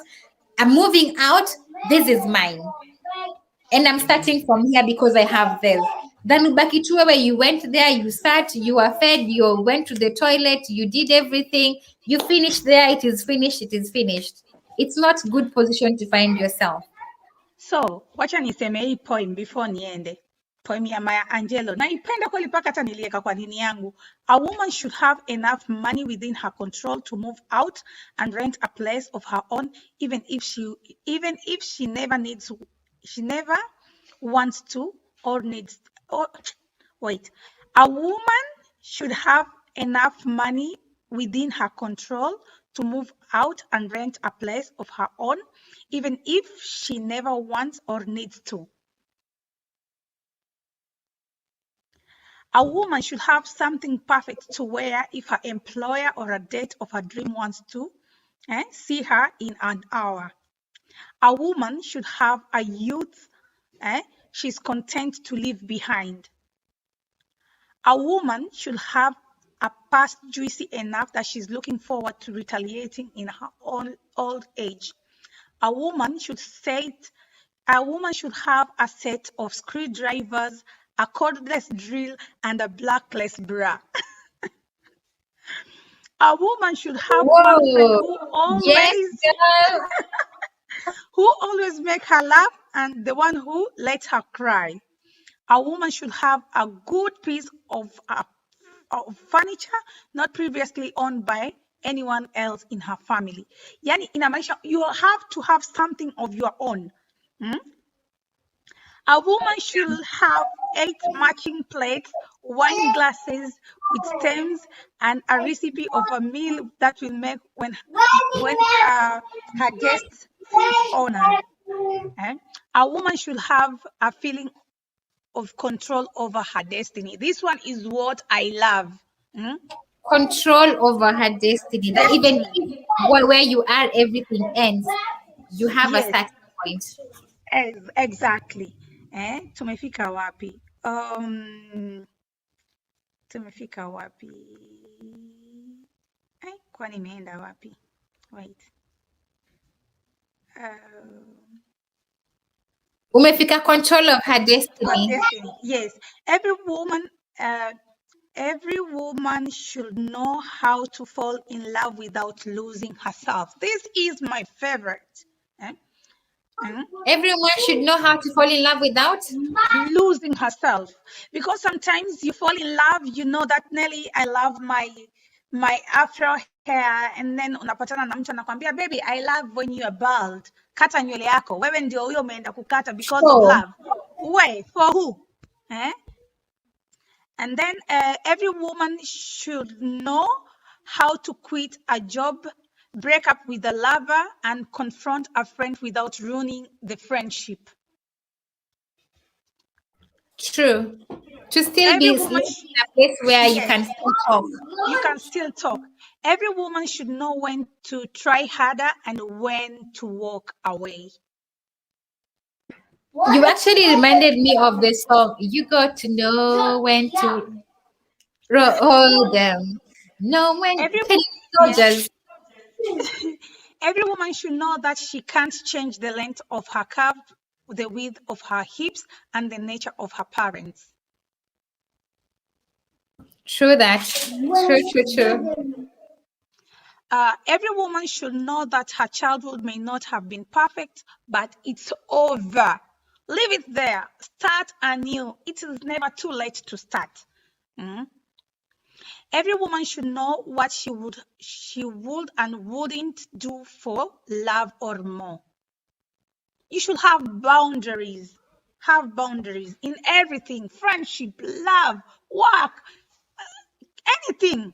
I'm moving out. This is mine. And I'm starting from here because I have this. Then ubaki tu wewe, you went there, you sat, you were fed, you went to the toilet, you did everything, you finished there, it is finished, it is finished. It's not good position to find yourself. So, wacha niseme hii poem before niende. Poem ya Maya Angelou. Naipenda kweli mpaka hata niliweka kwa dini yangu. A woman should have enough money within her control to move out and rent a place of her own, even if she never wants to or needs a woman should have enough money within her control to move out and rent a place of her own, even if she never wants or needs to. A woman should have something perfect to wear if her employer or a date of her dream wants to see her in an hour. A woman should have a youth she's content to leave behind. A woman should have a past juicy enough that she's looking forward to retaliating in her own old age. A woman should have a set of screwdrivers, a cordless drill, and a blackless bra. A woman should have one friend who always make her laugh and the one who lets her cry. A woman should have a good piece of furniture not previously owned by anyone else in her family. Yani inamaanisha you have to have something of your own. A woman should have 8 matching plates, wine glasses with stems, and a recipe of a meal that will make when her guests feel honored. A woman should have a feeling of control over her destiny. This one is what I love. Control over her destiny. That even if where you are, everything ends, you have a starting point. Exactly. Tumefika wapi? Tumefika wapi? Kwani imeenda wapi? Wait. Umefika control of her destiny. Yes. Every woman should know how to fall in love without losing herself. This is my favorite. Everyone should know how to fall in love without losing herself, because sometimes you fall in love, you know that Nelly, I love my afro hair, and then unapatana na mtu anakwambia baby, I love when you are bald, kata nywele yako. Wewe ndio huyo umeenda kukata because of love. Wait, for who? And then every woman should know how to quit a job, break up with a lover, and confront a friend without ruining the friendship. True. To still be in a place where you can still talk. You can still talk. Every woman should know when to try harder and when to walk away. You actually reminded me of the song. You got to know when to hold them. Know when soldiers. Every woman should know that she can't change the length of her curve, the width of her hips, and the nature of her parents. True that. True. Every woman should know that her childhood may not have been perfect, but it's over. Leave it there. Start anew. It is never too late to start. Every woman should know what she would and wouldn't do for love or more. You should have boundaries. Have boundaries in everything, friendship, love, work, anything.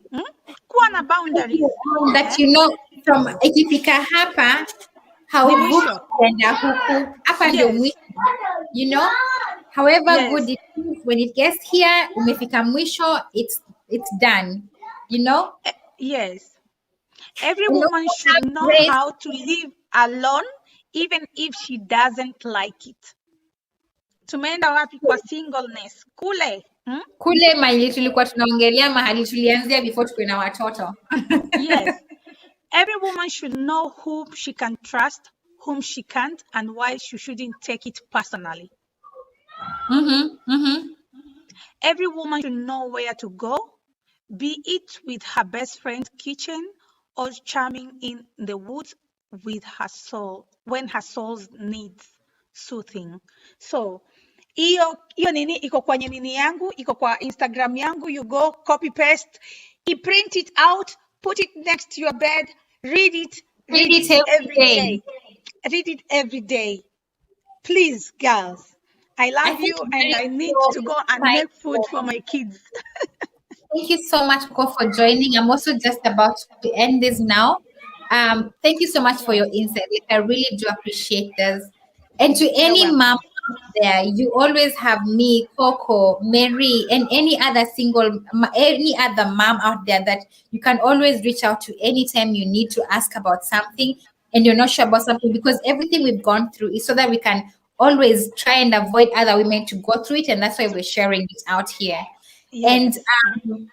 Kuwa na boundaries. That from ikifika hapa Ni hauvuki mwisho. kwenda huku, hapa ndio Yes. mwisho. However Yes. good it is, when it gets here, umefika mwisho, it's done. Yes. Every And woman also should have know grace. how to live alone, even if she doesn't like it. Tumeenda wapi kwa singleness? Kule. Kule mahali tulikuwa tunaongelea mahali tulianzia before tukuwe na watoto. Yes. Every woman should know whom she can trust, whom she can't, and why she shouldn't take it personally. Every woman should know where to go, be it with her best friend's kitchen or charming in the woods with her soul when her soul needs soothing. So hiyo nini iko kwenye nini yangu, iko kwa Instagram yangu. You go copy paste, you print it out, put it next to your bed, read it every day. Read it every day. Please, girls. I love you, and I need to go and make food for my kids. Thank you so much, Coco, for joining. I'm also just about to end this now. Thank you so much for your insight. I really do appreciate this. And to any mom out there, you always have me, Coco, Mary, and any other mom out there that you can always reach out to anytime you need to ask about something and you're not sure about something, because everything we've gone through is so that we can always try and avoid other women to go through it, and that's why we're sharing it out here. Yes. And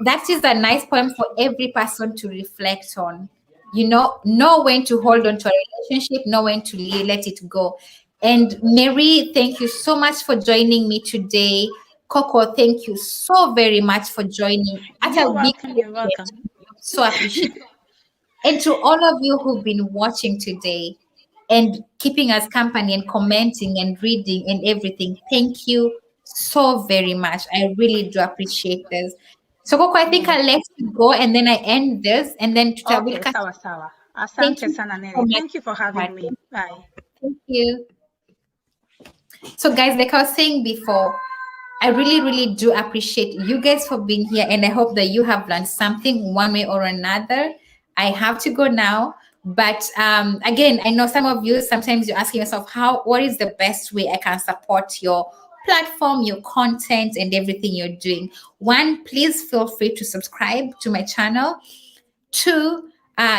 that is a nice point for every person to reflect on. Know when to hold on to a relationship, know when to let it go. And Mary, thank you so much for joining me today. Coco, thank you so very much for joining. You're welcome. You're welcome. So appreciate it. And to all of you who've been watching today and keeping us company and commenting and reading and everything, thank you so very much. I really do appreciate this. So Coco, I think I'll let you go and then I end this and then Okay, sawa sawa. Asante sana, Nelly. Thank you for having me. Bye. Thank you. So guys, like I was saying before, I really, really do appreciate you guys for being here, and I hope that you have learned something one way or another. I have to go now, but again, I know some of you, sometimes you're asking yourself, what is the best way I can support your platform, your content, and everything you're doing? One, please feel free to subscribe to my channel. Two,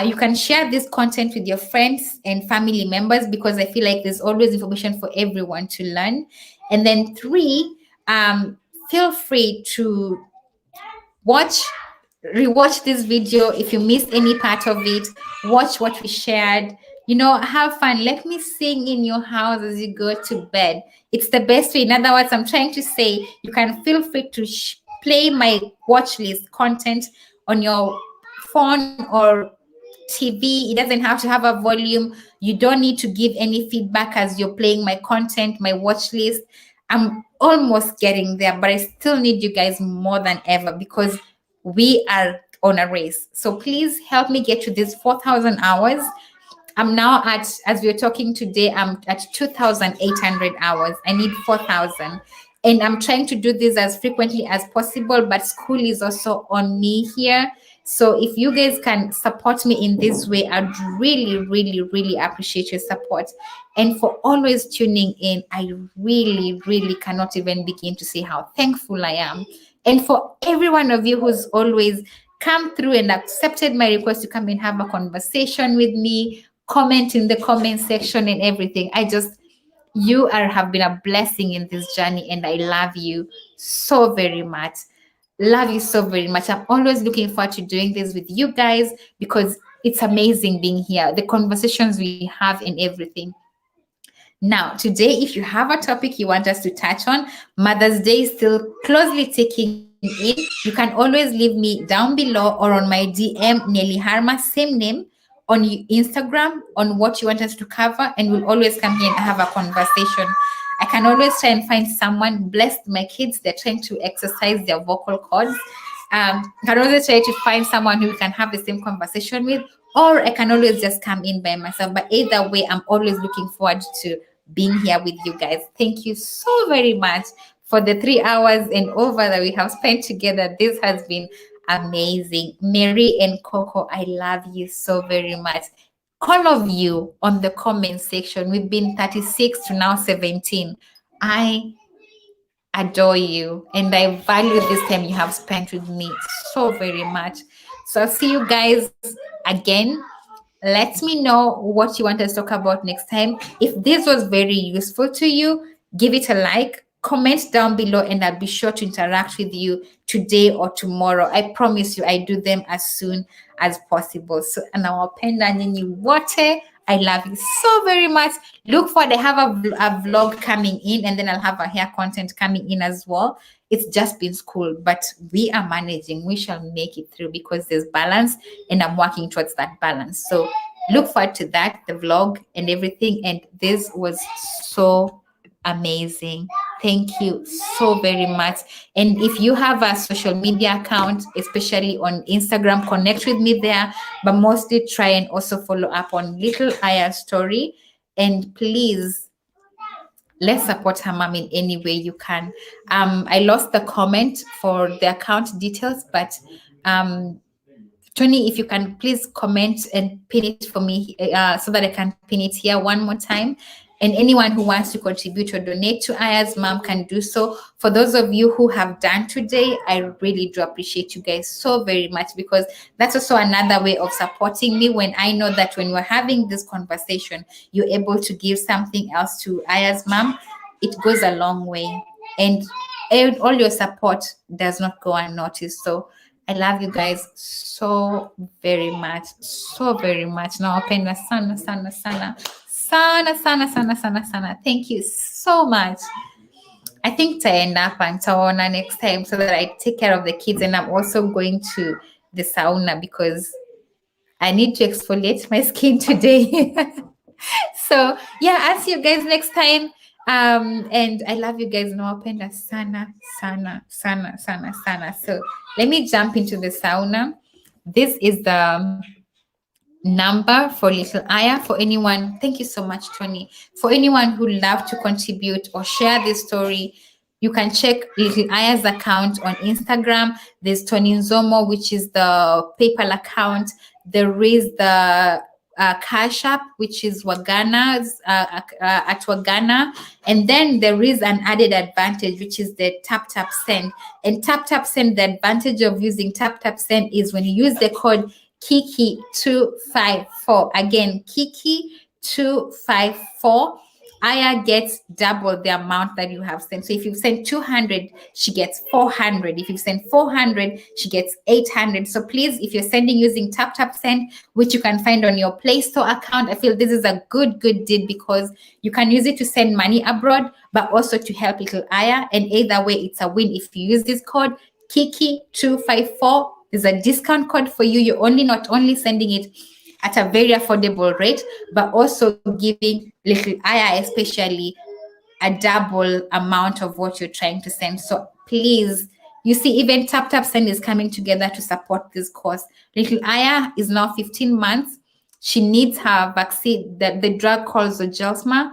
you can share this content with your friends and family members, because I feel like there's always information for everyone to learn. And then three, feel free to rewatch this video if you missed any part of it. Watch what we shared. Have fun. Let me sing in your house as you go to bed. It's the best way. In other words, I'm trying to say you can feel free to play my watch list content on your phone or TV. It doesn't have to have a volume. You don't need to give any feedback as you're playing my content, my watch list. I'm almost getting there, but I still need you guys more than ever, because we are on a race. So please help me get to this 4,000 hours. I'm now as we're talking today, I'm at 2,800 hours. I need 4,000. And I'm trying to do this as frequently as possible, but school is also on me here. So if you guys can support me in this way, I'd really, really, really appreciate your support. And for always tuning in, I really, really cannot even begin to say how thankful I am. And for every one of you who's always come through and accepted my request to come and have a conversation with me, comment in the comment section and everything. You have been a blessing in this journey, and I love you so very much. Love you so very much. I'm always looking forward to doing this with you guys, because it's amazing being here, the conversations we have and everything. Now, today, if you have a topic you want us to touch on, Mother's Day is still closely ticking in. You can always leave me down below or on my DM, Nelly Harma, same name, on Instagram, on what you want us to cover, and we'll always come here and have a conversation. I can always try and find someone. Blessed my kids, they're trying to exercise their vocal cords. I can always try to find someone who we can have the same conversation with, or I can always just come in by myself. But either way, I'm always looking forward to being here with you guys. Thank you so very much for the 3 hours and over that we have spent together. This has been amazing. Mary and Coco, I love you so very much. All of you on the comment section, we've been 36 to now 17. I adore you and I value this time you have spent with me so very much. So I'll see you guys again. Let me know what you want us to talk about next time. If this was very useful to you, give it a like, comment down below, and I'll be sure to interact with you today or tomorrow. I promise you, I do them as soon as possible. So, and our penda nyinyi wote, I love you so very much. Look for, they have a vlog coming in, and then I'll have a hair content coming in as well. It's just been school, but we are managing. We shall make it through because there's balance, and I'm working towards that balance. So look forward to that, the vlog and everything. And this was so amazing. Thank you so very much. And if you have a social media account, especially on Instagram, connect with me there. But mostly try and also follow up on Little Aya story. And please, let's support her mom in any way you can. I lost the comment for the account details, but Tony, if you can please comment and pin it for me so that I can pin it here one more time. And anyone who wants to contribute or donate to Aya's mom can do so. For those of you who have done today, I really do appreciate you guys so very much, because that's also another way of supporting me when I know that when we're having this conversation, you're able to give something else to Aya's mom. It goes a long way. And all your support does not go unnoticed. So I love you guys so very much, so very much. Nawapenda sana sana sana sana sana sana sana sana. Thank you so much. I think taenda hapa nitaona next time so that I take care of the kids, and I'm also going to the sauna because I need to exfoliate my skin today. So yeah, I'll see you guys next time. And I love you guys. Nawapenda sana sana sana sana sana. So let me jump into the sauna. This is the number for Little Aya. For anyone, thank you so much, Tony. For anyone who love to contribute or share this story, you can check Little Aya's account on Instagram. There's Tony Nzomo, which is the PayPal account. There is the Cash App, which is Wagana's at Wagana. And then there is an added advantage, which is the Tap Tap Send. And Tap Tap Send, the advantage of using Tap Tap Send is when you use the code Kiki254. Again, Kiki254. Aya gets double the amount that you have sent. So if you send 200, she gets 400. If you send 400, she gets 800. So please, if you're sending using Tap Tap Send, which you can find on your Play Store account, I feel this is a good deal because you can use it to send money abroad, but also to help Little Aya. And either way, it's a win. If you use this code Kiki254, there's a discount code for you. You're not only sending it at a very affordable rate, but also giving Little Aya especially a double amount of what you're trying to send. So please, you see, even Tap Tap Send is coming together to support this cause. Little Aya is now 15 months. She needs her vaccine, the drug called Zolgensma,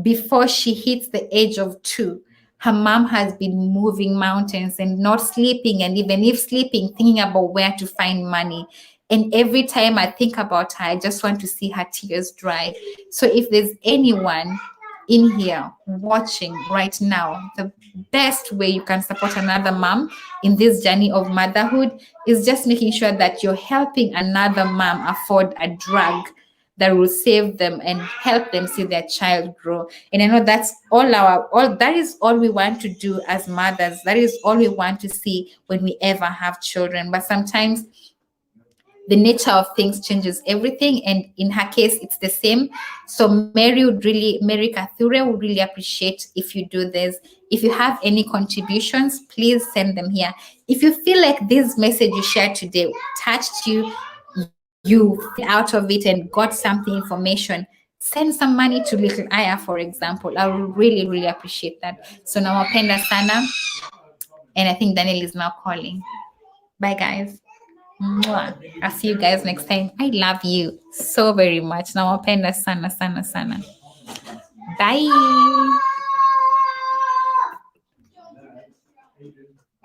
before she hits the age of 2. Her mom has been moving mountains and not sleeping, and even if sleeping, thinking about where to find money. And every time I think about her, I just want to see her tears dry. So if there's anyone in here watching right now, the best way you can support another mom in this journey of motherhood is just making sure that you're helping another mom afford a drug that will save them and help them see their child grow. And I know that's all that is all we want to do as mothers. That is all we want to see when we ever have children. But sometimes the nature of things changes everything, and in her case it's the same. So Mary Kathure would really appreciate if you do this. If you have any contributions, please send them here. If you feel like this message you shared today touched you, you feel out of it and got something information, send some money to Little Aya, for example. I will really appreciate that. So nawapenda sana, and I think Daniel is now calling. Bye guys. Mwah. I'll see you guys next time. I love you so very much. Nawapenda sana sana sana. Bye.